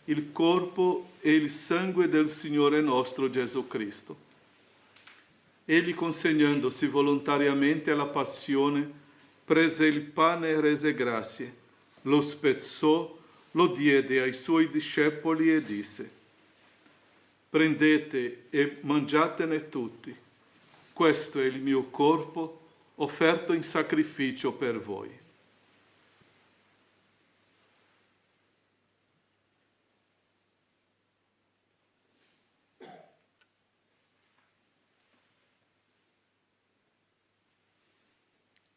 il corpo e il sangue del Signore nostro Gesù Cristo. Egli, consegnandosi volontariamente alla passione, prese il pane e rese grazie, lo spezzò, lo diede ai suoi discepoli e disse: prendete e mangiatene tutti, questo è il mio corpo offerto in sacrificio per voi.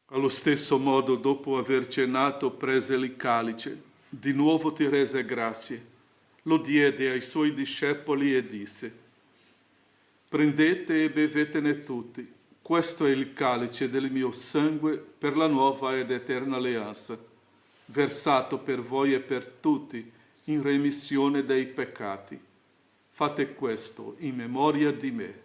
Allo stesso modo, dopo aver cenato, prese il calice, di nuovo ti rese grazie, lo diede ai suoi discepoli e disse: prendete e bevetene tutti, questo è il calice del mio sangue per la nuova ed eterna alleanza, versato per voi e per tutti in remissione dei peccati. Fate questo in memoria di me.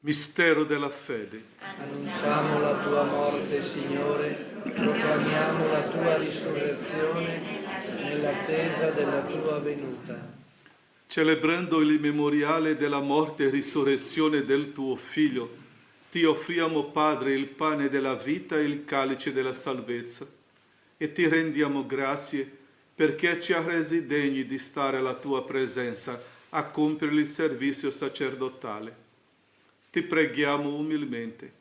Mistero della fede. Annunciamo la tua morte, Signore, proclamiamo la tua risurrezione nell'attesa della tua venuta. Celebrando il memoriale della morte e risurrezione del tuo Figlio, ti offriamo, Padre, il pane della vita e il calice della salvezza, e ti rendiamo grazie perché ci ha resi degni di stare alla tua presenza a compiere il servizio sacerdotale. Ti preghiamo umilmente,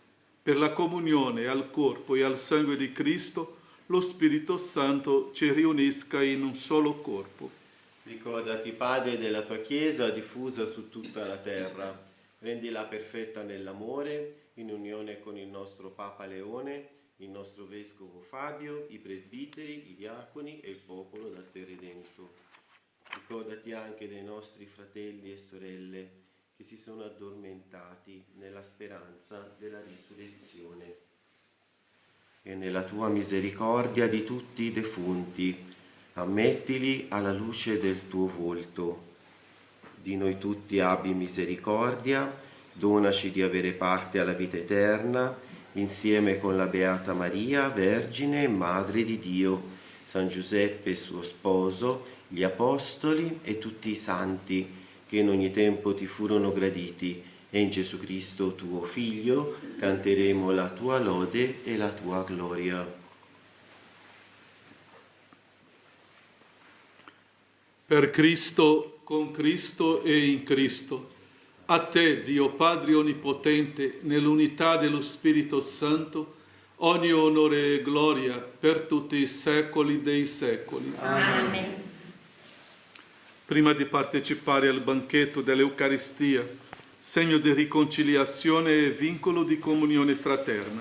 per la comunione al corpo e al sangue di Cristo, lo Spirito Santo ci riunisca in un solo corpo. Ricordati, Padre, della tua Chiesa diffusa su tutta la terra. Rendila perfetta nell'amore, in unione con il nostro Papa Leone, il nostro Vescovo Fabio, i presbiteri, i diaconi e il popolo da te redento. Ricordati anche dei nostri fratelli e sorelle che si sono addormentati nella speranza della risurrezione. E nella tua misericordia di tutti i defunti, ammettili alla luce del tuo volto. Di noi tutti abbi misericordia, donaci di avere parte alla vita eterna, insieme con la Beata Maria, Vergine e Madre di Dio, San Giuseppe suo sposo, gli Apostoli e tutti i santi, che in ogni tempo ti furono graditi, e in Gesù Cristo tuo Figlio canteremo la tua lode e la tua gloria. Per Cristo, con Cristo e in Cristo, a te, Dio Padre Onnipotente, nell'unità dello Spirito Santo, ogni onore e gloria per tutti i secoli dei secoli. Amen. Prima di partecipare al banchetto dell'Eucaristia, segno di riconciliazione e vincolo di comunione fraterna,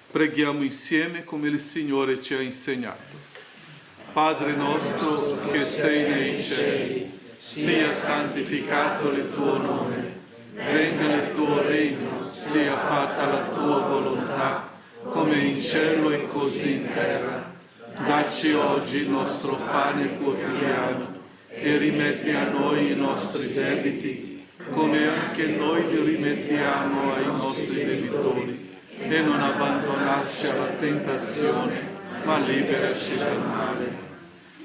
preghiamo insieme come il Signore ci ha insegnato. Padre nostro che sei nei cieli, sia santificato il tuo nome, venga il tuo regno, sia fatta la tua volontà, come in cielo e così in terra. Dacci oggi il nostro pane quotidiano e rimetti a noi i nostri debiti, come anche noi li rimettiamo ai nostri debitori, e non abbandonarci alla tentazione, ma liberaci dal male.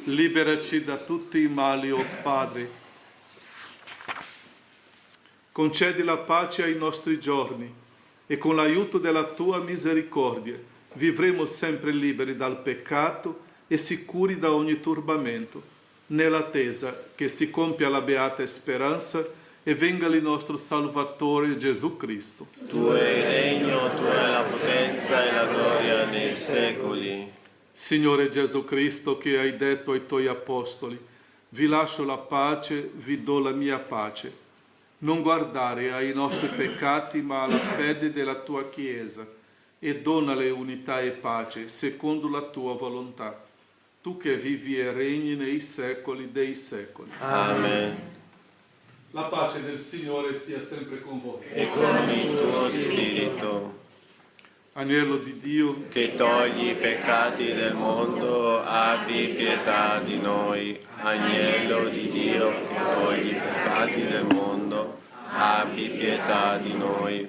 Liberaci da tutti i mali, o Padre. Concedi la pace ai nostri giorni, e con l'aiuto della tua misericordia vivremo sempre liberi dal peccato e sicuri da ogni turbamento, nell'attesa che si compia la beata speranza e venga il nostro Salvatore Gesù Cristo. Tuo è il regno, tua è la potenza e la gloria nei secoli. Signore Gesù Cristo, che hai detto ai tuoi apostoli: vi lascio la pace, vi do la mia pace. Non guardare ai nostri peccati, ma alla fede della tua Chiesa, e donale unità e pace, secondo la tua volontà. Tu che vivi e regni nei secoli dei secoli. Amen. La pace del Signore sia sempre con voi. E con il tuo spirito. Agnello di Dio, che togli i peccati del mondo, abbi pietà di noi. Agnello di Dio, che togli i peccati del mondo, abbi pietà di noi.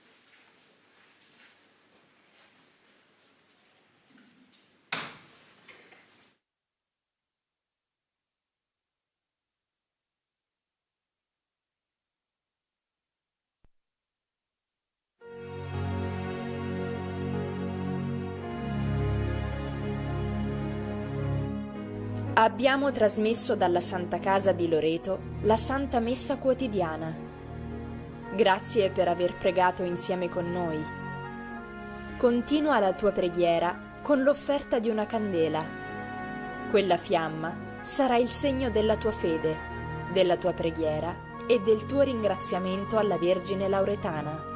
Abbiamo trasmesso dalla Santa Casa di Loreto la Santa Messa quotidiana. Grazie per aver pregato insieme con noi. Continua la tua preghiera con l'offerta di una candela. Quella fiamma sarà il segno della tua fede, della tua preghiera e del tuo ringraziamento alla Vergine Lauretana.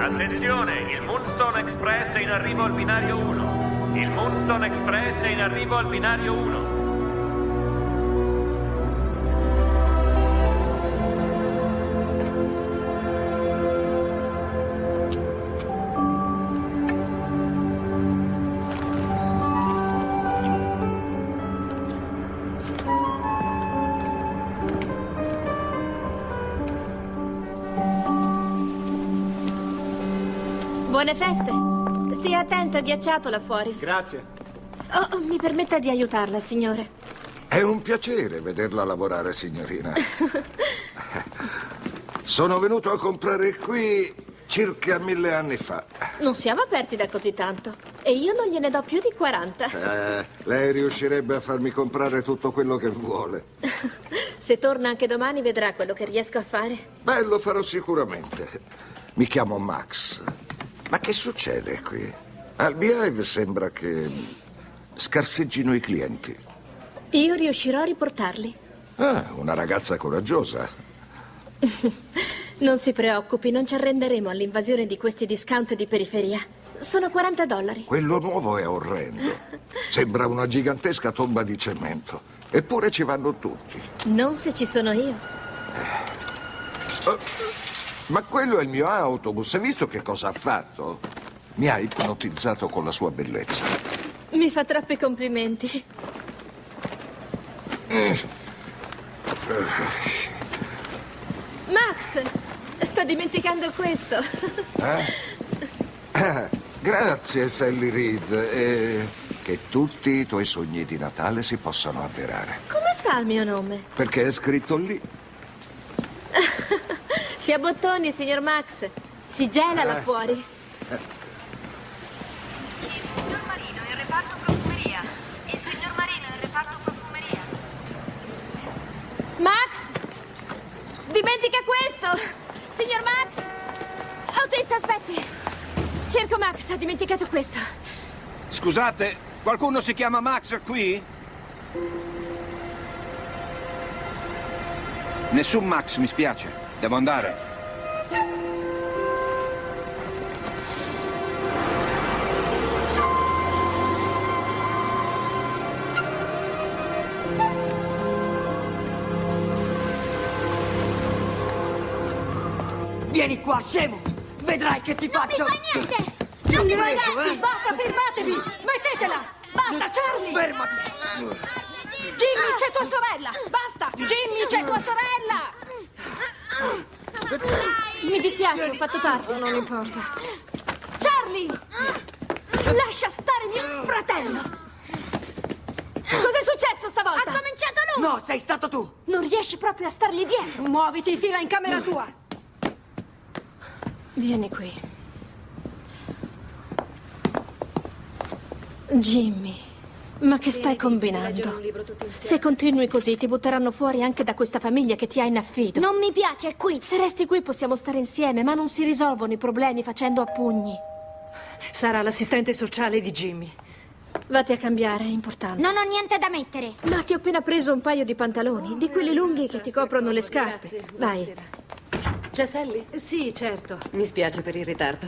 Attenzione, il Moonstone Express è in arrivo al binario 1. Il Moonstone Express è in arrivo al binario 1. Buone feste. Stia attento, è ghiacciato là fuori. Grazie. Oh, mi permetta di aiutarla, signore. È un piacere vederla lavorare, signorina. Sono venuto a comprare qui circa 1000 anni fa. Non siamo aperti da così tanto. E io non gliene do più di 40. Lei riuscirebbe a farmi comprare tutto quello che vuole. Se torna anche domani vedrà quello che riesco a fare. Beh, lo farò sicuramente. Mi chiamo Max. Ma che succede qui? Al Beehive sembra che scarseggino i clienti. Io riuscirò a riportarli. Ah, una ragazza coraggiosa. Non si preoccupi, non ci arrenderemo all'invasione di questi discount di periferia. Sono $40. Quello nuovo è orrendo. Sembra una gigantesca tomba di cemento. Eppure ci vanno tutti. Non se ci sono io. Ma quello è il mio autobus. Hai visto che cosa ha fatto? Mi ha ipnotizzato con la sua bellezza. Mi fa troppi complimenti. Max, sto dimenticando questo. Grazie, Sally Reed. E che tutti i tuoi sogni di Natale si possano avverare. Come sa il mio nome? Perché è scritto lì. Si abbottoni, signor Max. Si gela là fuori. Il signor Marino in reparto profumeria. Il signor Marino in reparto profumeria. Max! Dimentica questo! Signor Max! Autista, aspetti! Cerco Max, ha dimenticato questo. Scusate, qualcuno si chiama Max qui? Nessun Max, mi spiace. Devo andare. Vieni qua, scemo! Vedrai che ti faccio! Non mi fai niente! Non mi ragazzi, basta, fermatevi! Smettetela! Basta, Charlie! Fermati! Jimmy, c'è tua sorella! Basta! Jimmy, c'è tua sorella! Mi dispiace, ho fatto tardi. Non importa. Charlie! Lascia stare mio fratello! Cos'è successo stavolta? Ha cominciato lui! No, sei stato tu! Non riesci proprio a stargli dietro! Muoviti, fila in camera tua! Vieni qui. Jimmy, ma che stai combinando? Se continui così ti butteranno fuori anche da questa famiglia che ti ha in affido. Non mi piace, è qui. Se resti qui possiamo stare insieme, ma non si risolvono i problemi facendo a pugni. Sarà l'assistente sociale di Jimmy. Vatti a cambiare, è importante. Non ho niente da mettere. Ma ti ho appena preso un paio di pantaloni, di quelli lunghi che ti coprono le scarpe. Grazie, vai. buonasera. C'è Sally? Sì, certo. Mi spiace per il ritardo.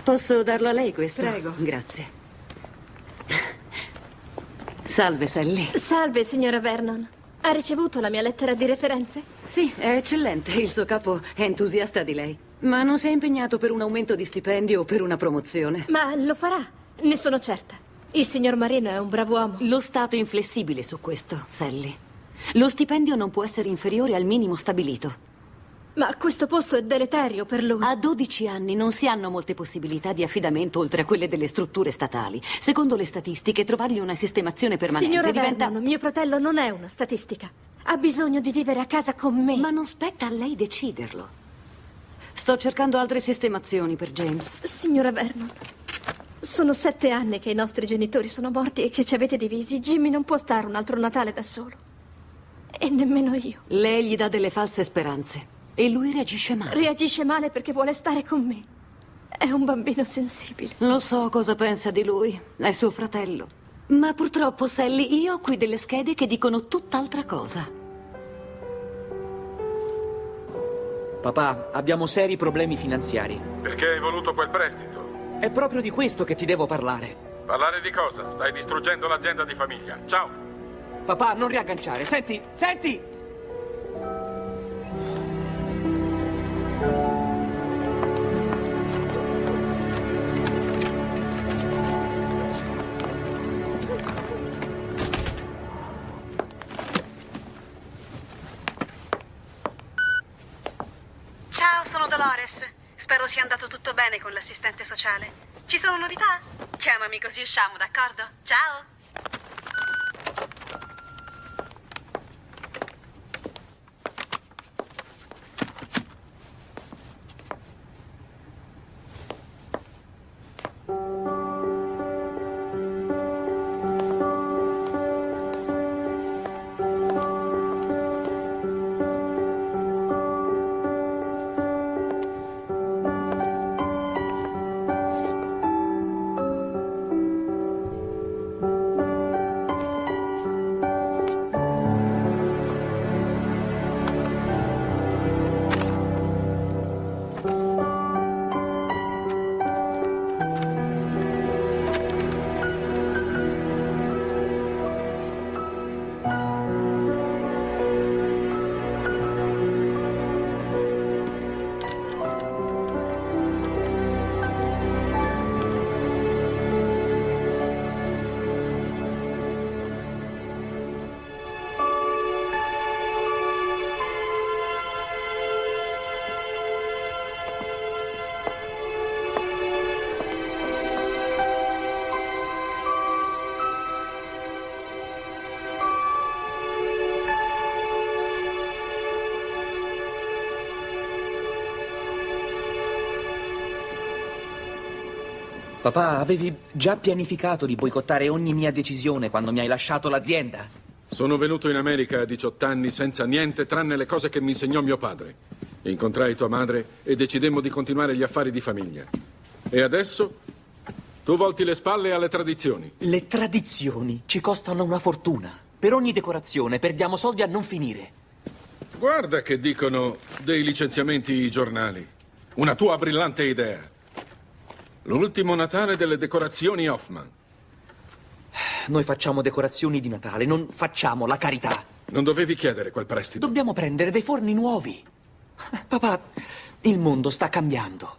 Posso darlo a lei questo? Prego. Grazie. Salve, Sally. Salve, signora Vernon. Ha ricevuto la mia lettera di referenze? Sì, è eccellente. Il suo capo è entusiasta di lei. Ma non si è impegnato per un aumento di stipendio o per una promozione. Ma lo farà, ne sono certa. Il signor Marino è un bravo uomo. Lo Stato è inflessibile su questo, Sally. Lo stipendio non può essere inferiore al minimo stabilito. Ma questo posto è deleterio per lui. A 12 anni non si hanno molte possibilità di affidamento oltre a quelle delle strutture statali. Secondo le statistiche, trovargli una sistemazione permanente Signora diventa... Vernon, mio fratello non è una statistica. Ha bisogno di vivere a casa con me. Ma non spetta a lei deciderlo. Sto cercando altre sistemazioni per James. Signora Vernon, sono 7 anni che i nostri genitori sono morti e che ci avete divisi. Jimmy non può stare un altro Natale da solo. E nemmeno io. Lei gli dà delle false speranze. E lui reagisce male. Reagisce male perché vuole stare con me. È un bambino sensibile. Lo so cosa pensa di lui. È suo fratello. Ma purtroppo, Sally, io ho qui delle schede che dicono tutt'altra cosa. Papà, abbiamo seri problemi finanziari. Perché hai voluto quel prestito? È proprio di questo che ti devo parlare. Parlare di cosa? Stai distruggendo l'azienda di famiglia. Ciao! Papà, non riagganciare. Senti, senti! Ciao, sono Dolores. Spero sia andato tutto bene con l'assistente sociale. Ci sono novità? Chiamami così usciamo, d'accordo? Ciao! Papà, avevi già pianificato di boicottare ogni mia decisione quando mi hai lasciato l'azienda? Sono venuto in America a 18 anni senza niente tranne le cose che mi insegnò mio padre. Incontrai tua madre e decidemmo di continuare gli affari di famiglia. E adesso tu volti le spalle alle tradizioni. Le tradizioni ci costano una fortuna. Per ogni decorazione perdiamo soldi a non finire. Guarda che dicono dei licenziamenti i giornali. Una tua brillante idea. L'ultimo Natale delle decorazioni Hoffman. Noi facciamo decorazioni di Natale, non facciamo la carità. Non dovevi chiedere quel prestito. Dobbiamo prendere dei forni nuovi. Papà, il mondo sta cambiando.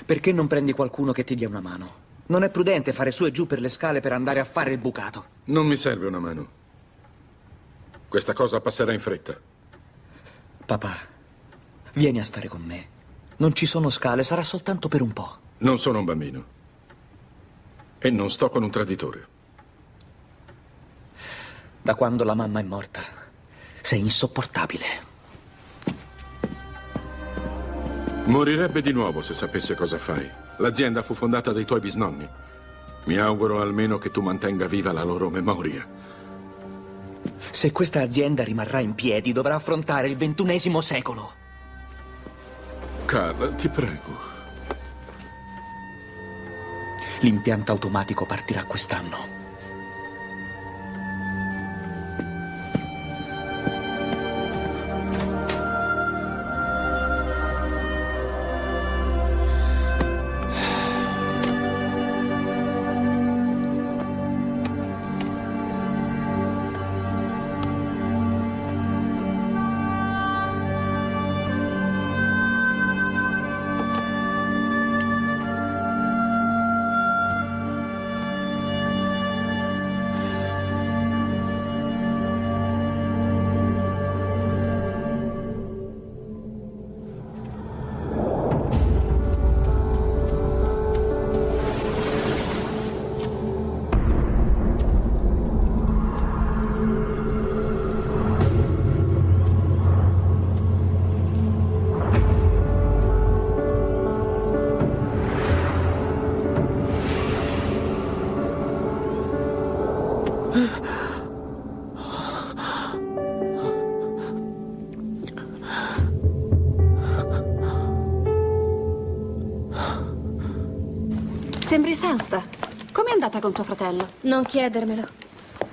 Perché non prendi qualcuno che ti dia una mano? Non è prudente fare su e giù per le scale per andare a fare il bucato. Non mi serve una mano. Questa cosa passerà in fretta. Papà, vieni a stare con me. Non ci sono scale, sarà soltanto per un po'. Non sono un bambino. E non sto con un traditore. Da quando la mamma è morta, sei insopportabile. Morirebbe di nuovo se sapesse cosa fai. L'azienda fu fondata dai tuoi bisnonni. Mi auguro almeno che tu mantenga viva la loro memoria. Se questa azienda rimarrà in piedi, dovrà affrontare il XXI secolo. Carl, ti prego. L'impianto automatico partirà quest'anno. Sembri esausta. Com'è andata con tuo fratello? Non chiedermelo.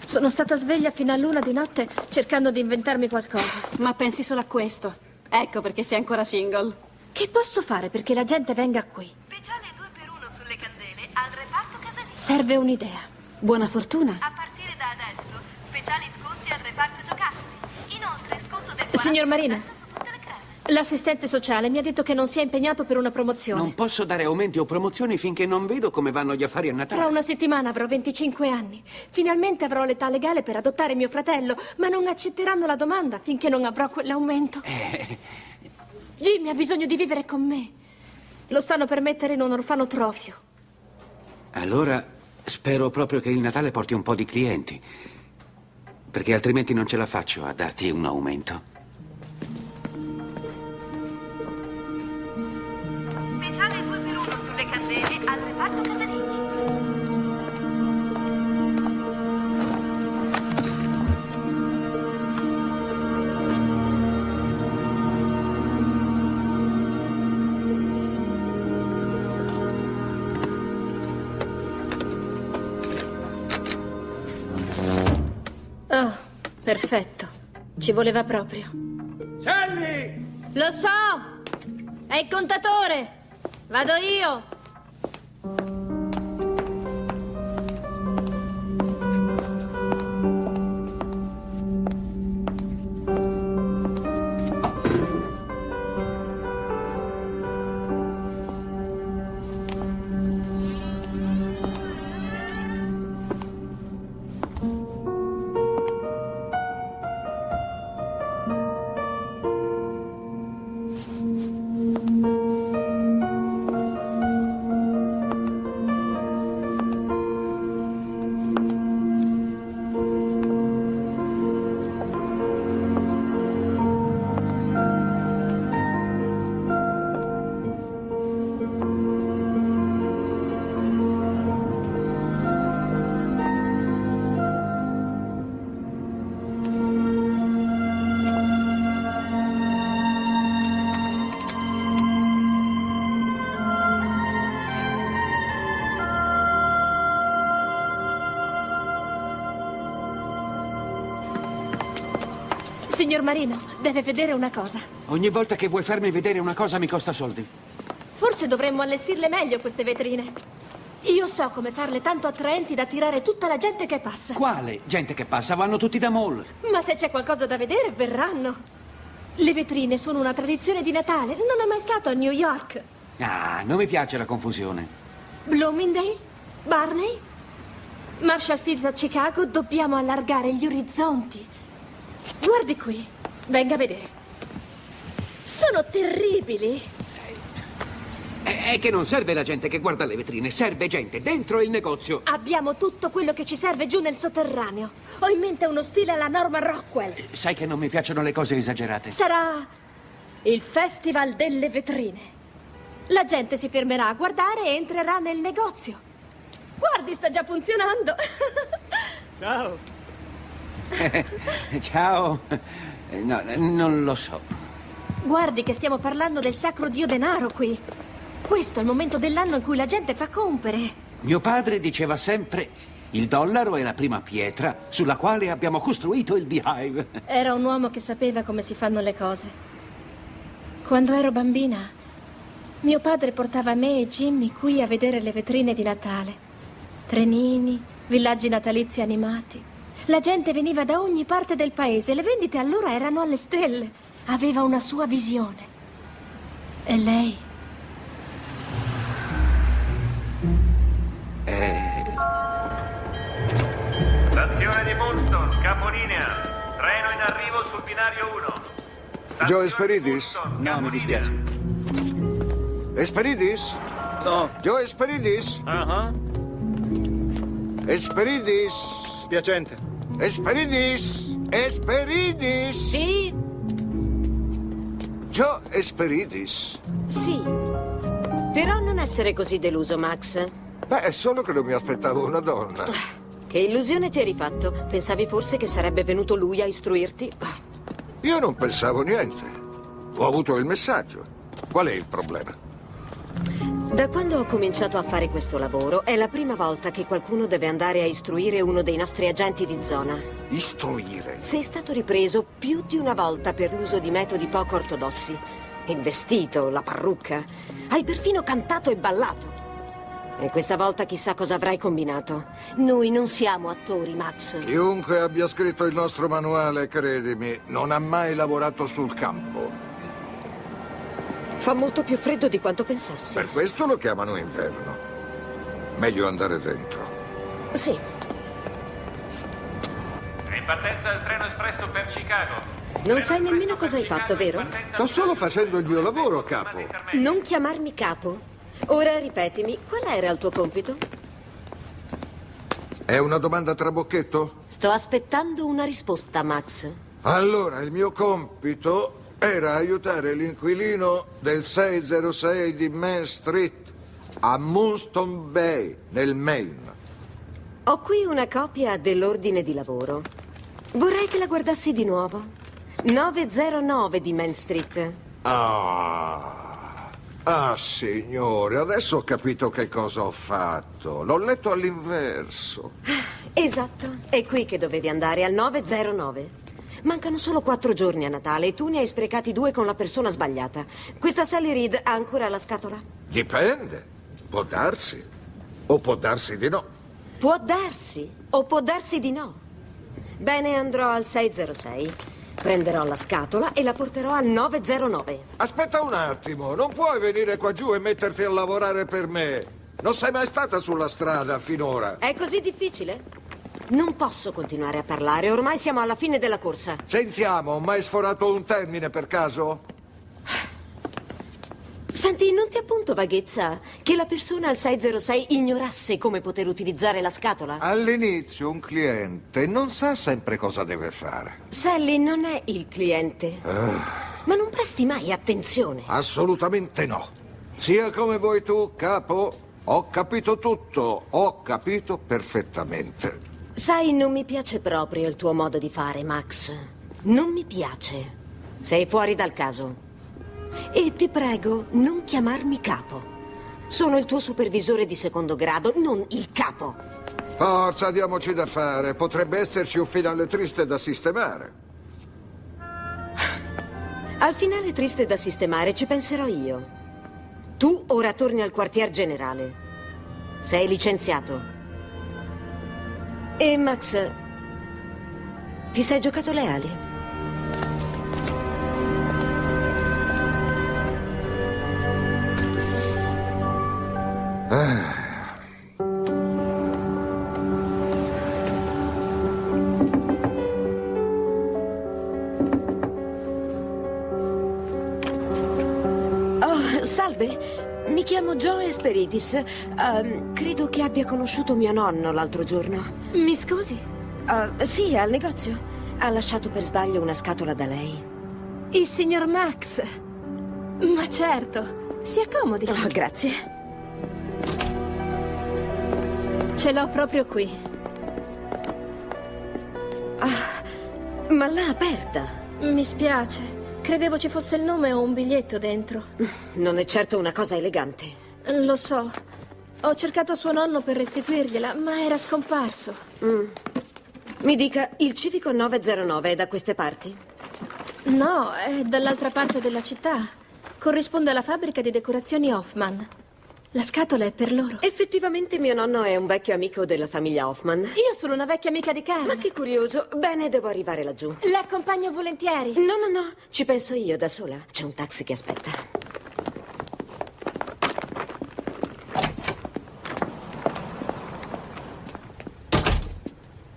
Sono stata sveglia fino all'una di notte cercando di inventarmi qualcosa. Ma pensi solo a questo. Ecco perché sei ancora single. Che posso fare perché la gente venga qui? Speciale 2x1 sulle candele al reparto casalinghe. Serve un'idea. Buona fortuna. A partire da adesso, speciali sconti al reparto giocattoli. Inoltre, sconto del 40% Signor Marina, su tutte le creme. l'assistente sociale mi ha detto che non si è impegnato per una promozione. Non posso dare aumenti o promozioni finché non vedo come vanno gli affari a Natale. Tra una settimana avrò 25 anni. Finalmente avrò l'età legale per adottare mio fratello, ma non accetteranno la domanda finché non avrò quell'aumento. Jimmy ha bisogno di vivere con me. Lo stanno per mettere in un orfanotrofio. Allora spero proprio che il Natale porti un po' di clienti, perché altrimenti non ce la faccio a darti un aumento. Speciale 2x1 sulle candele al reparto casalinghe. Oh, perfetto. Ci voleva proprio. Sally! Lo so! È il contatore! Vado io! Signor Marino, deve vedere una cosa. Ogni volta che vuoi farmi vedere una cosa mi costa soldi. Forse dovremmo allestirle meglio queste vetrine. Io so come farle tanto attraenti da attirare tutta la gente che passa. Quale gente che passa? Vanno tutti da mall. Ma se c'è qualcosa da vedere, verranno. Le vetrine sono una tradizione di Natale. Non è mai stato a New York. Ah, non mi piace la confusione. Bloomingdale? Barney? Marshall Fields a Chicago? Dobbiamo allargare gli orizzonti. Guardi qui. Venga a vedere. Sono terribili. È che non serve la gente che guarda le vetrine, serve gente dentro il negozio. Abbiamo tutto quello che ci serve giù nel sotterraneo. Ho in mente uno stile alla Norman Rockwell. Sai che non mi piacciono le cose esagerate. Sarà il Festival delle Vetrine. La gente si fermerà a guardare e entrerà nel negozio. Guardi, sta già funzionando. Ciao. Ciao. No, non lo so. Guardi che stiamo parlando del sacro dio denaro qui. Questo è il momento dell'anno in cui la gente fa compere. Mio padre diceva sempre: il dollaro è la prima pietra sulla quale abbiamo costruito il Beehive. Era un uomo che sapeva come si fanno le cose. Quando ero bambina, mio padre portava me e Jimmy qui a vedere le vetrine di Natale. Trenini, villaggi natalizi animati. La gente veniva da ogni parte del paese. Le vendite allora erano alle stelle. Aveva una sua visione. E lei? Stazione di Moonstone, capolinea. Treno in arrivo sul binario 1. Joe Esperidis? No, mi dispiace. Esperidis? No. Joe Esperidis? Esperidis? Spiacente. Esperidis? Esperidis? Sì? Joe Esperidis? Sì. Però non essere così deluso, Max. Beh, è solo che non mi aspettavo una donna. Che illusione ti eri fatto? Pensavi forse che sarebbe venuto lui a istruirti? Io non pensavo niente. Ho avuto il messaggio. Qual è il problema? Da quando ho cominciato a fare questo lavoro, è la prima volta che qualcuno deve andare a istruire uno dei nostri agenti di zona. Istruire? Sei stato ripreso più di una volta per l'uso di metodi poco ortodossi. Il vestito, la parrucca. Hai perfino cantato e ballato. E questa volta chissà cosa avrai combinato. Noi non siamo attori, Max. Chiunque abbia scritto il nostro manuale, credimi, non ha mai lavorato sul campo. Fa molto più freddo di quanto pensassi. Per questo lo chiamano inverno. Meglio andare dentro. Sì. È in partenza il treno espresso per Chicago. Non sai nemmeno cosa hai fatto, vero? Sto solo facendo il mio lavoro, capo. Non chiamarmi capo. Ora ripetimi, qual era il tuo compito? È una domanda a trabocchetto? Sto aspettando una risposta, Max. Allora, il mio compito era aiutare l'inquilino del 606 di Main Street a Moonstone Bay, nel Maine. Ho qui una copia dell'ordine di lavoro. Vorrei che la guardassi di nuovo. 909 di Main Street. Ah, signore, adesso ho capito che cosa ho fatto. L'ho letto all'inverso. Esatto, è qui che dovevi andare, al 909. Mancano solo 4 giorni a Natale e tu ne hai sprecati 2 con la persona sbagliata. Questa Sally Reed ha ancora la scatola? Dipende. Può darsi. O può darsi di no. Può darsi o può darsi di no. Bene, andrò al 606. Prenderò la scatola e la porterò al 909. Aspetta un attimo, non puoi venire qua giù e metterti a lavorare per me. Non sei mai stata sulla strada finora. È così difficile? Non posso continuare a parlare, ormai siamo alla fine della corsa. Sentiamo, ho mai sforato un termine per caso? Senti, non ti appunto vaghezza che la persona al 606 ignorasse come poter utilizzare la scatola? All'inizio un cliente non sa sempre cosa deve fare. Sally non è il cliente. Ma non presti mai attenzione. Assolutamente no. Sia come vuoi tu, capo. Ho capito tutto. Ho capito perfettamente. Sai, non mi piace proprio il tuo modo di fare, Max. Non mi piace. Sei fuori dal caso. E ti prego, non chiamarmi capo. Sono il tuo supervisore di secondo grado, non il capo. Forza, diamoci da fare. Potrebbe esserci un finale triste da sistemare. Al finale triste da sistemare ci penserò io. Tu ora torni al quartier generale. Sei licenziato. E Max, ti sei giocato le ali? Oh, salve. Mi chiamo Joe Esperidis. Credo che abbia conosciuto mio nonno l'altro giorno. Mi scusi? Sì, al negozio. Ha lasciato per sbaglio una scatola da lei. Il signor Max. Ma certo. Si accomodi. Oh, grazie. Ce l'ho proprio qui. Ma l'ha aperta. Mi spiace. Credevo ci fosse il nome o un biglietto dentro. Non è certo una cosa elegante. Lo so. Ho cercato suo nonno per restituirgliela, ma era scomparso. Mi dica, il civico 909 è da queste parti? No, è dall'altra parte della città. Corrisponde alla fabbrica di decorazioni Hoffman. La scatola è per loro. Effettivamente mio nonno è un vecchio amico della famiglia Hoffman. Io sono una vecchia amica di Carl. Ma che curioso. Bene, devo arrivare laggiù. L'accompagno volentieri. No, ci penso io da sola. C'è un taxi che aspetta.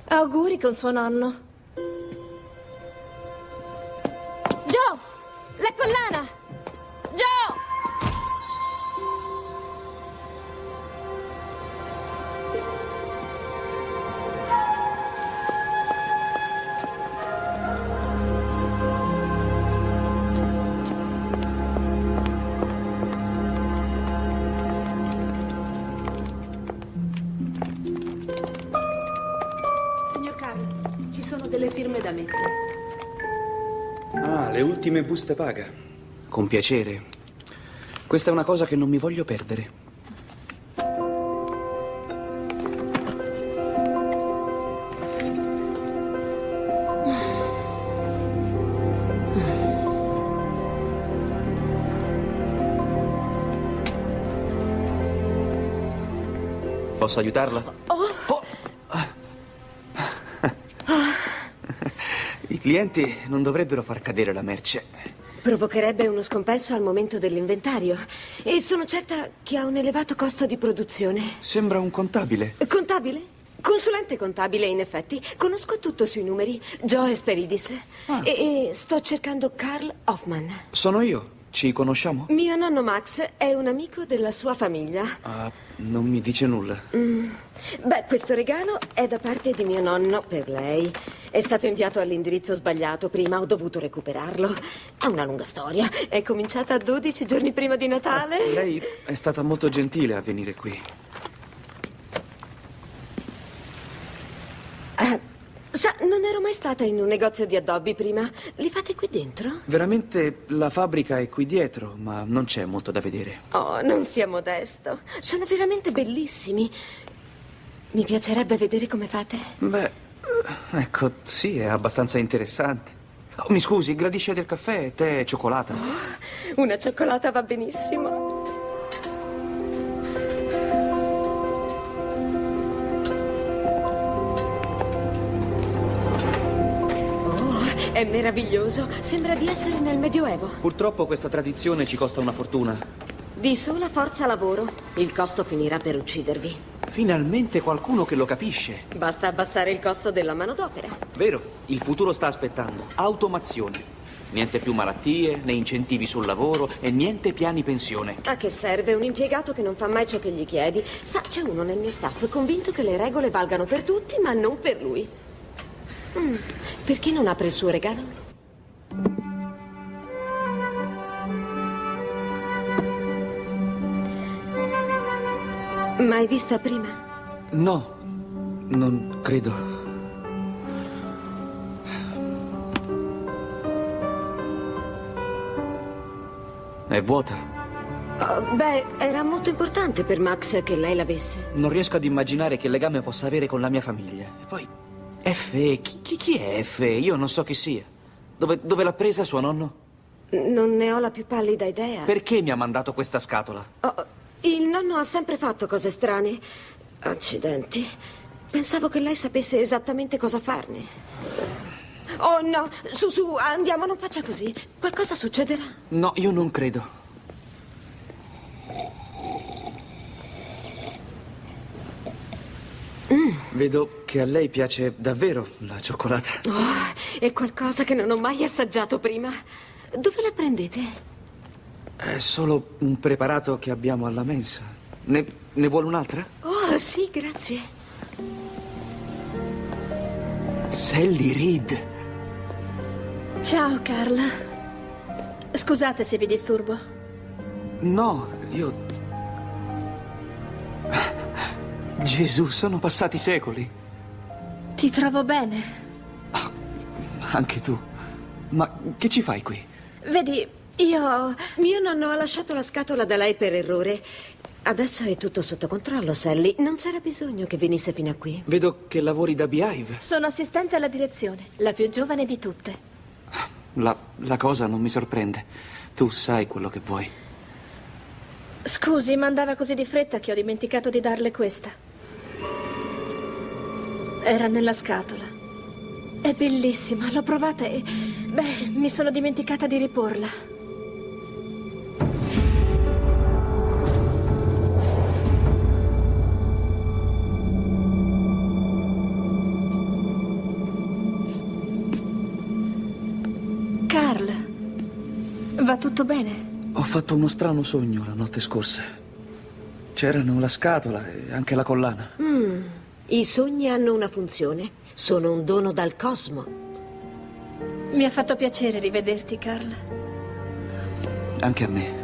Auguri con suo nonno. Joe! La collana! Joe! Signor Carl, ci sono delle firme da mettere. Ah, le ultime buste paga. Con piacere. Questa è una cosa che non mi voglio perdere. Posso aiutarla? I clienti non dovrebbero far cadere la merce. Provocherebbe uno scompenso al momento dell'inventario. E sono certa che ha un elevato costo di produzione. Sembra un contabile. Contabile? Consulente contabile, in effetti. Conosco tutto sui numeri. Joe Esperidis. E sto cercando Carl Hoffman. Sono io. Ci conosciamo? Mio nonno Max è un amico della sua famiglia. Non mi dice nulla. Beh, questo regalo è da parte di mio nonno per lei. È stato inviato all'indirizzo sbagliato prima, ho dovuto recuperarlo. Ha una lunga storia. È cominciata 12 giorni prima di Natale. Lei è stata molto gentile a venire qui. Sa, non ero mai stata in un negozio di addobbi prima. Li fate qui dentro? Veramente la fabbrica è qui dietro, ma non c'è molto da vedere. Oh, non sia modesto. Sono veramente bellissimi. Mi piacerebbe vedere come fate. Beh, ecco, sì, è abbastanza interessante. Oh, mi scusi, gradisce del caffè, tè, cioccolata? Oh, una cioccolata va benissimo. È meraviglioso. Sembra di essere nel Medioevo. Purtroppo questa tradizione ci costa una fortuna. Di sola forza lavoro. Il costo finirà per uccidervi. Finalmente qualcuno che lo capisce. Basta abbassare il costo della manodopera. Vero, il futuro sta aspettando. Automazione. Niente più malattie, né incentivi sul lavoro e niente piani pensione. A che serve un impiegato che non fa mai ciò che gli chiedi? Sa, c'è uno nel mio staff convinto che le regole valgano per tutti, ma non per lui. Perché non apre il suo regalo? Mai vista prima? No, non credo. È vuota. Beh, era molto importante per Max che lei l'avesse. Non riesco ad immaginare che legame possa avere con la mia famiglia. E poi... Effe, chi è Effe? Io non so chi sia. Dove l'ha presa suo nonno? Non ne ho la più pallida idea. Perché mi ha mandato questa scatola? Il nonno ha sempre fatto cose strane. Accidenti. Pensavo che lei sapesse esattamente cosa farne. Oh no, su, andiamo, non faccia così. Qualcosa succederà. No, io non credo. Vedo che a lei piace davvero la cioccolata. Oh, è qualcosa che non ho mai assaggiato prima. Dove la prendete? È solo un preparato che abbiamo alla mensa. Ne vuole un'altra? Oh, sì, grazie. Sally Reed. Ciao, Carla. Scusate se vi disturbo. No, Gesù, sono passati secoli. Ti trovo bene. Anche tu. Ma che ci fai qui? Vedi, Mio nonno ha lasciato la scatola da lei per errore. Adesso è tutto sotto controllo, Sally. Non c'era bisogno che venisse fino a qui. Vedo che lavori da Beehive. Sono assistente alla direzione, la più giovane di tutte. La cosa non mi sorprende. Tu sai quello che vuoi. Scusi, ma andava così di fretta che ho dimenticato di darle questa. Era nella scatola. È bellissima, l'ho provata e... mi sono dimenticata di riporla. Carl, va tutto bene? Ho fatto uno strano sogno la notte scorsa. C'erano la scatola e anche la collana. I sogni hanno una funzione. Sono un dono dal cosmo. Mi ha fatto piacere rivederti, Carl. Anche a me.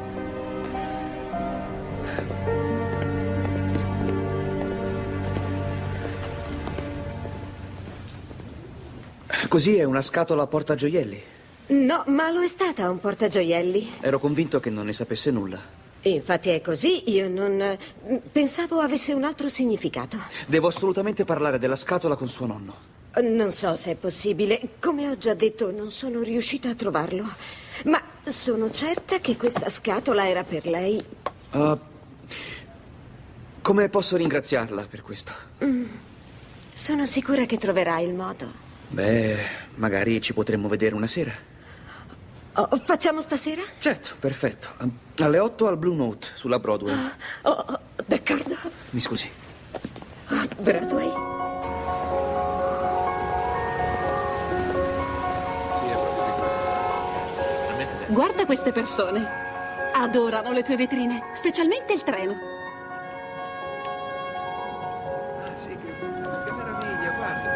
Così è una scatola a portagioielli. No, ma lo è stata un portagioielli. Ero convinto che non ne sapesse nulla. Infatti è così, io non... Pensavo avesse un altro significato. Devo assolutamente parlare della scatola con suo nonno. Non so se è possibile. Come ho già detto, non sono riuscita a trovarlo. Ma sono certa che questa scatola era per lei. Come posso ringraziarla per questo? Sono sicura che troverai il modo. Beh, magari ci potremmo vedere una sera. Facciamo stasera? Certo, perfetto. Alle 8 al Blue Note, sulla Broadway. D'accordo. Mi scusi. Broadway? Guarda queste persone. Adorano le tue vetrine, specialmente il treno. Sì, che meraviglia, guarda.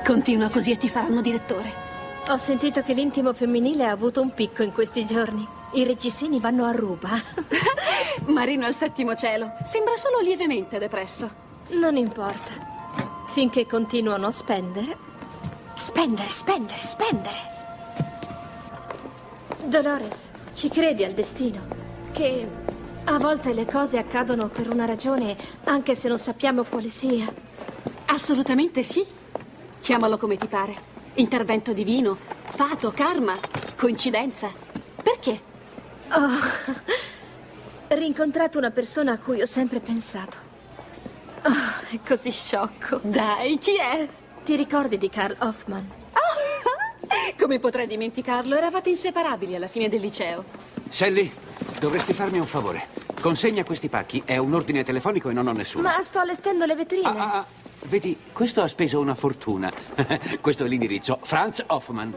Continua così e ti faranno direttore. Ho sentito che l'intimo femminile ha avuto un picco in questi giorni. I reggiseni vanno a ruba. Marino al 7° cielo. Sembra solo lievemente depresso. Non importa. Finché continuano a spendere. Spendere, spendere, spendere. Dolores, ci credi al destino? Che a volte le cose accadono per una ragione, anche se non sappiamo quale sia. Assolutamente sì. Chiamalo come ti pare. Intervento divino, fato, karma, coincidenza. Perché? Ho rincontrato una persona a cui ho sempre pensato. È così sciocco. Dai, chi è? Ti ricordi di Karl Hoffman? Come potrei dimenticarlo? Eravate inseparabili alla fine del liceo. Sally, dovresti farmi un favore. Consegna questi pacchi, è un ordine telefonico e non ho nessuno. Ma sto allestendo le vetrine. Vedi, questo ha speso una fortuna. Questo è l'indirizzo, Franz Hoffman.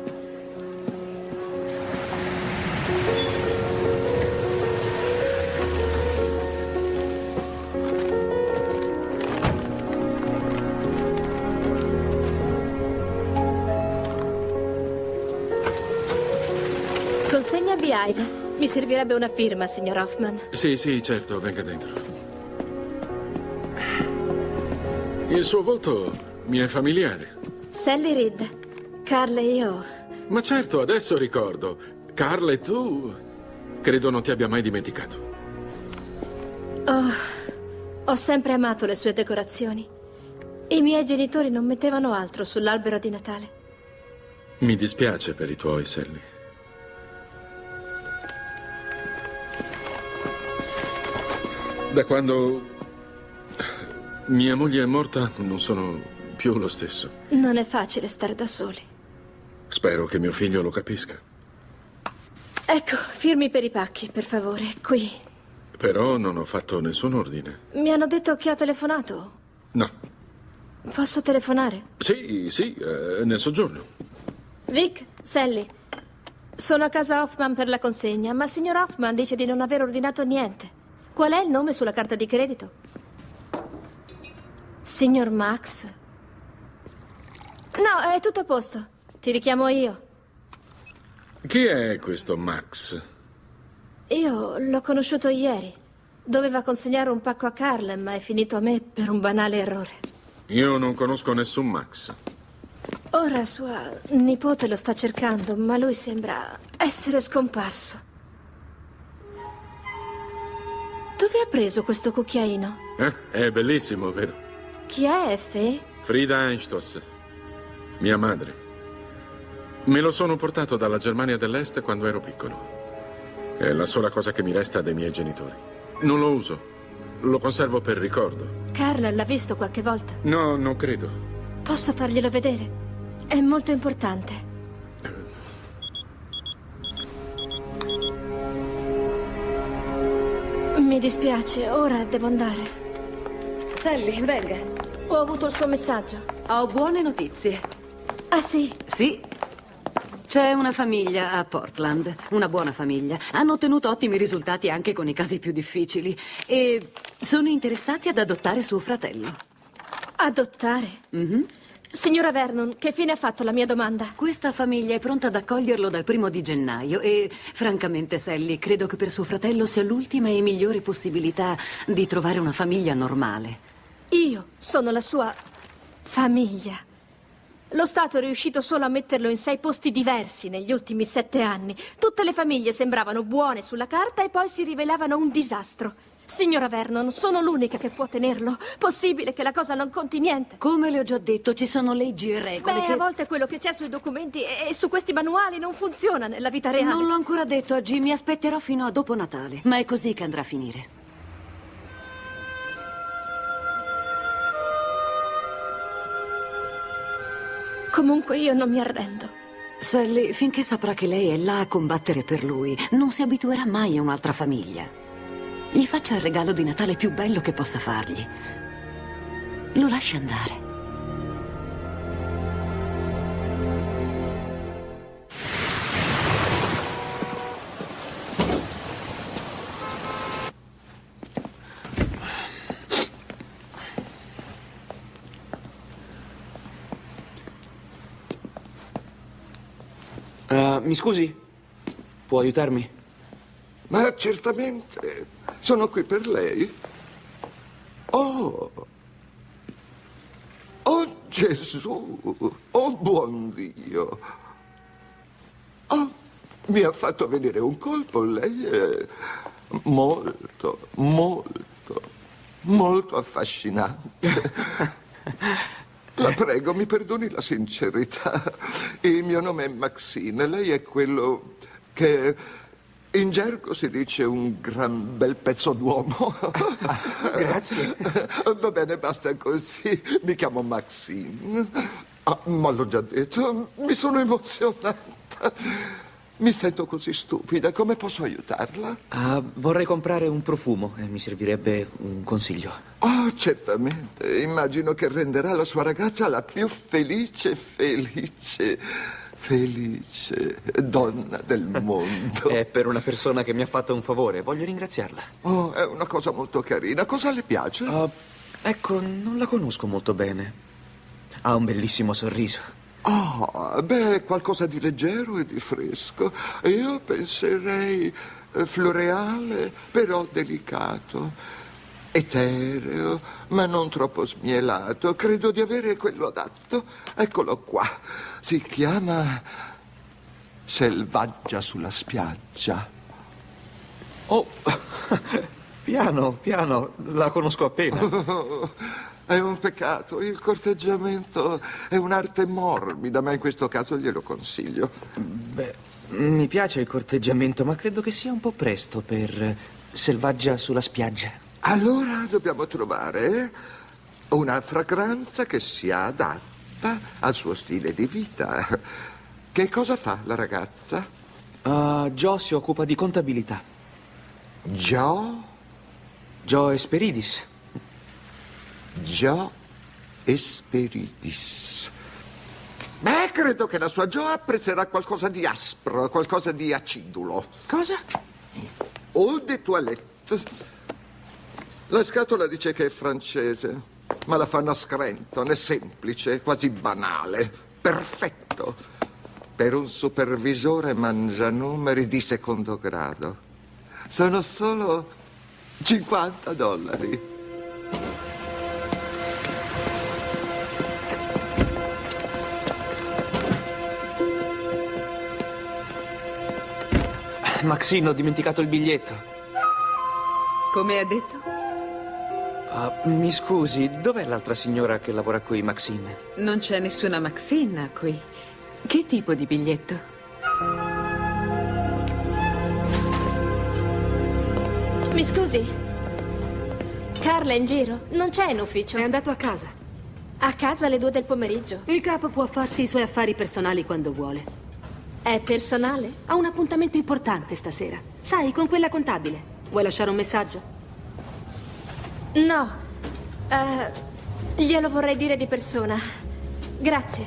Consegna Beehive. Mi servirebbe una firma, signor Hoffman. Sì, certo, venga dentro. Il suo volto mi è familiare. Sally Reed. Carl e io. Ma certo, adesso ricordo. Carl e tu... Credo non ti abbia mai dimenticato. Ho sempre amato le sue decorazioni. I miei genitori non mettevano altro sull'albero di Natale. Mi dispiace per i tuoi, Sally. Da quando mia moglie è morta, non sono più lo stesso. Non è facile stare da soli. Spero che mio figlio lo capisca. Ecco, firmi per i pacchi, per favore, qui. Però non ho fatto nessun ordine. Mi hanno detto che ha telefonato. No. Posso telefonare? Sì, nel soggiorno. Vic, Sally. Sono a casa Hoffman per la consegna, ma il signor Hoffman dice di non aver ordinato niente. Qual è il nome sulla carta di credito? Signor Max? No, è tutto a posto. Ti richiamo io. Chi è questo Max? Io l'ho conosciuto ieri. Doveva consegnare un pacco a Carl, ma è finito a me per un banale errore. Io non conosco nessun Max. Ora sua nipote lo sta cercando, ma lui sembra essere scomparso. Dove ha preso questo cucchiaino? È bellissimo, vero? Chi è, Fe? Frida Einstoss, mia madre. Me lo sono portato dalla Germania dell'Est quando ero piccolo. È la sola cosa che mi resta dei miei genitori. Non lo uso. Lo conservo per ricordo. Carl l'ha visto qualche volta. No, non credo. Posso farglielo vedere? È molto importante. Mi dispiace, ora devo andare. Sally, venga. Ho avuto il suo messaggio. Ho buone notizie. Ah, sì? Sì. C'è una famiglia a Portland, una buona famiglia. Hanno ottenuto ottimi risultati anche con i casi più difficili e sono interessati ad adottare suo fratello. Adottare? Signora Vernon, che fine ha fatto la mia domanda? Questa famiglia è pronta ad accoglierlo dal 1 gennaio e, francamente, Sally, credo che per suo fratello sia l'ultima e migliore possibilità di trovare una famiglia normale. Io sono la sua famiglia. Lo Stato è riuscito solo a metterlo in 6 posti diversi negli ultimi 7 anni. Tutte le famiglie sembravano buone sulla carta e poi si rivelavano un disastro. Signora Vernon, sono l'unica che può tenerlo. Possibile che la cosa non conti niente? Come le ho già detto, ci sono leggi e regole a volte quello che c'è sui documenti e su questi manuali non funziona nella vita reale. Non l'ho ancora detto a Jimmy, aspetterò fino a dopo Natale. Ma è così che andrà a finire. Comunque io non mi arrendo. Sally, finché saprà che lei è là a combattere per lui, non si abituerà mai a un'altra famiglia. Gli faccia il regalo di Natale più bello che possa fargli. Lo lasci andare. Mi scusi? Può aiutarmi? Ma certamente. Sono qui per lei. Oh Gesù! Oh buon Dio! Oh, mi ha fatto venire un colpo. Lei è molto, molto, molto affascinante. La prego, mi perdoni la sincerità. Il mio nome è Maxine. Lei è quello che in gergo si dice un gran bel pezzo d'uomo. Grazie. Va bene, basta così. Mi chiamo Maxine. Ma l'ho già detto, mi sono emozionata. Mi sento così stupida. Come posso aiutarla? Vorrei comprare un profumo e mi servirebbe un consiglio. Oh, certamente. Immagino che renderà la sua ragazza la più felice donna del mondo. È per una persona che mi ha fatto un favore. Voglio ringraziarla. Oh, è una cosa molto carina. Cosa le piace? Ecco, non la conosco molto bene. Ha un bellissimo sorriso. Oh, beh, qualcosa di leggero e di fresco. Io penserei floreale, però delicato. Etereo, ma non troppo smielato. Credo di avere quello adatto. Eccolo qua. Si chiama Selvaggia sulla spiaggia. Oh, piano, la conosco appena. È un peccato. Il corteggiamento è un'arte morbida, ma in questo caso glielo consiglio. Beh, mi piace il corteggiamento, ma credo che sia un po' presto per Selvaggia sulla spiaggia. Allora dobbiamo trovare una fragranza che sia adatta al suo stile di vita. Che cosa fa la ragazza? Jo si occupa di contabilità. Jo? Jo Esperidis. Jo Esperidis. Beh, Credo che la sua Joe apprezzerà qualcosa di aspro, qualcosa di acidulo. Cosa? Eau de toilette. La scatola dice che è francese, ma la fanno a Scranton, è semplice, quasi banale, perfetto. Per un supervisore mangianumeri di secondo grado. Sono solo $50. Maxine, ho dimenticato il biglietto. Come ha detto? Mi scusi, dov'è l'altra signora che lavora qui, Maxine? Non c'è nessuna Maxine qui. Che tipo di biglietto? Mi scusi? Carla è in giro? Non c'è in ufficio? È andato a casa. A casa alle 2 del pomeriggio? Il capo può farsi i suoi affari personali quando vuole. È personale? Ha un appuntamento importante stasera. Sai, con quella contabile. Vuoi lasciare un messaggio? No. Glielo vorrei dire di persona. Grazie.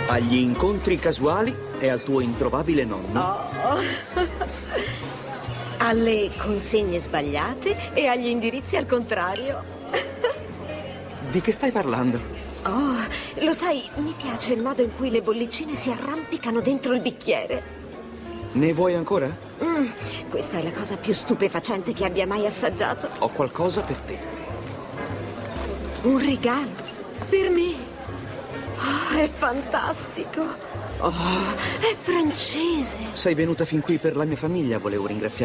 Agli incontri casuali e al tuo introvabile nonno. Alle consegne sbagliate e agli indirizzi al contrario. Di che stai parlando? Oh, lo sai, mi piace il modo in cui le bollicine si arrampicano dentro il bicchiere. Ne vuoi ancora? Questa è la cosa più stupefacente che abbia mai assaggiato. Ho qualcosa per te. Un regalo per me. Oh, è fantastico. Oh, è francese. Sei venuta fin qui per la mia famiglia, volevo ringraziarti.